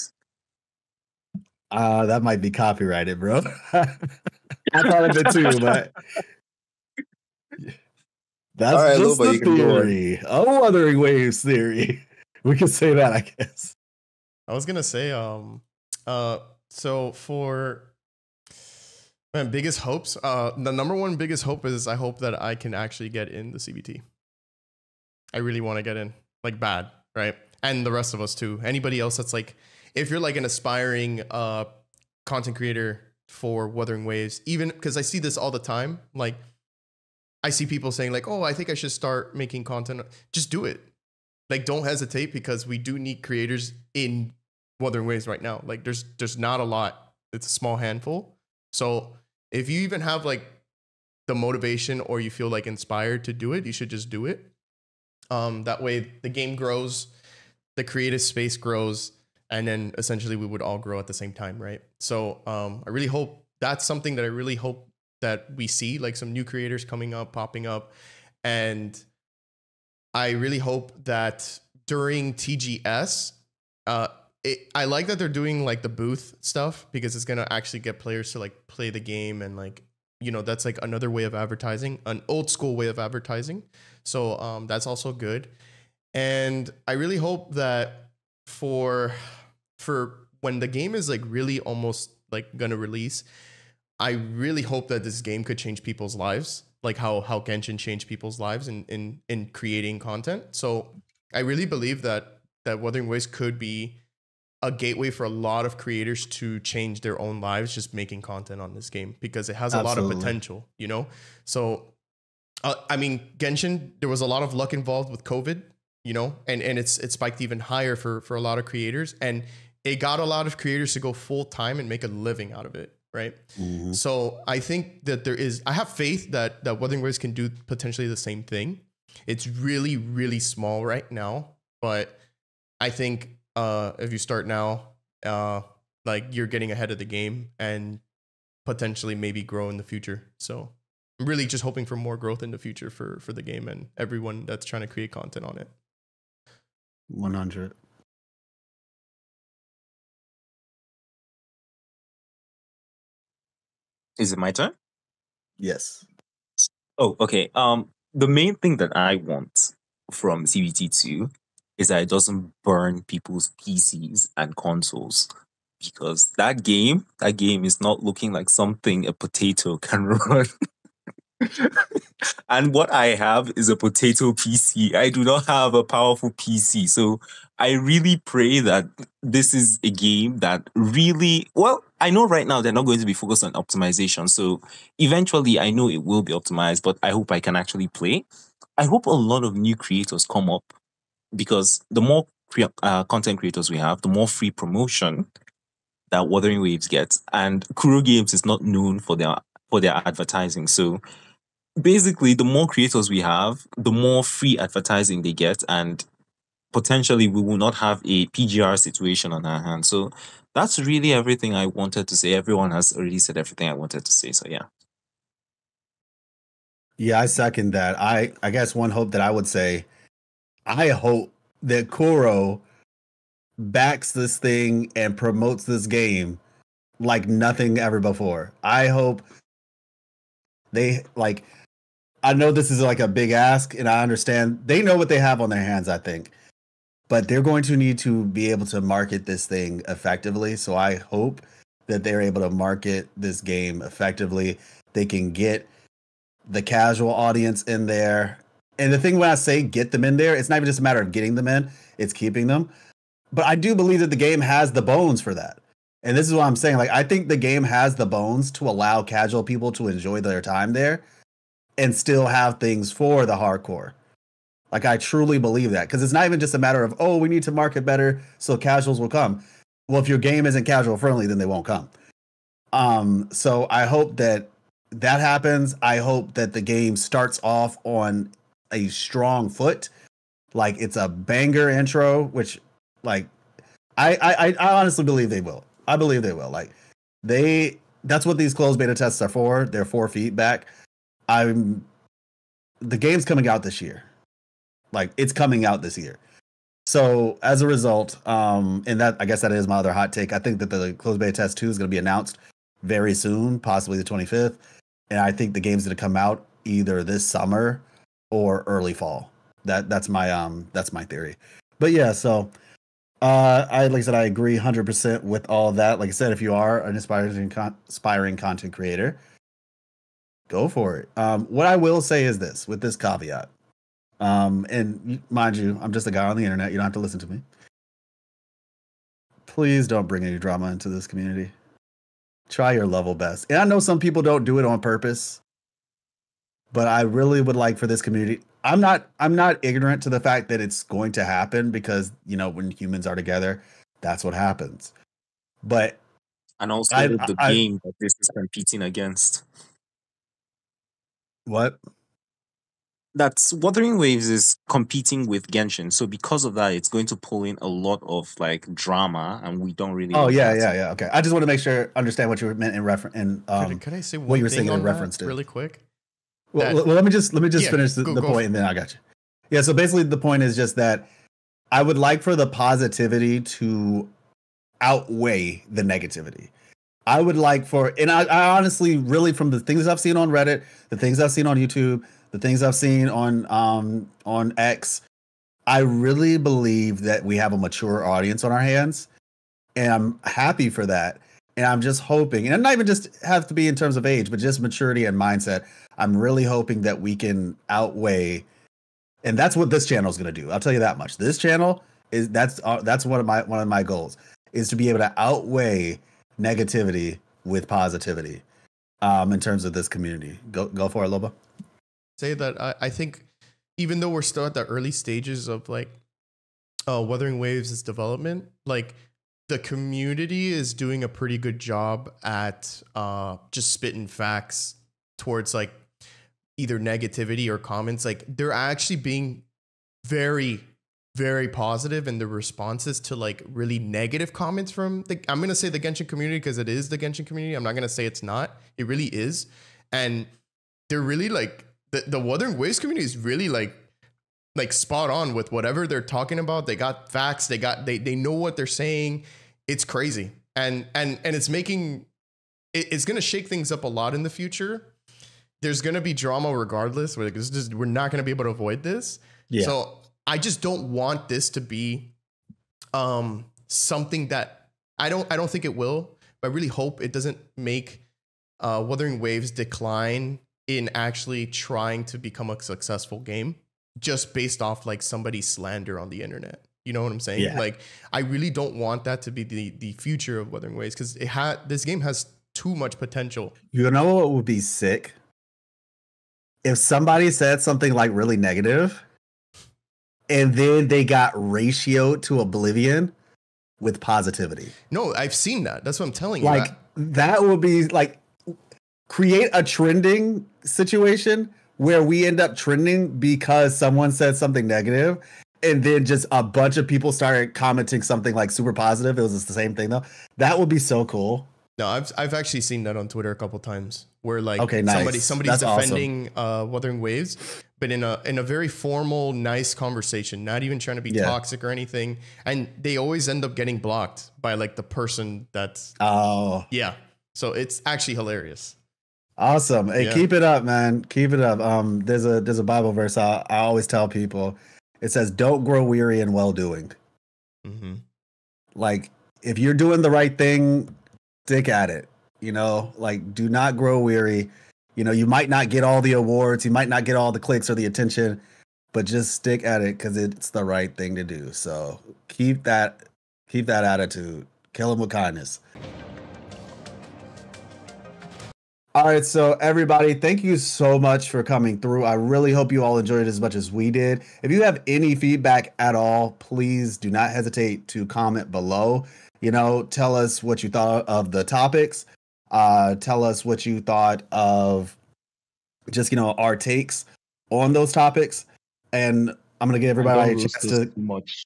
A: That might be copyrighted, bro. I thought of it too, but that's
E: right,
A: just
E: Loba,
A: the
E: you can go on.
A: theory. Oh, Wuthering Waves theory. We can say that, I guess.
C: I was gonna say, so for biggest hopes, the number one biggest hope is I hope that I can actually get in the CBT. I really want to get in, like bad, right? And the rest of us too. Anybody else that's like, if you're like an aspiring content creator for Wuthering Waves, even because I see this all the time, like I see people saying like, oh, I think I should start making content. Just do it. Like, don't hesitate, because we do need creators in Wuthering Waves right now. Like there's not a lot. It's a small handful. So if you even have like the motivation or you feel like inspired to do it, you should just do it. That way the game grows, the creative space grows, and then essentially we would all grow at the same time, right? So I really hope that's something that I really hope that we see, like some new creators coming up, popping up. And I really hope that during TGS, I like that they're doing like the booth stuff, because it's going to actually get players to like play the game. And like, that's like another way of advertising, an old school way of advertising. So that's also good. And I really hope that for when the game is like really almost like going to release, I really hope that this game could change people's lives, like how Genshin changed people's lives in creating content. So I really believe that Wuthering Waves could be a gateway for a lot of creators to change their own lives just making content on this game, because it has a lot of potential, So, I mean, Genshin, there was a lot of luck involved with COVID, and it spiked even higher for a lot of creators, and it got a lot of creators to go full time and make a living out of it. Right. Mm-hmm. So I think that I have faith that Wuthering Waves can do potentially the same thing. It's really, really small right now, but I think if you start now, like you're getting ahead of the game and potentially maybe grow in the future. So I'm really just hoping for more growth in the future for the game and everyone that's trying to create content on it.
A: 100.
E: Is it my turn?
A: Yes.
E: Oh, okay. The main thing that I want from CBT2 is that it doesn't burn people's PCs and consoles, because that game is not looking like something a potato can run. And what I have is a potato PC. I do not have a powerful PC. So I really pray that this is a game that really, well, I know right now they're not going to be focused on optimization. So eventually I know it will be optimized, but I hope I can actually play. I hope a lot of new creators come up, because the more content creators we have, the more free promotion that Wuthering Waves gets, and Kuro Games is not known for their advertising. So basically, the more creators we have, the more free advertising they get, and potentially we will not have a PGR situation on our hands. So that's really everything I wanted to say. Everyone has already said everything I wanted to say. So yeah.
A: Yeah, I second that. I guess one hope that I would say, I hope that Kuro backs this thing and promotes this game like nothing ever before. I hope they like, I know this is like a big ask, and I understand they know what they have on their hands, I think. But they're going to need to be able to market this thing effectively. So I hope that they're able to market this game effectively. They can get the casual audience in there. And the thing when I say get them in there, it's not even just a matter of getting them in, it's keeping them. But I do believe that the game has the bones for that. And this is what I'm saying. Like, I think the game has the bones to allow casual people to enjoy their time there and still have things for the hardcore. Like, I truly believe that, because it's not even just a matter of, oh, we need to market better so casuals will come. Well, if your game isn't casual friendly, then they won't come. So I hope that that happens. I hope that the game starts off on a strong foot, like it's a banger intro, which, like, I honestly believe they will. I believe they will. Like, that's what these closed beta tests are for. They're for feedback. The game's coming out this year. Like, it's coming out this year. So as a result, and that, I guess that is my other hot take. I think that the closed beta test 2 is going to be announced very soon, possibly the 25th. And I think the game's going to come out either this summer or early fall. That's my theory. But yeah, so like I said, I agree 100% with all of that. Like I said, if you are an aspiring content creator, go for it. What I will say is this, with this caveat. And mind you, I'm just a guy on the internet. You don't have to listen to me. Please don't bring any drama into this community. Try your level best. And I know some people don't do it on purpose, but I really would like for this community. I'm not ignorant to the fact that it's going to happen, because, you know, when humans are together, that's what happens. But
E: And also the
A: I
E: game that this is competing against.
A: what?
E: That's Wuthering Waves is competing with Genshin. So because of that, it's going to pull in a lot of like drama, and we don't really
A: Oh
E: want
A: yeah,
E: that.
A: yeah. Okay, I just want to make sure understand what you meant in reference, and
C: Could I say
A: what you
C: one
A: were
C: thing
A: saying
C: on
A: in reference
C: that
A: to.
C: really quick?
A: Well, let me just
C: Yeah,
A: finish the
C: go
A: point, and then I got you. Yeah, so basically the point is just that I would like for the positivity to outweigh the negativity. I would like for, and I honestly, really, from the things I've seen on Reddit, the things I've seen on YouTube, the things I've seen on X, I really believe that we have a mature audience on our hands, and I'm happy for that. And I'm just hoping, and not even just have to be in terms of age, but just maturity and mindset. I'm really hoping that we can outweigh, and that's what this channel is going to do. I'll tell you that much. This channel is that's one of my goals, is to be able to outweigh negativity with positivity, in terms of this community. Go for it, Loba.
C: Say that I think, even though we're still at the early stages of like Wuthering Waves' development, like, the community is doing a pretty good job at just spitting facts towards like either negativity or comments. Like, they're actually being very, very positive in the responses to like really negative comments from I'm going to say the Genshin community, because it is the Genshin community. I'm not going to say it's not. It really is. And they're really like, the Wuthering Waves community is really like spot on with whatever they're talking about. They got facts. They know what they're saying. It's crazy. And it's making, it's going to shake things up a lot in the future. There's going to be drama regardless. We're not going to be able to avoid this.
A: Yeah.
C: So I just don't want this to be something that I don't think it will, but I really hope it doesn't make Wuthering Waves decline in actually trying to become a successful game just based off like somebody's slander on the internet. You know what I'm saying?
A: Yeah.
C: Like, I really don't want that to be the future of Wuthering Waves, because this game has too much potential.
A: You know what would be sick? If somebody said something like really negative, and then they got ratioed to oblivion, with positivity.
C: No, I've seen that. That's what I'm telling you.
A: Like that will be like create a trending situation where we end up trending because someone said something negative, and then just a bunch of people started commenting something like super positive. It was just the same thing though. That would be so cool.
C: No, I've actually seen that on Twitter a couple times where like
A: Okay, nice.
C: somebody's
A: That's
C: defending Wuthering Waves, but in a very formal, nice conversation, not even trying to be toxic or anything. And they always end up getting blocked by like the person that's So it's actually hilarious.
A: Awesome. Hey, keep it up, man. Keep it up. There's a Bible verse I always tell people. It says, "Don't grow weary in well doing."
C: Mm-hmm.
A: Like if you're doing the right thing, stick at it. You know, like do not grow weary. You know, you might not get all the awards, you might not get all the clicks or the attention, but just stick at it because it's the right thing to do. So keep that attitude. Kill them with kindness. All right, so everybody, thank you so much for coming through. I really hope you all enjoyed it as much as we did. If you have any feedback at all, please do not hesitate to comment below. You know, tell us what you thought of the topics. Tell us what you thought of just, you know, our takes on those topics. And I'm going to give everybody a chance to...
D: much.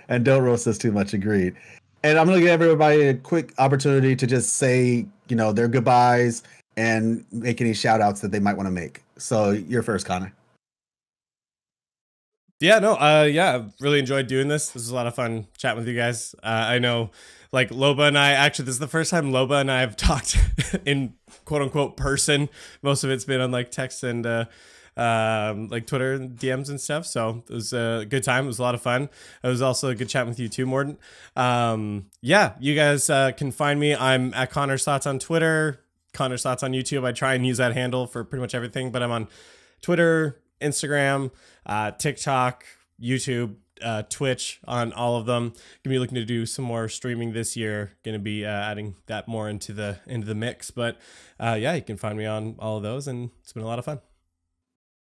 A: And don't roast us too much, agreed. And I'm going to give everybody a quick opportunity to just say, you know, their goodbyes and make any shout outs that they might want to make. So you're first, Connor.
B: Yeah, no, I've really enjoyed doing this. This is a lot of fun chatting with you guys. I know, like, Loba and I, actually, this is the first time Loba and I have talked in quote-unquote person. Most of it's been on, like, text and, like, Twitter DMs and stuff. So it was a good time. It was a lot of fun. It was also a good chat with you too, Morden. Yeah, you guys can find me. I'm at Connor's Thoughts on Twitter, Connor's Thoughts on YouTube. I try and use that handle for pretty much everything, but I'm on Twitter, Instagram, TikTok, YouTube, Twitch, on all of them. Gonna be looking to do some more streaming this year. Gonna be adding that more into the mix. But yeah, you can find me on all of those, and it's been a lot of fun.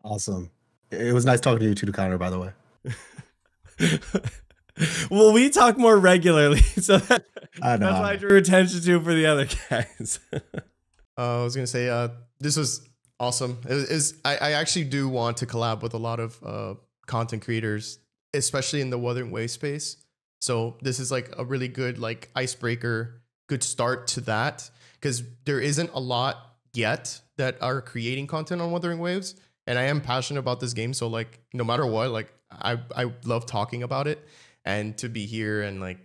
A: Awesome. It was nice talking to you too, Connor, by the way.
B: Well, we talk more regularly, so that's
A: why
B: I drew attention to for the other guys.
C: I was gonna say this was awesome. I actually do want to collab with a lot of content creators, especially in the Wuthering Waves space. So this is like a really good like icebreaker, good start to that, because there isn't a lot yet that are creating content on Wuthering Waves, and I am passionate about this game. So like no matter what, like I love talking about it, and to be here and like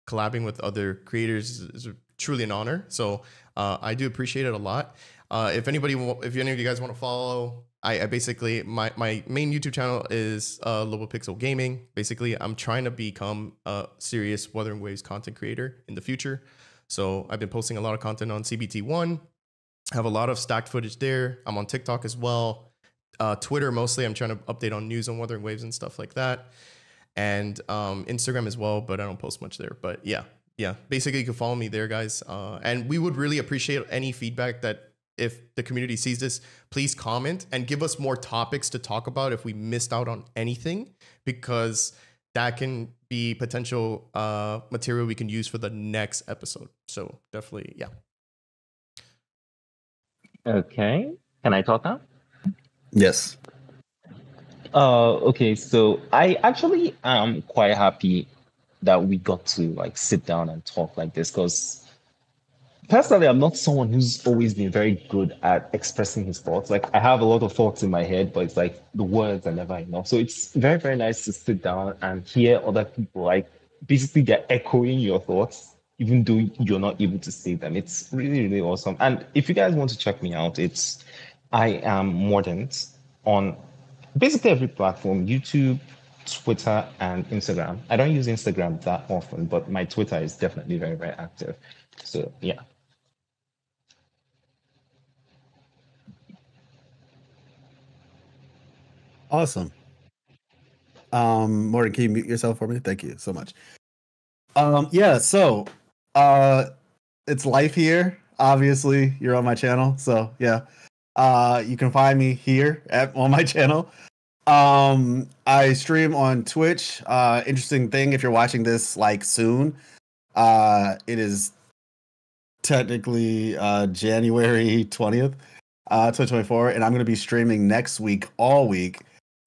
C: collabing with other creators is truly an honor. So I do appreciate it a lot. If any of you guys want to follow, I basically, my main YouTube channel is Lobo Pixel Gaming. Basically, I'm trying to become a serious Wuthering Waves content creator in the future. So I've been posting a lot of content on CBT1. I have a lot of stacked footage there. I'm on TikTok as well. Twitter mostly. I'm trying to update on news on Wuthering Waves and stuff like that. And Instagram as well, but I don't post much there. But yeah, basically you can follow me there, guys. And we would really appreciate any feedback that, if the community sees this, please comment and give us more topics to talk about if we missed out on anything, because that can be potential material we can use for the next episode. So definitely, yeah.
D: Okay. Can I talk now?
A: Yes.
D: Okay, so I actually am quite happy that we got to like sit down and talk like this, because personally, I'm not someone who's always been very good at expressing his thoughts. Like I have a lot of thoughts in my head, but it's like the words are never enough. So it's very, very nice to sit down and hear other people, like basically they're echoing your thoughts, even though you're not able to say them. It's really, really awesome. And if you guys want to check me out, I am Mordant on basically every platform: YouTube, Twitter, and Instagram. I don't use Instagram that often, but my Twitter is definitely very, very active. So yeah.
A: Awesome. Morgan, can you mute yourself for me? Thank you so much. Yeah, so it's life here. Obviously, you're on my channel, so yeah. You can find me here on my channel. I stream on Twitch. Interesting thing, if you're watching this like soon, it is technically January 20th, 2024, and I'm gonna be streaming next week, all week,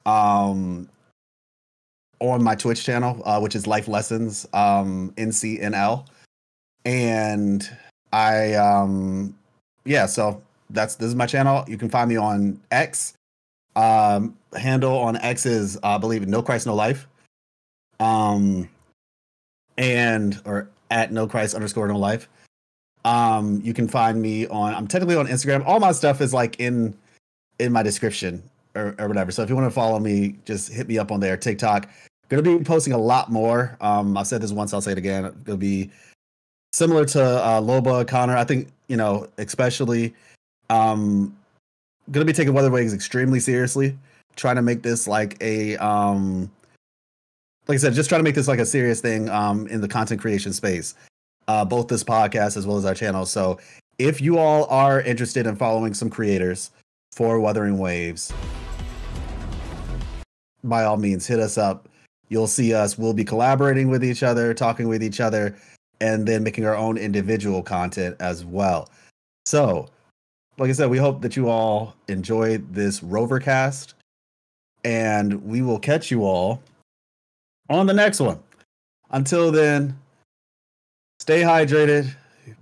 A: on my Twitch channel, which is Life Lessons, NCNL. And so this is my channel. You can find me on X. Handle on X is I believe No Christ No Life. Or at No Christ _ No Life. You can find me I'm technically on Instagram. All my stuff is like in my description or whatever. So if you want to follow me, just hit me up on there. TikTok. Gonna be posting a lot more. I've said this once, I'll say it again. It'll be similar to Loba, Connor. I think, especially going to be taking Wuthering Waves extremely seriously, trying to make this like a like I said, just trying to make this like a serious thing in the content creation space, both this podcast as well as our channel. So if you all are interested in following some creators for Wuthering Waves, by all means, hit us up. You'll see us. We'll be collaborating with each other, talking with each other, and then making our own individual content as well. So, like I said, we hope that you all enjoyed this Rover Cast, and we will catch you all on the next one. Until then, stay hydrated,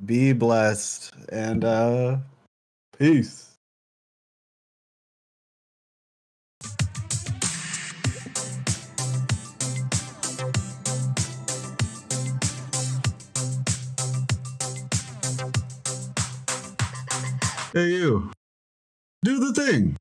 A: be blessed, and peace. Hey, you. Do the thing.